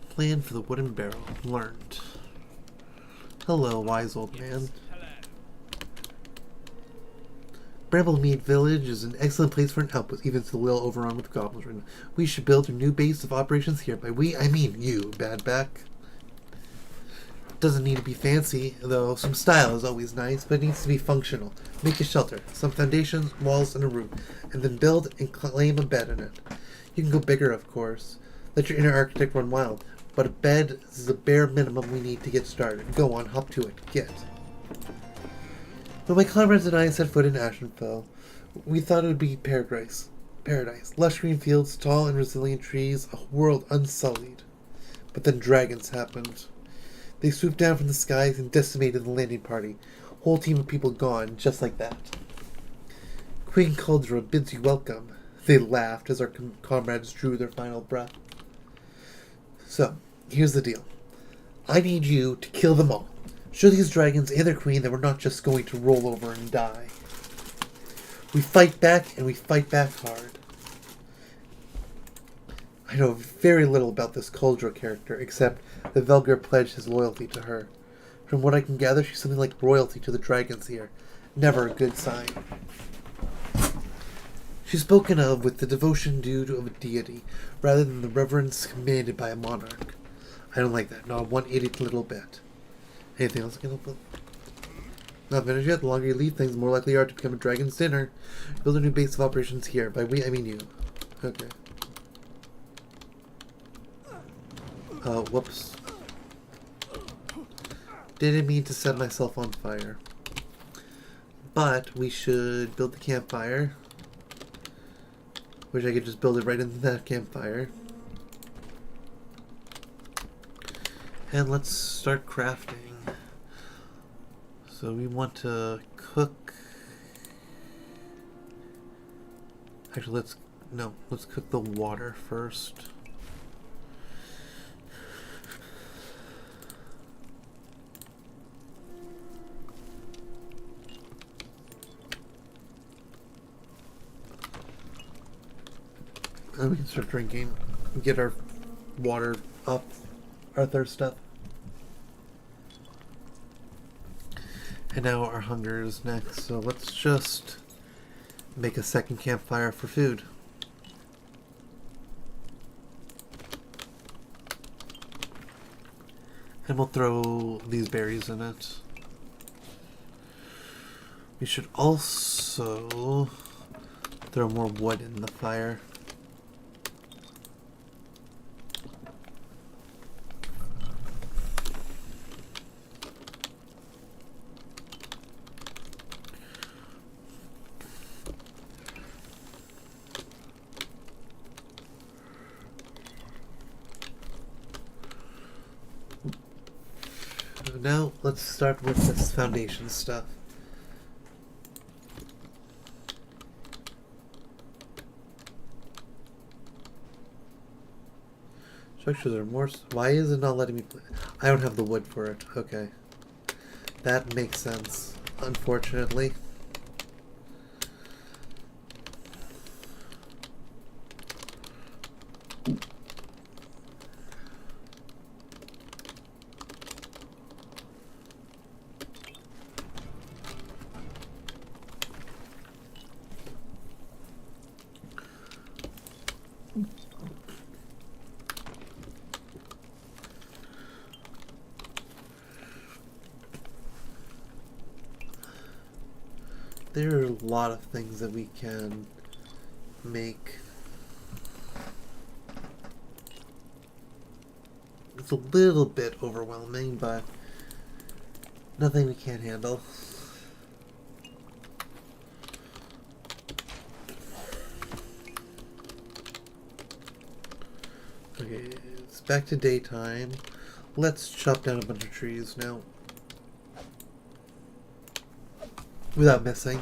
Plan for the wooden barrel. Learned. Hello, wise old man. Bramblemead Village is an excellent place for an outpost, even if it's a little overrun with goblins right now. We should build a new base of operations here. By we, I mean you, Badback. Doesn't need to be fancy, though. Some style is always nice, but it needs to be functional. Make a shelter, some foundations, walls, and a roof, and then build and claim a bed in it. You can go bigger, of course. Let your inner architect run wild, but a bed is the bare minimum we need to get started. Go on, hop to it. Get. When my comrades and I set foot in Ashenfell, we thought it would be paradise. Lush green fields, tall and resilient trees, a world unsullied. But then dragons happened. They swooped down from the skies and decimated the landing party. Whole team of people gone, just like that. Queen Cauldra bids you welcome. They laughed as our comrades drew their final breath. So, here's the deal. I need you to kill them all. Show these dragons and their queen that we're not just going to roll over and die. We fight back, and we fight back hard. I know very little about this Cauldra character, except that Velgar pledged his loyalty to her. From what I can gather, she's something like royalty to the dragons here. Never a good sign. She's spoken of with the devotion due to a deity, rather than the reverence commanded by a monarch. I don't like that, not one idiot little bit. Anything else I can help with? Not finished yet. The longer you leave things, the more likely you are to become a dragon's dinner. Build a new base of operations here. By we, I mean you. Okay. Whoops. Didn't mean to set myself on fire. But we should build the campfire. Wish I could just build it right into that campfire. And let's start crafting. So we want to cook. Actually, let's cook the water first. And we can start drinking, get our water up, our thirst up. And now our hunger is next, so let's just make a second campfire for food. And we'll throw these berries in it. We should also throw more wood in the fire. Now, let's start with this foundation stuff. Structures are more... Why is it not letting me play? I don't have the wood for it. Okay. That makes sense. unfortunately. There are a lot of things that we can make. It's a little bit overwhelming, but nothing we can't handle. Okay, it's back to daytime. Let's chop down a bunch of trees now. Without missing.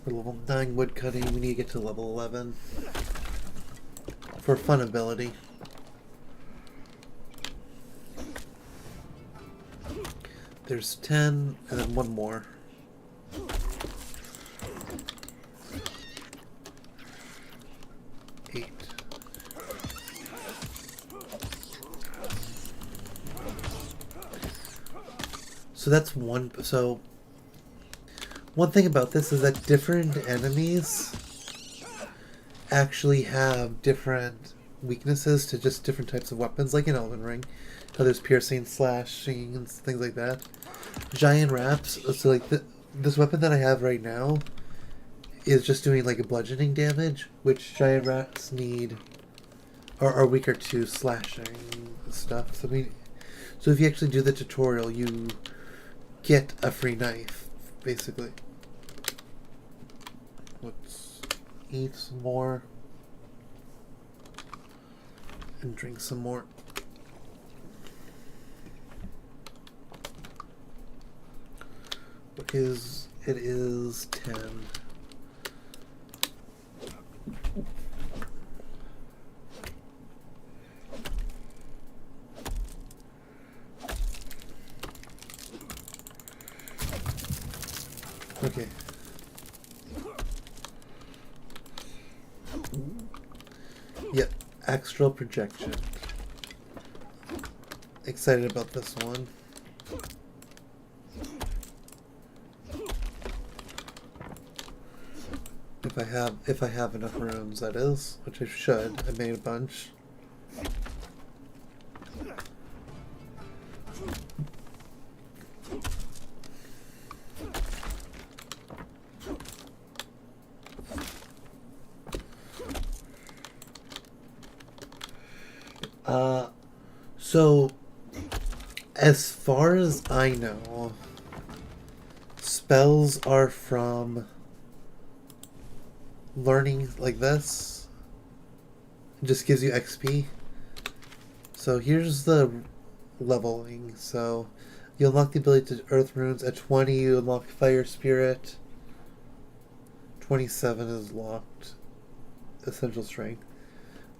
For level 9 woodcutting, we need to get to level 11 for fun ability. There's 10, and then one more. Eight. So that's one. So one thing about this is that different enemies actually have different weaknesses to just different types of weapons, like in Elden Ring. How there's piercing, slashing, and things like that. Giant wraps. So like this weapon that I have right now is just doing like a bludgeoning damage, which giant wraps need are weaker to slashing stuff. So if you actually do the tutorial, you get a free knife, basically. Let's eat some more and drink some more. It is 10. Okay. Yep, astral projection. Excited about this one. If I have enough rooms, that is, which I should. I made a bunch. So as far as I know, spells are from learning like this. It just gives you XP. So here's the leveling. So you unlock the ability to earth runes. At 20 you unlock fire spirit. 27 is locked. Essential strength.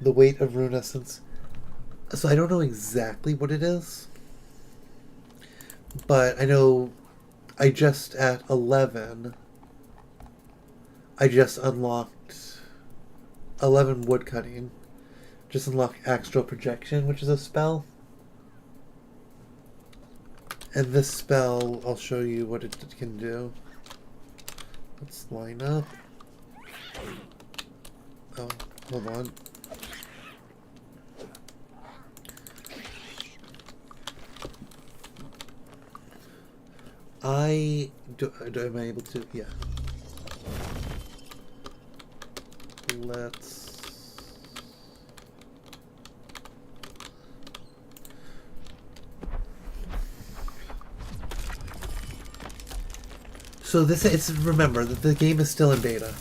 The weight of rune essence. So I don't know exactly what it is, but I know I just at 11 I just unlocked 11 woodcutting. Just unlocked astral projection, which is a spell. And this spell, I'll show you what it can do. Let's line up. Oh, hold on. Am I able to? Yeah. Let's. So remember that the game is still in beta.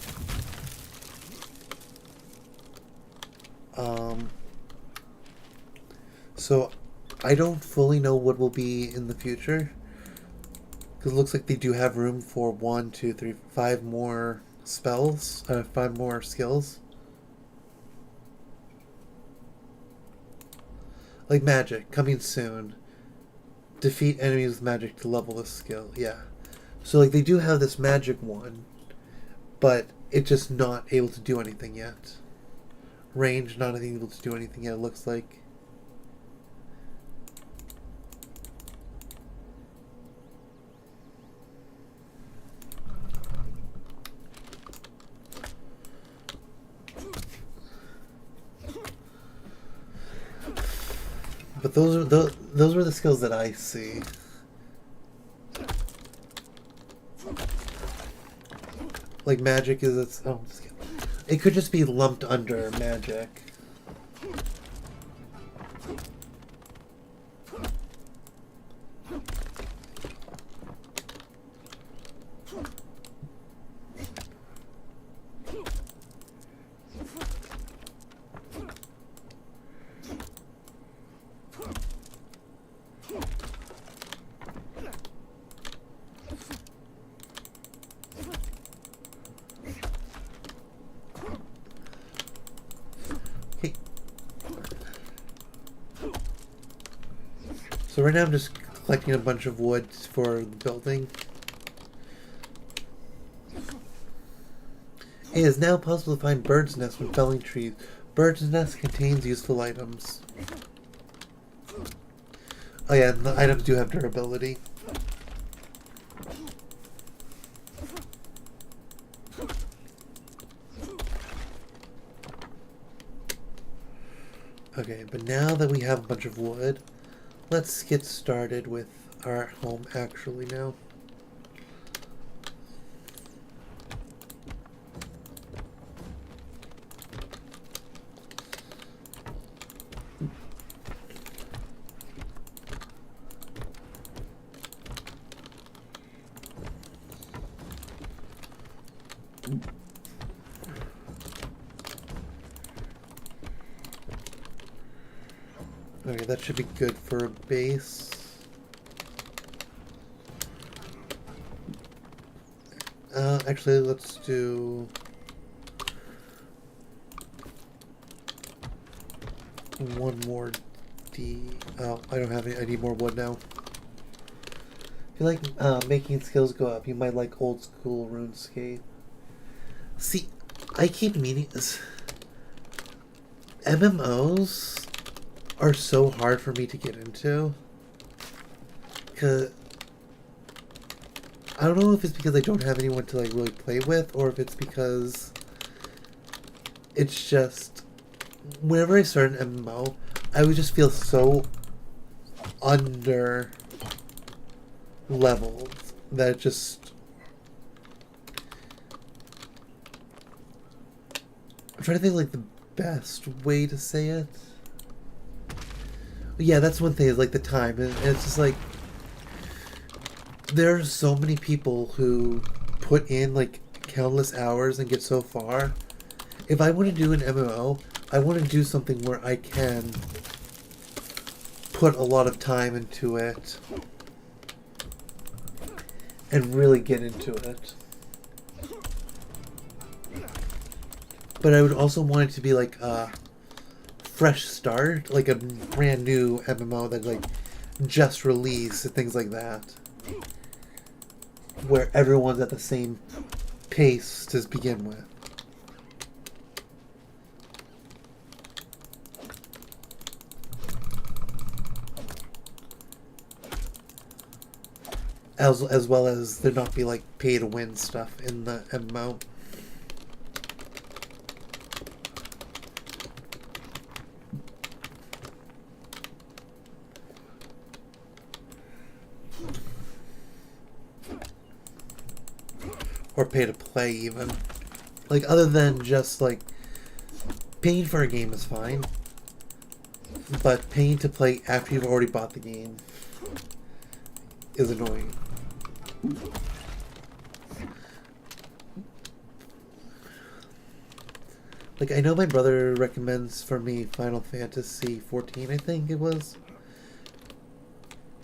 So I don't fully know what will be in the future. Because it looks like they do have room for 1, 2, 3, 5 more spells, 5 more skills. Like magic, coming soon. Defeat enemies with magic to level this skill. Yeah. So like they do have this magic one, but it's just not able to do anything yet. Range, not able to do anything yet, it looks like. But those were the skills that I see. Like magic is its own skill. It could just be lumped under magic. So right now I'm just collecting a bunch of wood for the building. It is now possible to find birds' nests when felling trees. Birds' nest contains useful items. Oh yeah, and the items do have durability. Okay, but now that we have a bunch of wood, let's get started with our home actually now. Okay, that should be good for a base. Actually, let's do one more D. Oh, I don't have any. I need more wood now. If you like making skills go up, you might like old school RuneScape. See, I keep meaning this. MMOs are so hard for me to get into. Cause I don't know if it's because I don't have anyone to like really play with, or if it's because it's just whenever I start an MMO, I would just feel so under leveled that it just I'm trying to think like the best way to say it. Yeah, that's one thing is like the time, and it's just like there are so many people who put in like countless hours and get so far. If I want to do an MMO, I want to do something where I can put a lot of time into it and really get into it. But I would also want it to be like a fresh start, like a brand new MMO that like just released and things like that, where everyone's at the same pace to begin with. As well as there not be like pay to win stuff in the MMO. pay to play even. Like, other than just, like, paying for a game is fine. But paying to play after you've already bought the game is annoying. Like, I know my brother recommends for me Final Fantasy 14, I think it was.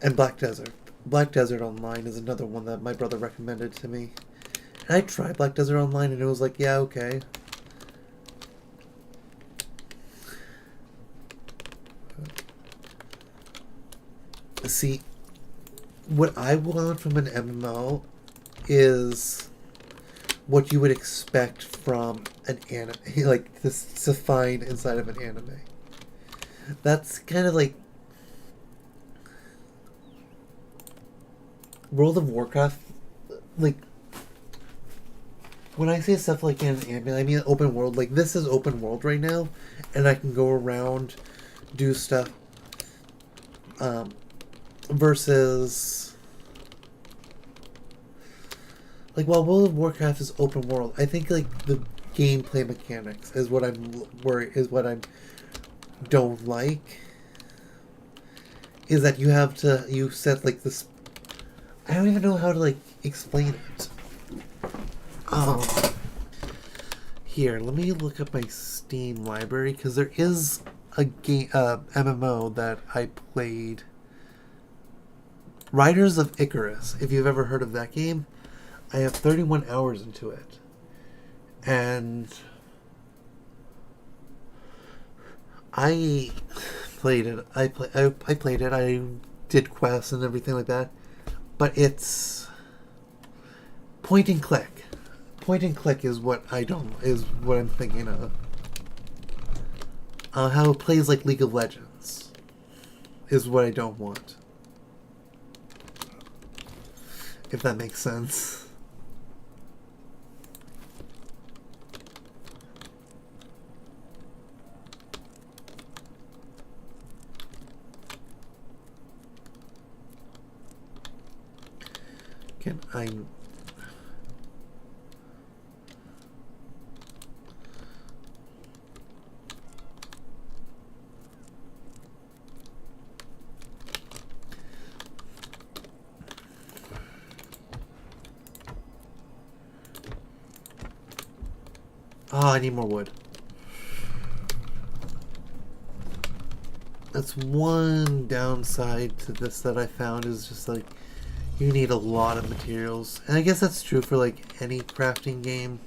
And Black Desert. Black Desert Online is another one that my brother recommended to me. And I tried Black Desert Online and it was like, yeah, okay. See, what I want from an MMO is what you would expect from an anime, like this to find inside of an anime. That's kind of like World of Warcraft. Like, when I say stuff like in an anime, I mean open world. Like, this is open world right now, and I can go around, do stuff. Versus, like, while World of Warcraft is open world, I think like the gameplay mechanics is what I'm worried, is what I don't like. Is that you set like this. I don't even know how to like explain it. Here, let me look up my Steam library because there is a game, MMO that I played. Riders of Icarus, if you've ever heard of that game. I have 31 hours into it. And I played it. I played it. I did quests and everything like that. But it's point and click. Point and click is what I'm thinking of. How it plays like League of Legends is what I don't want. If that makes sense. Can I... Oh, I need more wood. That's one downside to this that I found is just like you need a lot of materials. And I guess that's true for like any crafting game.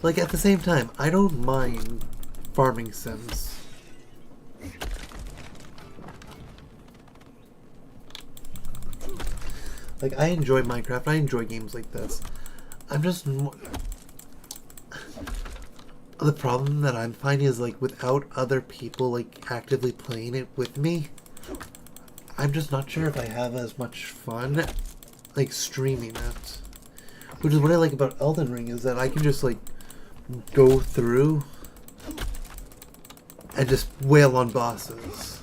Like, at the same time, I don't mind farming sims. Like, I enjoy Minecraft, I enjoy games like this. I'm just... The problem that I'm finding is, like, without other people, like, actively playing it with me, I'm just not sure if I have as much fun, like, streaming it. Which is what I like about Elden Ring, is that I can just, like, go through and just wail on bosses.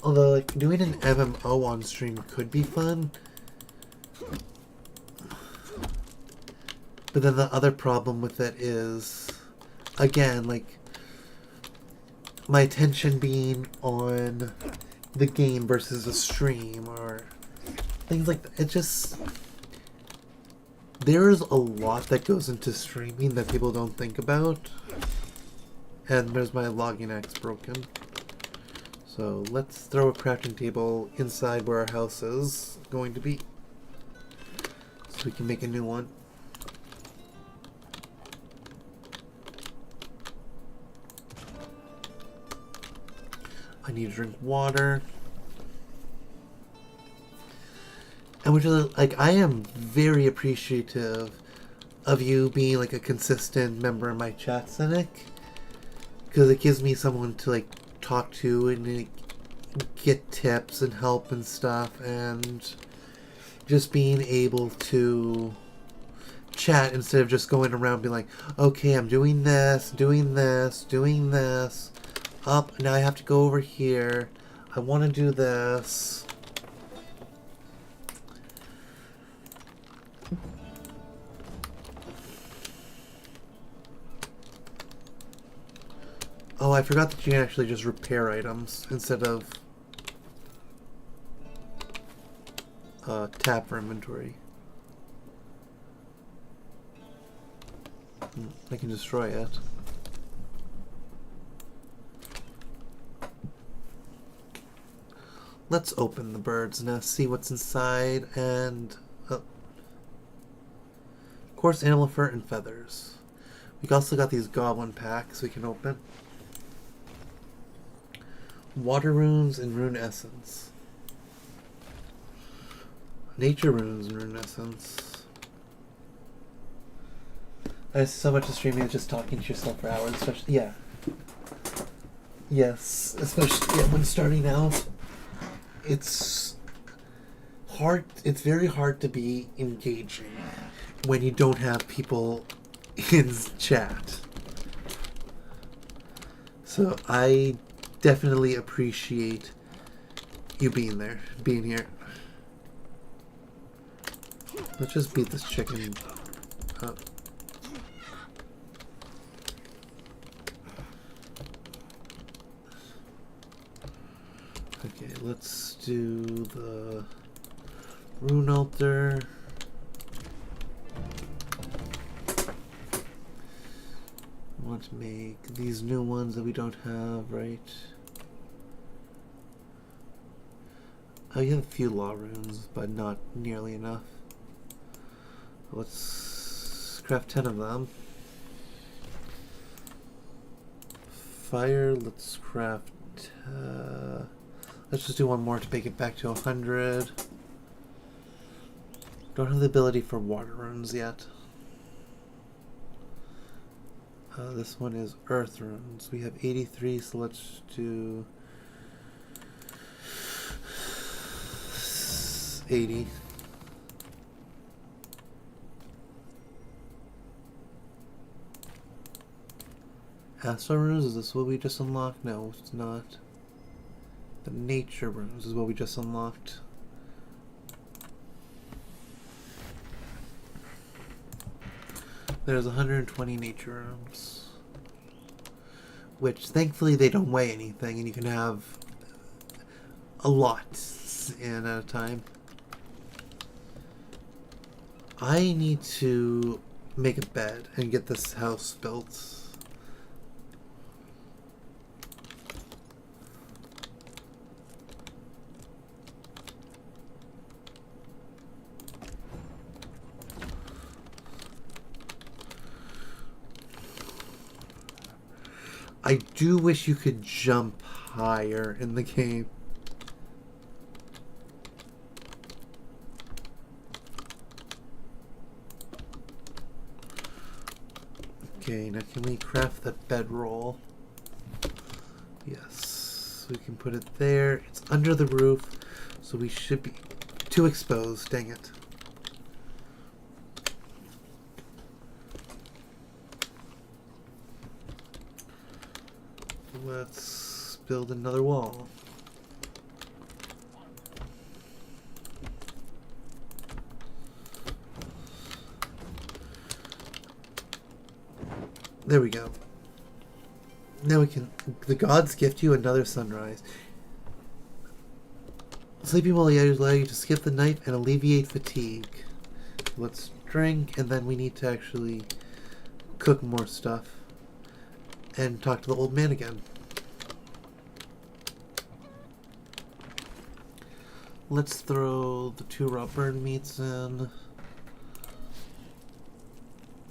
Although, like, doing an MMO on stream could be fun. But then the other problem with it is, again, like, my attention being on the game versus a stream or things like that. It just... There's a lot that goes into streaming that people don't think about. And there's my logging axe broken. So let's throw a crafting table inside where our house is going to be. So we can make a new one. I need to drink water. And which is, like, I am very appreciative of you being, like, a consistent member of my chat, Cynic. Because it gives me someone to, like, talk to and like, get tips and help and stuff. And just being able to chat instead of just going around being like, okay, I'm doing this, doing this, doing this. Up, now I have to go over here. I want to do this. Oh, I forgot that you can actually just repair items instead of tab for inventory. I can destroy it. Let's open the bird's nest, see what's inside, and coarse animal fur and feathers. We also got these goblin packs we can open. Water runes and rune essence. Nature runes and rune essence. There's so much of streaming is just talking to yourself for hours, especially yes, especially when starting out. It's hard. It's very hard to be engaging when you don't have people in chat. So I definitely appreciate you being there, being here. Let's just beat this chicken up. Okay, let's do the rune altar. I want to make these new ones that we don't have, right? Oh, you have a few law runes, but not nearly enough. Let's craft 10 of them. Fire, let's craft... let's just do one more to make it back to 100. Don't have the ability for water runes yet. This one is earth runes. We have 83, so let's do 80. Astral runes, is this what we just unlocked? No, it's not. The nature runes is what we just unlocked. There's 120 nature runes. Which, thankfully, they don't weigh anything, and you can have a lot in at a time. I need to make a bed and get this house built. I do wish you could jump higher in the game. Okay, now can we craft that bedroll? Yes, we can put it there. It's under the roof, so we should be too exposed. Dang it. Let's build another wall. There we go. Now we can... The gods gift you another sunrise. Sleeping will allow you to skip the night and alleviate fatigue. Let's drink, and then we need to actually cook more stuff. And talk to the old man again. Let's throw the 2 raw bird meats in.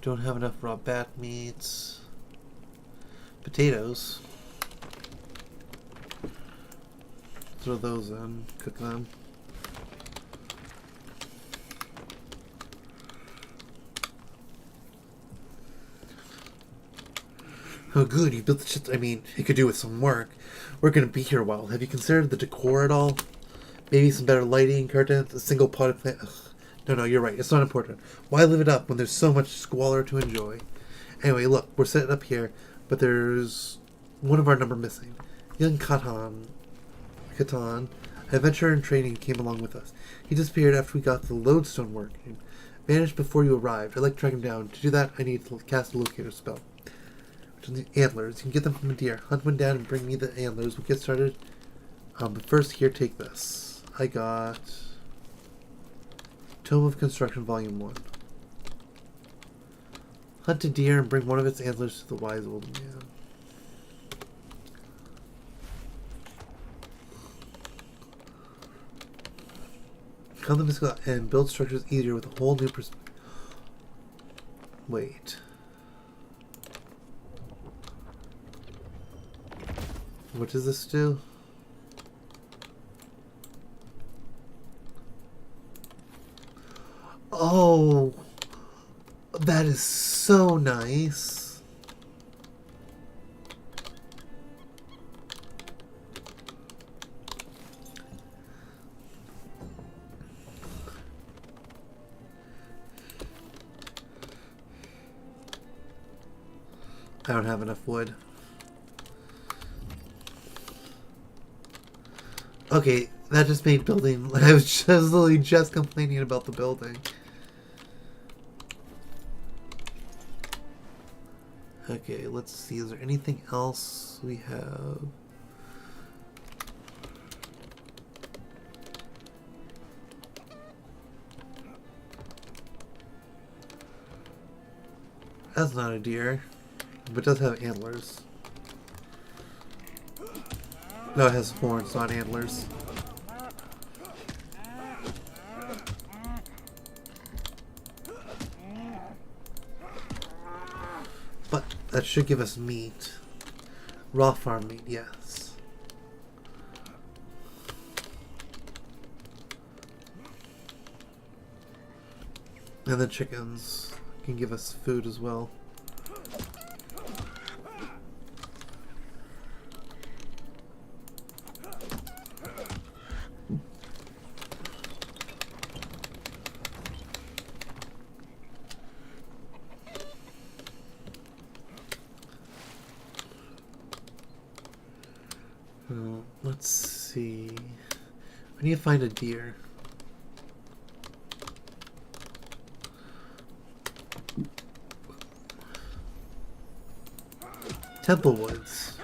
Don't have enough raw bat meats. Potatoes. throw those in, cook them. Oh good, you built the shit. I mean, it could do with some work. We're gonna be here a while. Have you considered the decor at all? Maybe some better lighting, curtains, a single potted plant. Ugh. No, you're right. It's not important. Why live it up when there's so much squalor to enjoy? Anyway, look, we're set up here, but there's one of our number missing. Young Catan, an adventurer in training, came along with us. He disappeared after we got the lodestone working. Vanished before you arrived. I'd like to track him down. To do that, I need to cast a locator spell. Which is the antlers. You can get them from a deer. Hunt one down and bring me the antlers. We'll get started. But first, here, take this. I got Tome of Construction, Volume 1. Hunt a deer and bring one of its antlers to the wise old man. Count the mystical and build structures easier with a whole new perspective. Wait. What does this do? Oh, that is so nice. I don't have enough wood. Okay, that just made building. I was literally just complaining about the building. Okay, let's see. Is there anything else we have? That's not a deer, but it does have antlers. No, it has horns, not antlers. But that should give us meat. Raw farm meat, yes. And the chickens can give us food as well. Let's see. I need to find a deer. Temple Woods.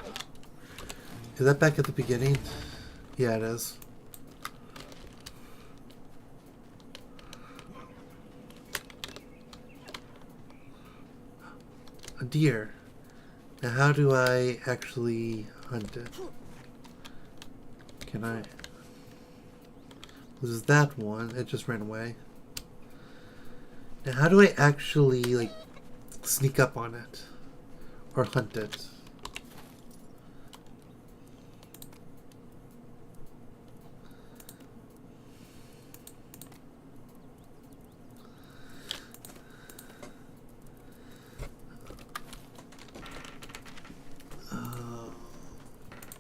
Is that back at the beginning? Yeah, it is. A deer. Now how do I actually hunt it? Can I? This is that one. It just ran away. Now how do I actually, like, sneak up on it? Or hunt it?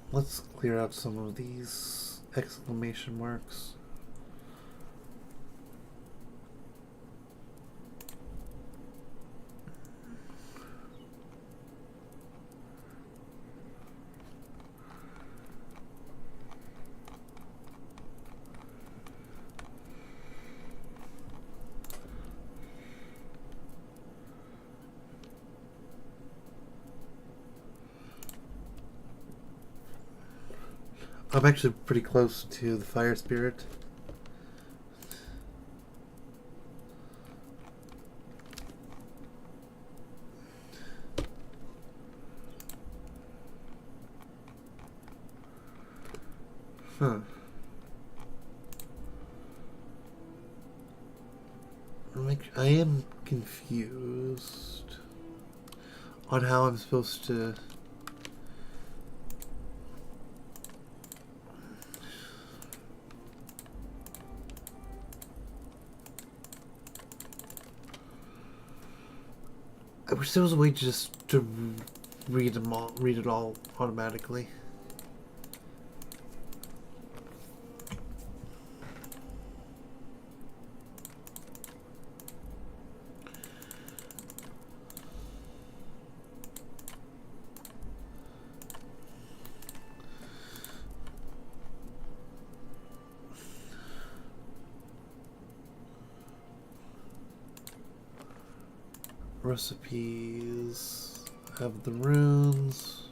Let's clear out some of these exclamation marks. I'm actually pretty close to the fire spirit. Huh. I am confused on how I'm supposed to... I wish there was a way just to read them all, read it all automatically. Recipes have the runes,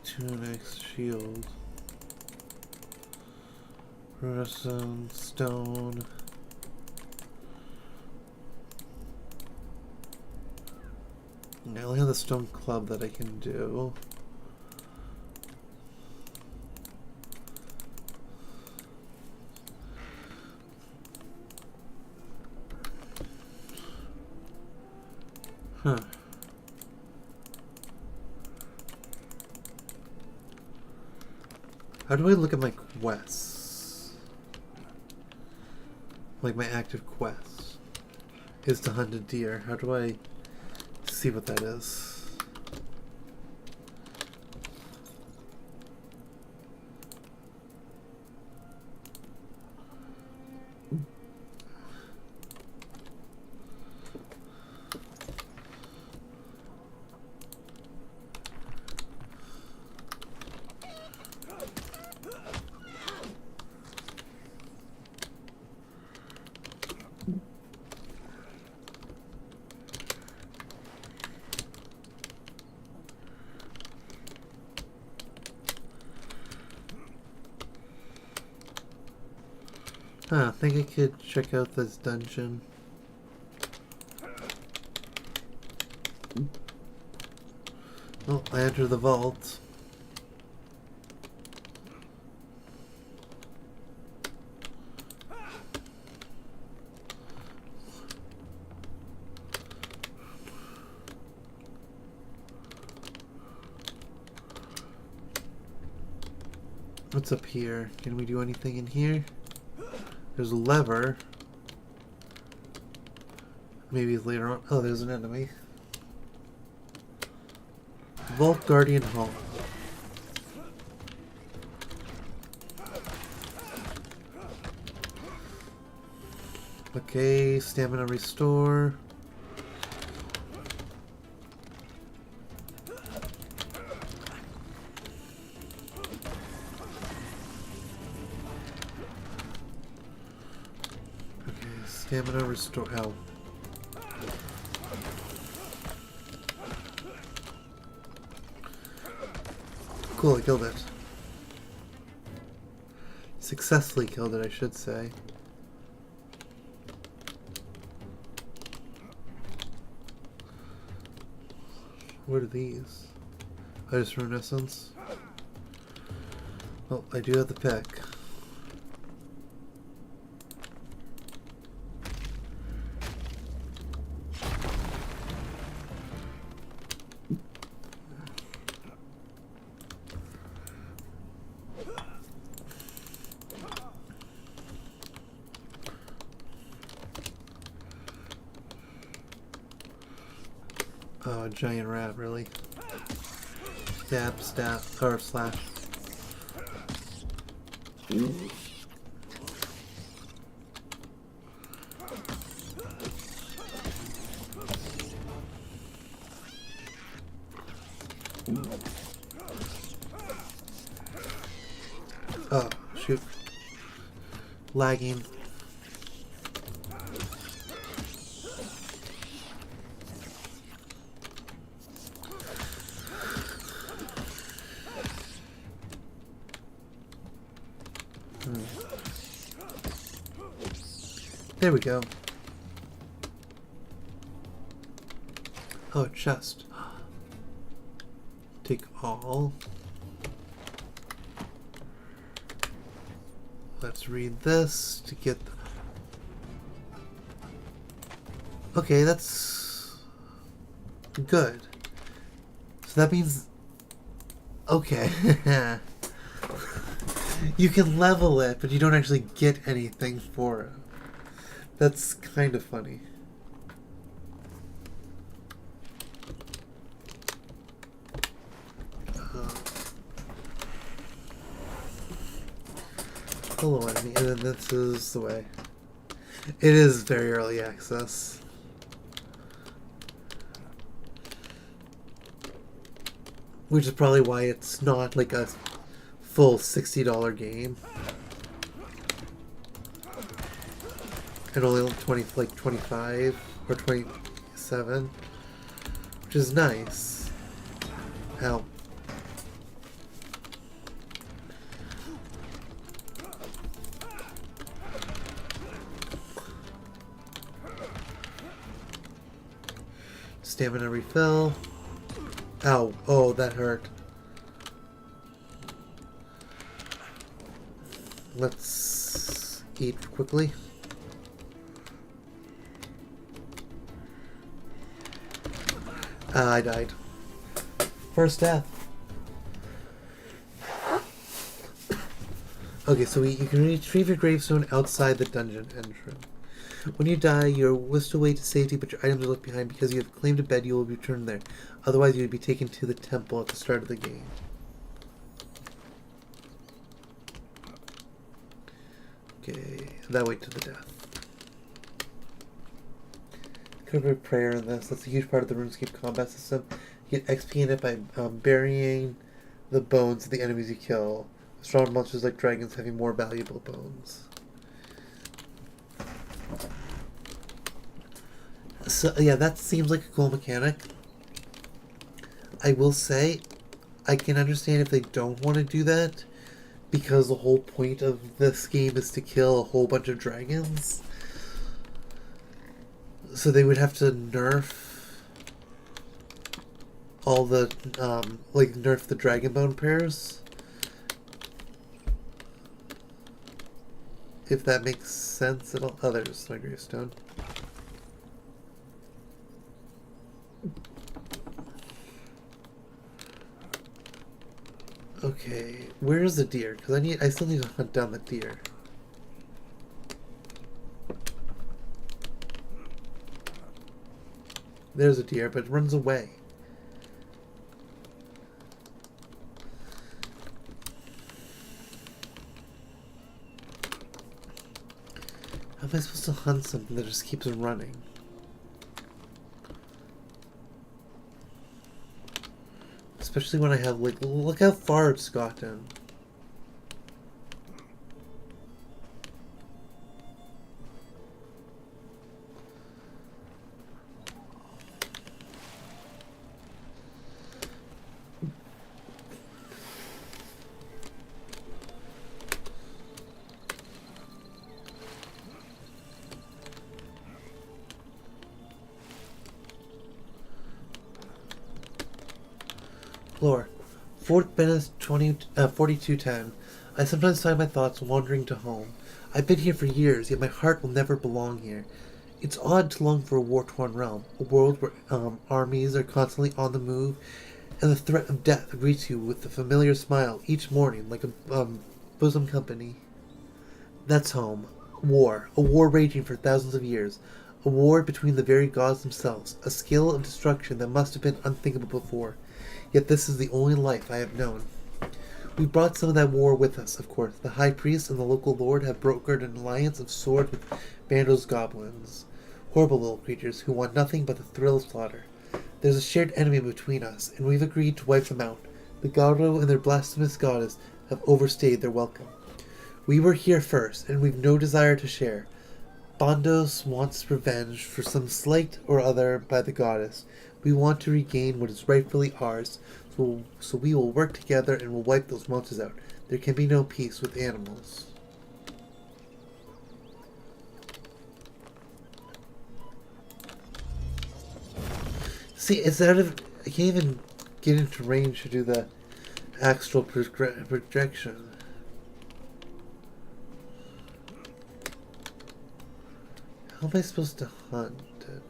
tunic, shield, redstone, stone. I only have the stone club that I can do. Huh. How do I look at my quests? Like my active quest is to hunt a deer. How do I see what that is? Huh, I think I could check out this dungeon. Oh, I enter the vault. What's up here? Can we do anything in here? There's a lever. Maybe later on. Oh, there's an enemy. Vault Guardian Hall. Okay, stamina restore. Stamina restore. Ow. Cool, I killed it. Successfully killed it, I should say. What are these? Oh, just rune essence. Well, I do have the pick. Oh, a giant rat, really? Stab, stab, or slash. Oh, shoot. Lagging. There we go. Oh, chest. Take all. Let's read this to get the... Okay, that's good. So that means... Okay. You can level it, but you don't actually get anything for it. That's kind of funny. Hello, enemy. And then this is the way. It is very early access. Which is probably why it's not like a full $60 game. And only like 25 or 27. Which is nice. Ow. Stamina refill. Ow. Oh, that hurt. Let's eat quickly. I died. First death. Okay, so you can retrieve your gravestone outside the dungeon entrance. When you die, you are whisked away to safety, but your items are left behind. Because you have claimed a bed, you will be returned there. Otherwise, you would be taken to the temple at the start of the game. Okay, that way to the death. Could be prayer in this. That's a huge part of the RuneScape combat system. You get XP in it by burying the bones of the enemies you kill. Strong monsters like dragons having more valuable bones. So yeah, that seems like a cool mechanic. I will say, I can understand if they don't want to do that, because the whole point of this game is to kill a whole bunch of dragons. So they would have to nerf all the, like nerf the dragon bone pairs. If that makes sense at all. Oh, there's my gravestone. Okay, where's the deer? Because I still need to hunt down the deer. There's a deer, but it runs away. How am I supposed to hunt something that just keeps running? Especially when I have, like, look how far it's gotten. Lore, Fort Bennis 4210. I sometimes find my thoughts wandering to home. I've been here for years, yet my heart will never belong here. It's odd to long for a war-torn realm, a world where armies are constantly on the move, and the threat of death greets you with a familiar smile each morning like a bosom company. That's home. War. A war raging for thousands of years. A war between the very gods themselves. A scale of destruction that must have been unthinkable before. Yet this is the only life I have known. We brought some of that war with us, of course. The High Priest and the local lord have brokered an alliance of sword with Bando's goblins. Horrible little creatures who want nothing but the thrill of slaughter. There's a shared enemy between us, and we've agreed to wipe them out. The Gado and their blasphemous goddess have overstayed their welcome. We were here first, and we've no desire to share. Bandos wants revenge for some slight or other by the goddess. We want to regain what is rightfully ours, so we will work together and will wipe those monsters out. There can be no peace with animals. See, it's out of... I can't even get into range to do the astral projection. How am I supposed to hunt it?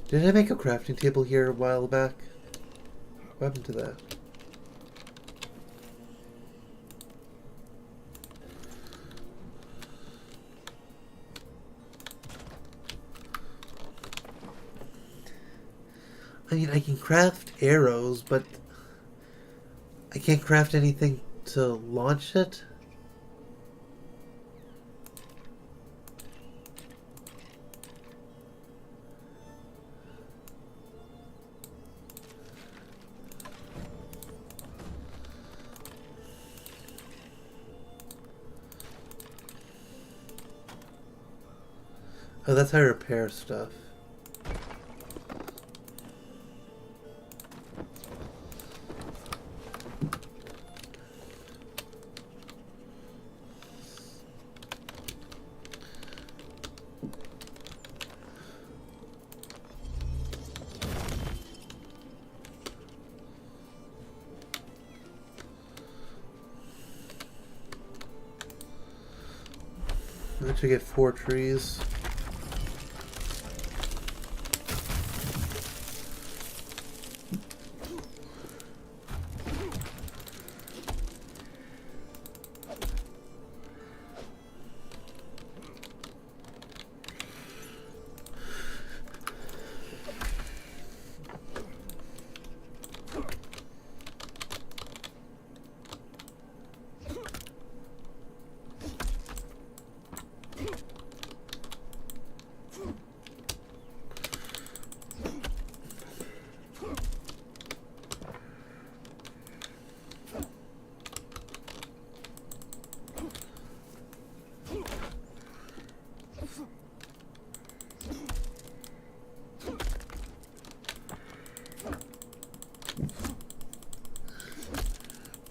Did I make a crafting table here a while back? What happened to that? I mean, I can craft arrows, but I can't craft anything to launch it. Oh, that's how I repair stuff. I should get 4 trees.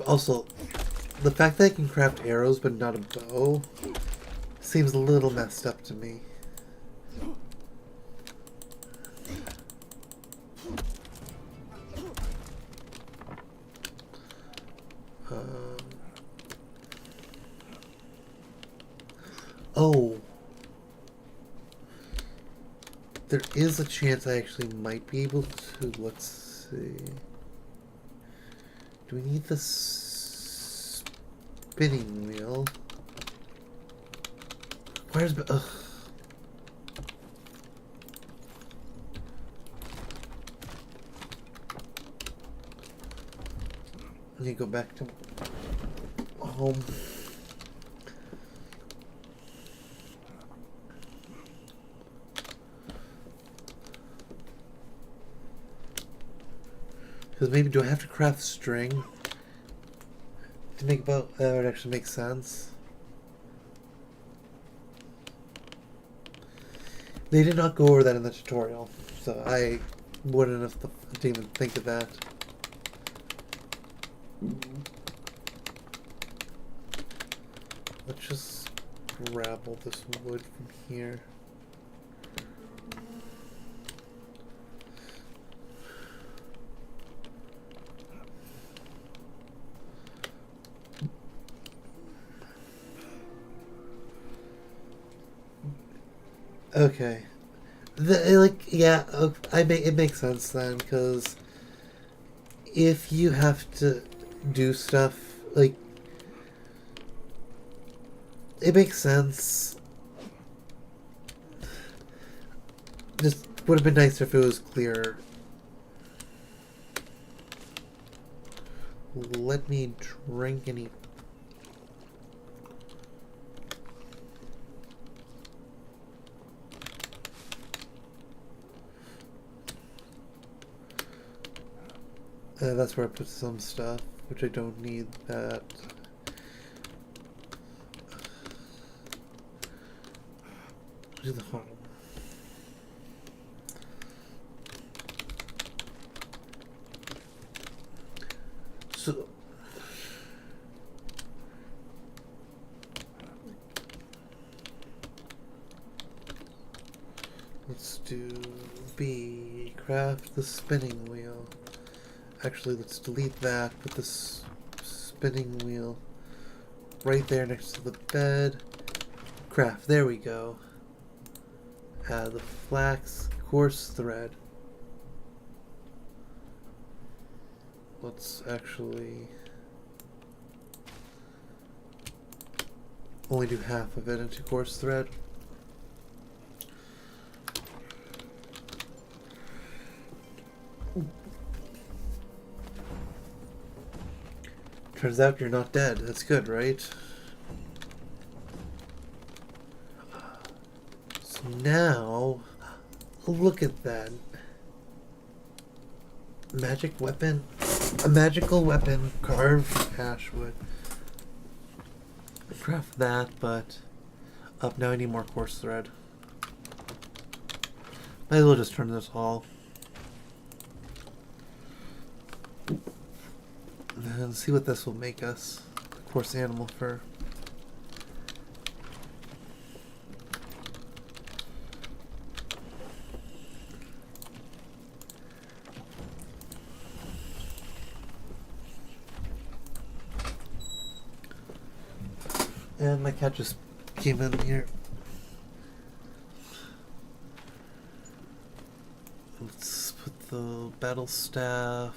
Also, the fact that I can craft arrows but not a bow seems a little messed up to me. Oh. There is a chance I actually might be able to, let's see. Do we need the spinning wheel? Where's... Ugh. I need to go back to home. Because maybe, do I have to craft string to make about that would actually make sense? They did not go over that in the tutorial, so I wouldn't have to even think of that. Let's just grab all this wood from here. Okay. It makes sense then, because if you have to do stuff, like, it makes sense. Just would have been nicer if it was clearer. Let me drink any. That's where I put some stuff, which I don't need that. To the home. So let's do B, craft the spinning wheel. Actually, let's delete that, put this spinning wheel right there next to the bed. Craft, there we go. Add the flax, coarse thread. Let's actually only do half of it into coarse thread. Turns out you're not dead. That's good, right? So now, look at that. Magic weapon. A magical weapon carved from ash wood. Craft that, but up now I need more coarse thread. Might as well just turn this all. And see what this will make us. Coarse animal fur. And my cat just came in here. Let's put the battle staff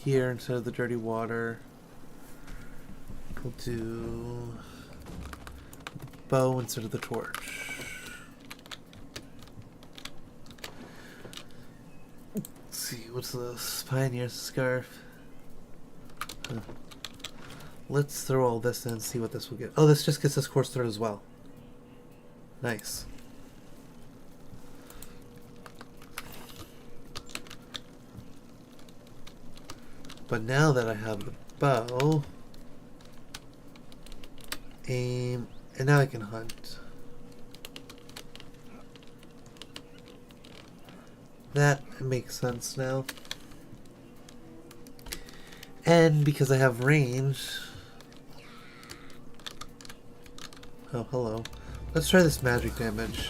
here instead of the dirty water. We'll do the bow instead of the torch. Let's see, what's this? Pioneer's scarf. Huh. Let's throw all this in and see what this will get. Oh, this just gets us coarse thread as well. Nice. But now that I have the bow, aim, and now I can hunt. That makes sense now. And because I have range... Oh, hello. Let's try this magic damage.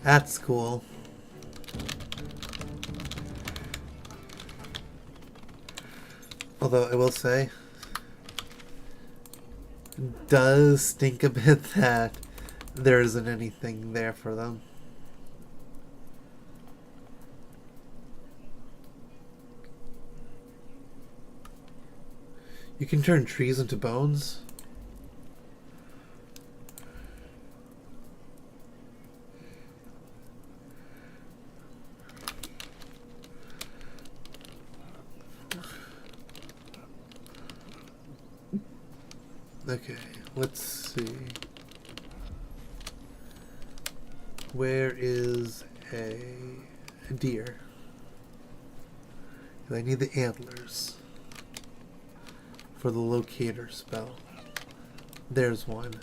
That's cool. Although I will say, it does stink a bit that there isn't anything there for them. You can turn trees into bones. Okay, let's see. Where is a deer? I need the antlers for the locator spell. There's one.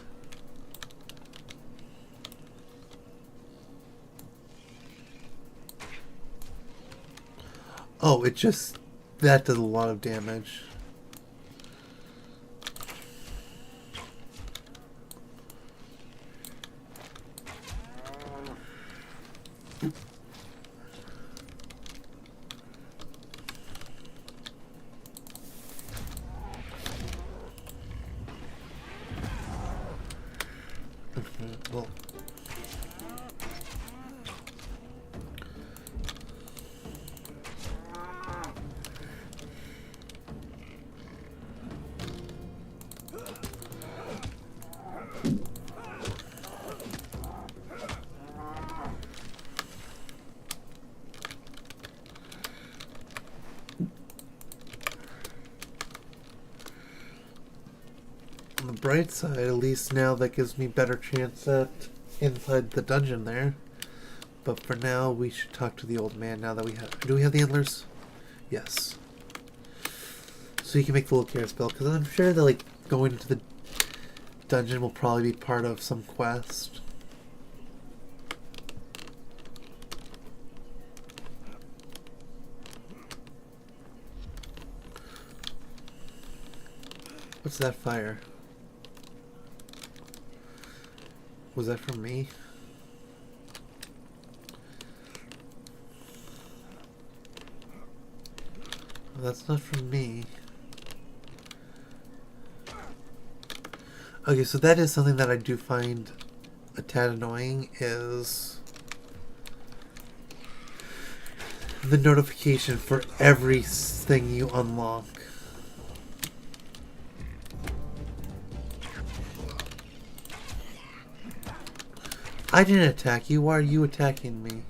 Oh, it just... that does a lot of damage. Well, on the bright side, at least now that gives me better chance at inside the dungeon there. But for now, we should talk to the old man now that we have... Do we have the antlers? Yes. So you can make the locator spell, because I'm sure that, like, going into the dungeon will probably be part of some quest. What's that fire? Was that from me? Well, that's not from me. Okay, so that is something that I do find a tad annoying, is the notification for everything you unlock. I didn't attack you. Why are you attacking me?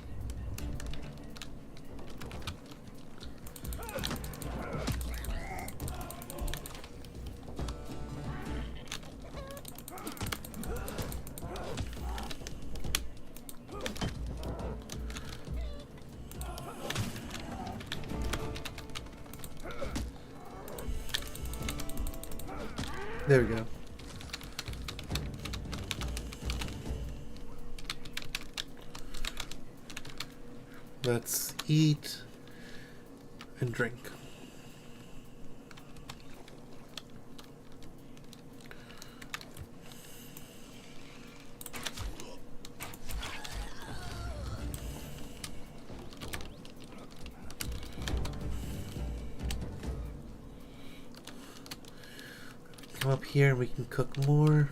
There we go. Let's eat and drink. Come up here and we can cook more.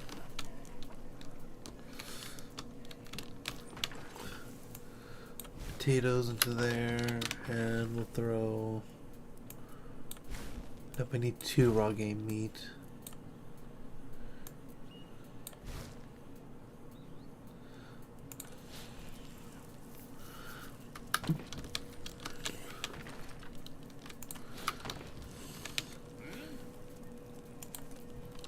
Potatoes into there, and we'll throw. Yep, we need 2 raw game meat.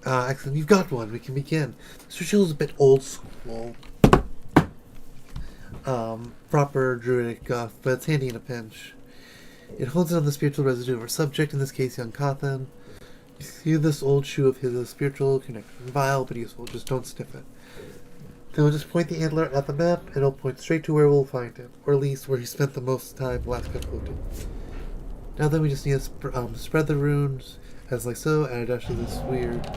Excellent, you've got one. We can begin. This ritual is a bit old school. Proper druidic guff, but it's handy in a pinch. It holds on the spiritual residue of our subject, in this case young Cawthon. You see this old shoe of his is spiritual, connection, vile but useful, just don't sniff it. Then we'll just point the antler at the map, and it'll point straight to where we'll find him, or at least where he spent the most time last cut floating. Now then we just need to spread the runes, as like so, and dash of this weird...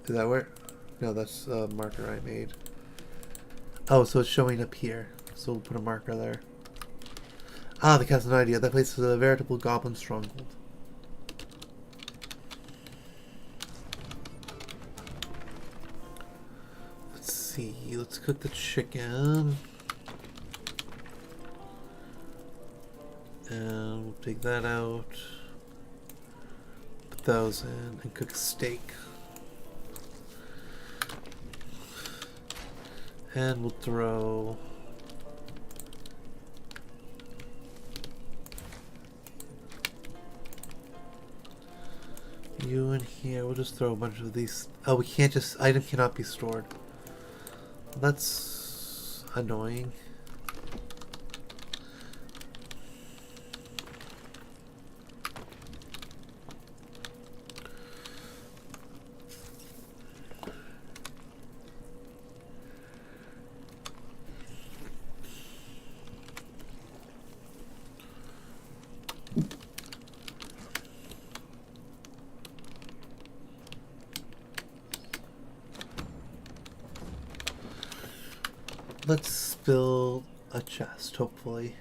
Is that where? No, that's a marker I made. Oh, so it's showing up here. So we'll put a marker there. Ah, the cat's an idea. That place is a veritable goblin stronghold. Let's see. Let's cook the chicken. And we'll take that out. Put those in and cook steak. And we'll throw you in here. We'll just throw a bunch of these. Oh, we can't just... Item cannot be stored. That's annoying. Let's build a chest, hopefully.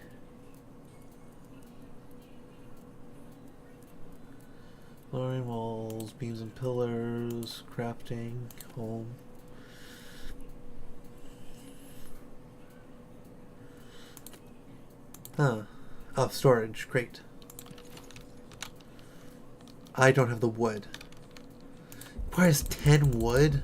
Lowering walls, beams and pillars, crafting, home. Huh. Oh, storage, great. I don't have the wood. Requires 10 wood?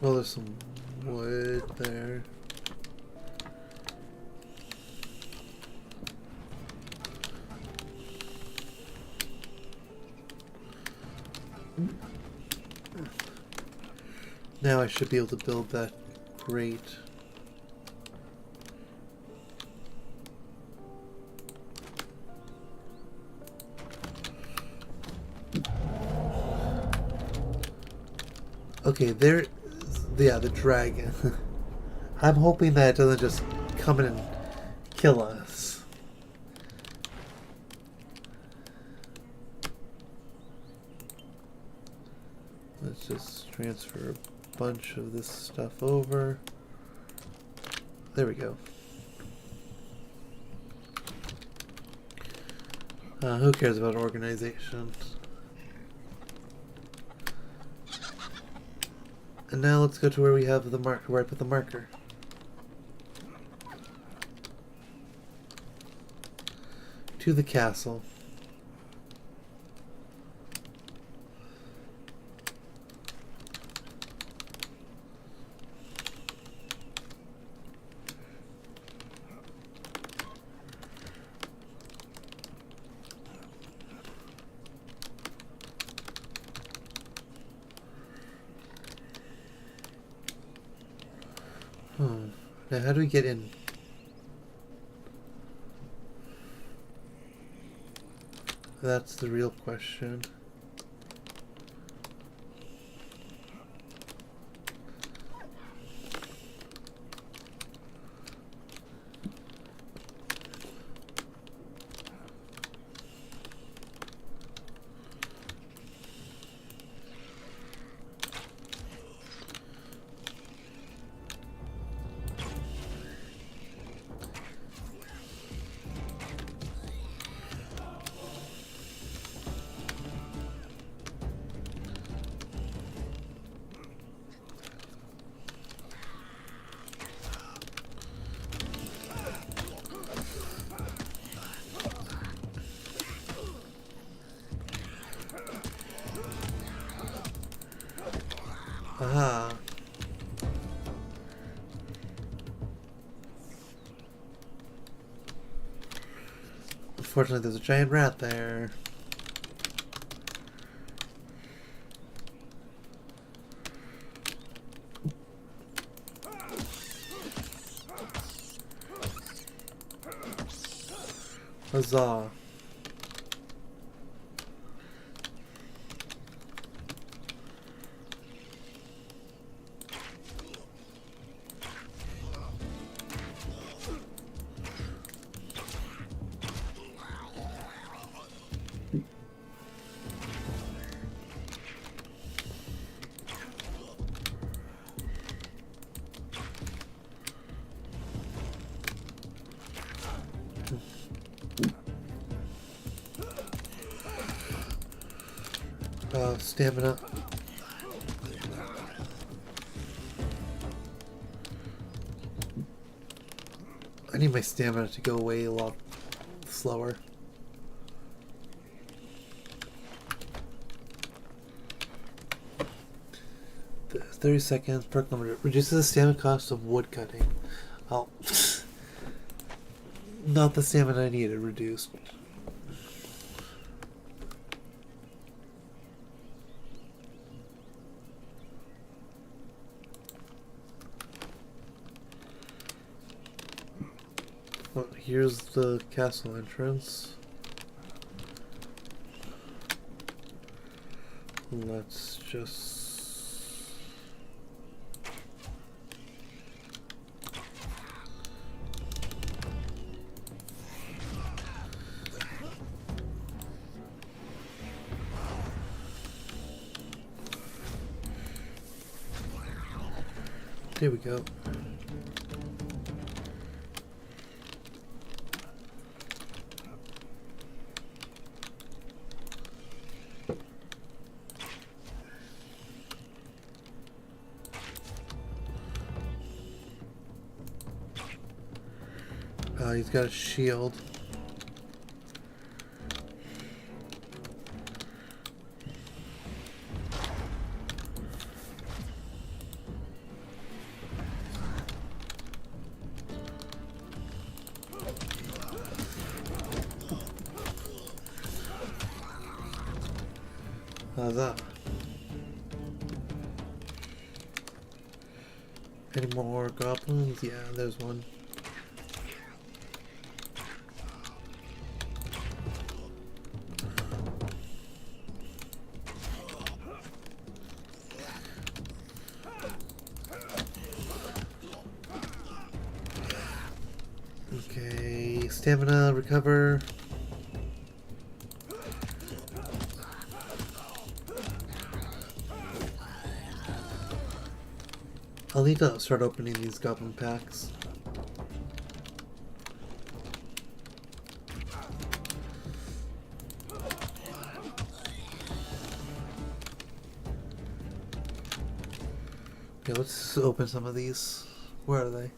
Oh, there's some wood there. Now I should be able to build that grate. Okay, there, yeah, the dragon. I'm hoping that it doesn't just come in and kill us. Let's just transfer a bunch of this stuff over. There we go. Who cares about organization? And now let's go to where we have the marker, where I put the marker. To the castle. Now how do we get in? That's the real question. Aha. Unfortunately, there's a giant rat there. Huzzah. Stamina. I need my stamina to go away a lot slower. 30 seconds per kilometer. Reduces the stamina cost of wood cutting. Oh. Not the stamina I needed reduced. Well, here's the castle entrance. Let's just... There we go. He's got a shield. How's that? Any more goblins? Yeah, there's one. Okay, stamina, recover. I'll need to start opening these goblin packs. Okay, let's open some of these. Where are they?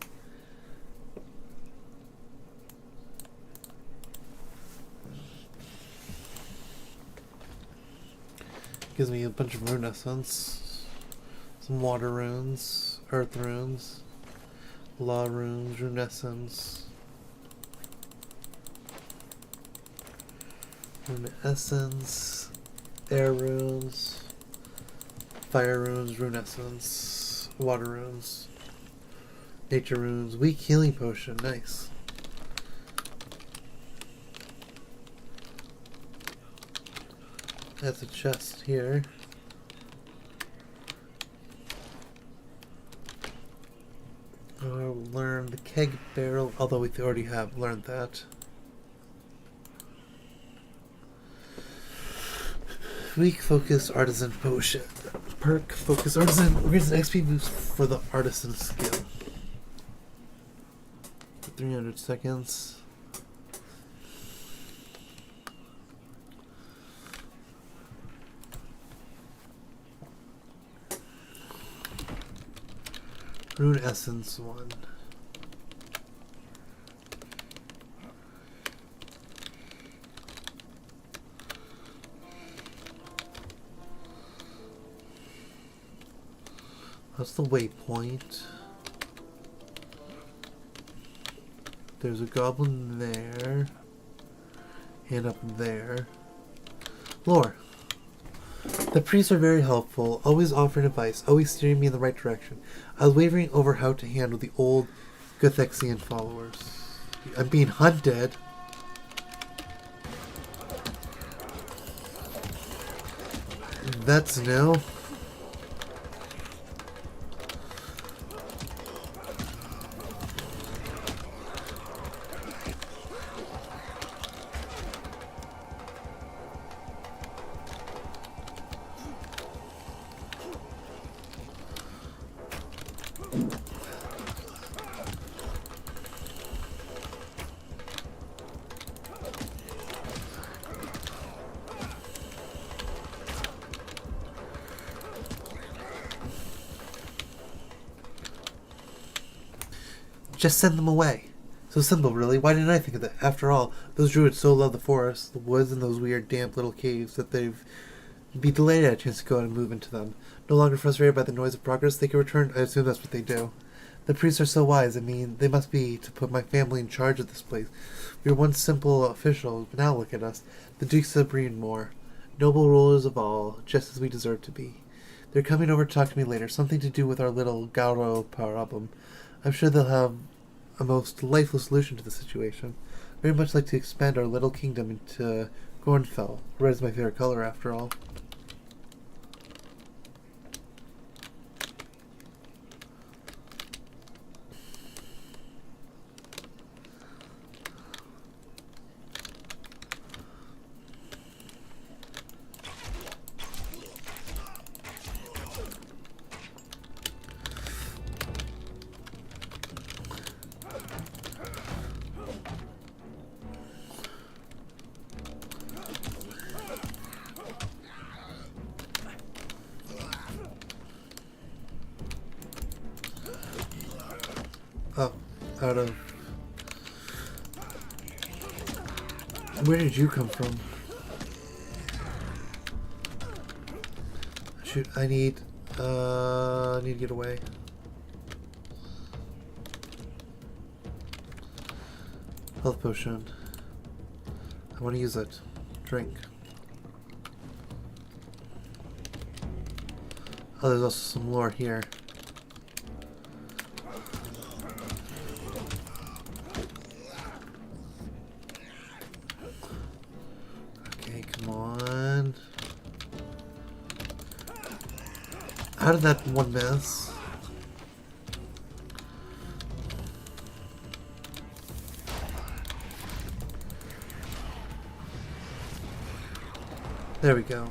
Gives me a bunch of rune essence, some water runes, earth runes, law runes, rune essence, air runes, fire runes, rune essence, water runes, nature runes, weak healing potion, nice. That's a chest here. Learn the keg barrel, although we already have learned that. Weak focus artisan potion. Perk focus artisan. Here's an XP boost for the artisan skill. For 300 seconds. Rune essence 1. That's the waypoint. There's a goblin there. And up there. Lore. The priests are very helpful, always offering advice, always steering me in the right direction. I was wavering over how to handle the old Gothexian followers. I'm being hunted. That's new. Just send them away. So simple, really. Why didn't I think of that? After all, those druids so love the forest, the woods, and those weird, damp little caves that they'd be delighted at a chance to go out and move into them. No longer frustrated by the noise of progress, they can return. I assume that's what they do. The priests are so wise. I mean, they must be to put my family in charge of this place. We were once simple officials, but now look at us. The Dukes of Breenmore. Noble rulers of all, just as we deserve to be. They're coming over to talk to me later. Something to do with our little Gauro problem. I'm sure they'll have a most delightful solution to the situation. Very much like to expand our little kingdom into Gornfell. Red is my favorite color, after all. Oh, out of... Where did you come from? Shoot, I need to get away. Health potion. I want to use it. Drink. Oh, there's also some lore here. How did that one miss? There we go.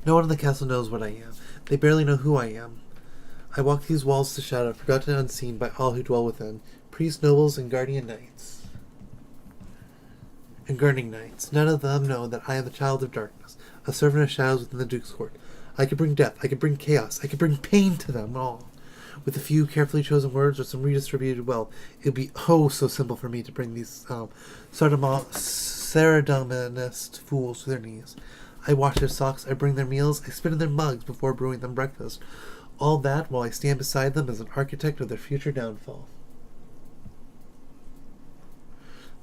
No one in the castle knows what I am. They barely know who I am. I walk these walls to shadow, forgotten and unseen by all who dwell within. Priests, nobles, and guardian knights. And guarding knights. None of them know that I am the child of darkness, a servant of shadows within the Duke's court. I could bring death, I could bring chaos, I could bring pain to them all. With a few carefully chosen words or some redistributed wealth, it would be oh so simple for me to bring these Saradominist fools to their knees. I wash their socks, I bring their meals, I spit in their mugs before brewing them breakfast. All that while I stand beside them as an architect of their future downfall.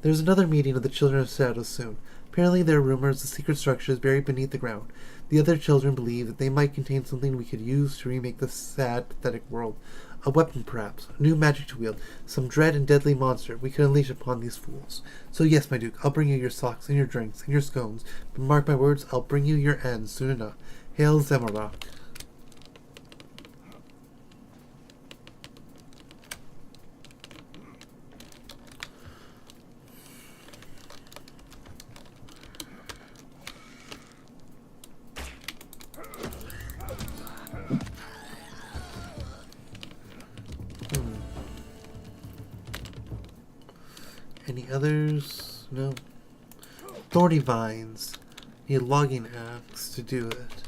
There's another meeting of the Children of Shadows soon. Apparently there are rumors of secret structures buried beneath the ground. The other children believe that they might contain something we could use to remake this sad, pathetic world. A weapon, perhaps. A new magic to wield. Some dread and deadly monster we could unleash upon these fools. So yes, my Duke, I'll bring you your socks and your drinks and your scones. But mark my words, I'll bring you your ends soon enough. Hail Zamorak. Any others? No. Thorny vines. Need a logging axe to do it.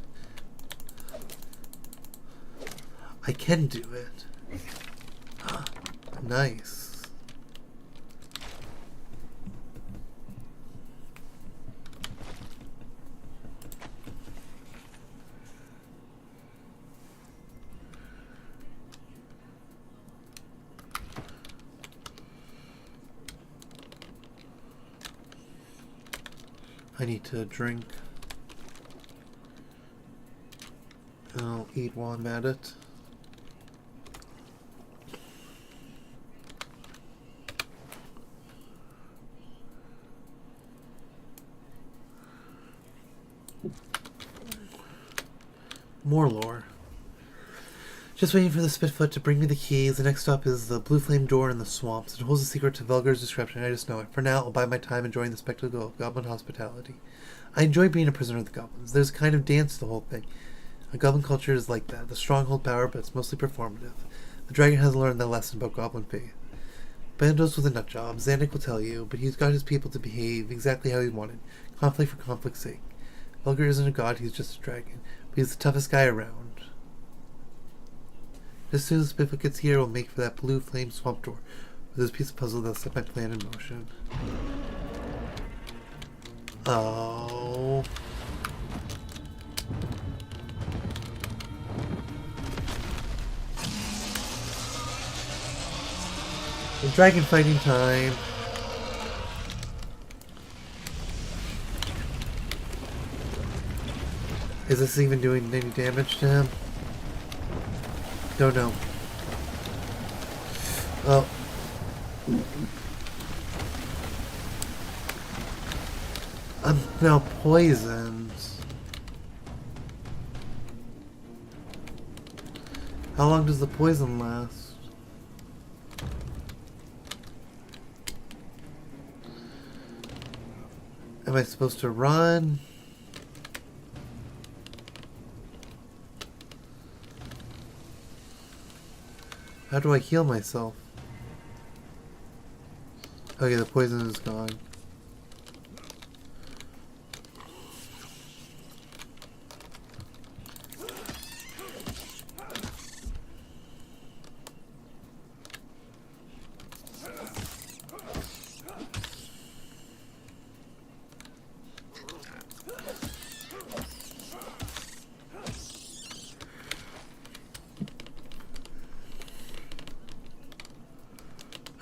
I can do it. Nice. I need to drink. I'll eat while I'm at it. More lore. Just waiting for the Spitfoot to bring me the keys. The next stop is the Blue Flame Door in the swamps. It holds a secret to Velgar's description. I just know it. For now, I'll bide my time enjoying the spectacle of goblin hospitality. I enjoy being a prisoner of the goblins. There's a kind of dance to the whole thing. A goblin culture is like that. The strong hold power, but it's mostly performative. The dragon hasn't learned that lesson about goblin faith. Bandos was a nut job. Xandic will tell you, but he's got his people to behave exactly how he wanted. Conflict for conflict's sake. Velgar isn't a god, he's just a dragon. But he's the toughest guy around. As soon as Spitfoot gets here, we'll make for that blue flame swamp door. With this piece of puzzle that'll set my plan in motion. Oh. Dragon fighting time. Is this even doing any damage to him? Don't know. Oh. I'm now poisoned. How long does the poison last? Am I supposed to run? How do I heal myself? Okay, the poison is gone.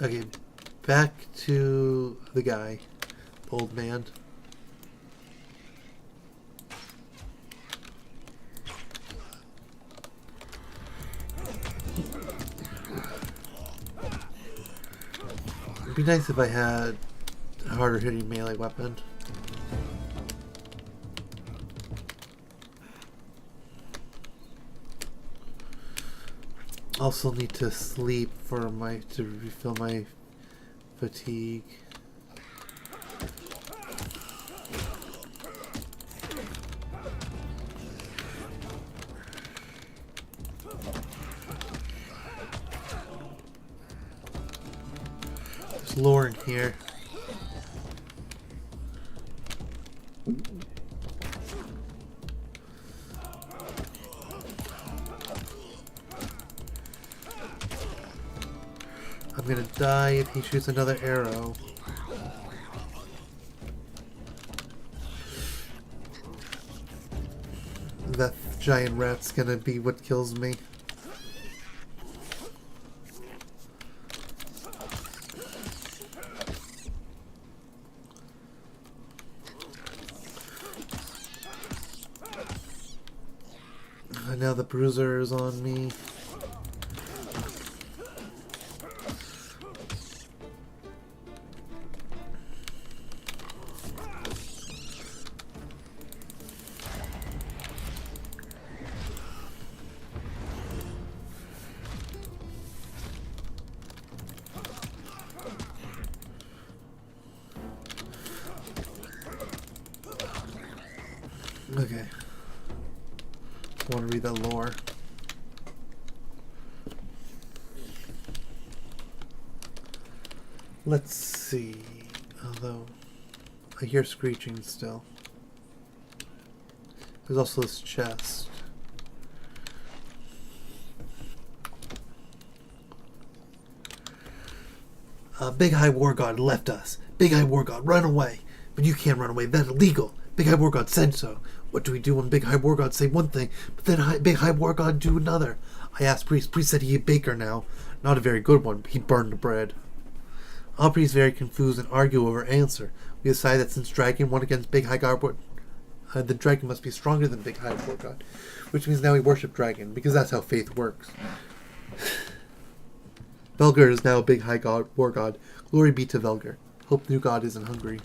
Okay, back to the guy, the old man. It'd be nice if I had a harder hitting melee weapon. Also need to sleep for to refill my fatigue. There's lore in here. I'm gonna die if he shoots another arrow. That giant rat's gonna be what kills me. And now the bruiser is on me. Okay. I want to read that lore. Let's see. Although, I hear screeching still. There's also this chest. Big High War God left us. Big High War God, run away. But you can't run away. That's illegal. Big High War God said so. What do we do when Big High War God say one thing, but then Big High War God do another? I asked Priest. Priest said he a baker now. Not a very good one, but he burned the bread. All priests very confused and argue over answer. We decide that since Dragon won against Big High God, the Dragon must be stronger than Big High War God, which means now we worship Dragon, because that's how faith works. Velgar is now Big High God, War God. Glory be to Velgar. Hope new God isn't hungry.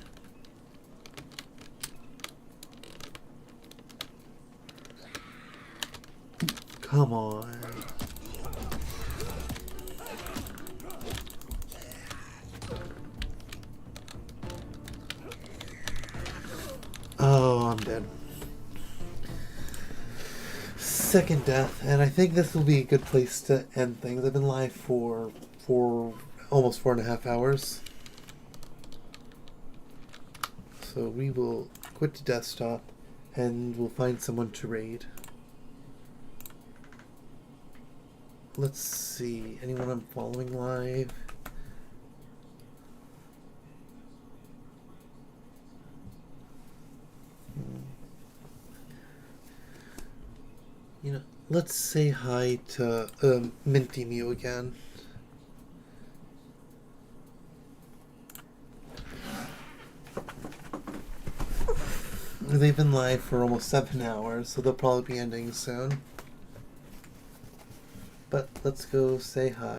Come on. Oh, I'm dead. Second death, and I think this will be a good place to end things. I've been live for almost 4.5 hours. So we will quit the desktop and we'll find someone to raid. Let's see, anyone I'm following live? You know, let's say hi to Minty Mew again. They've been live for almost 7 hours, so they'll probably be ending soon. But let's go say hi.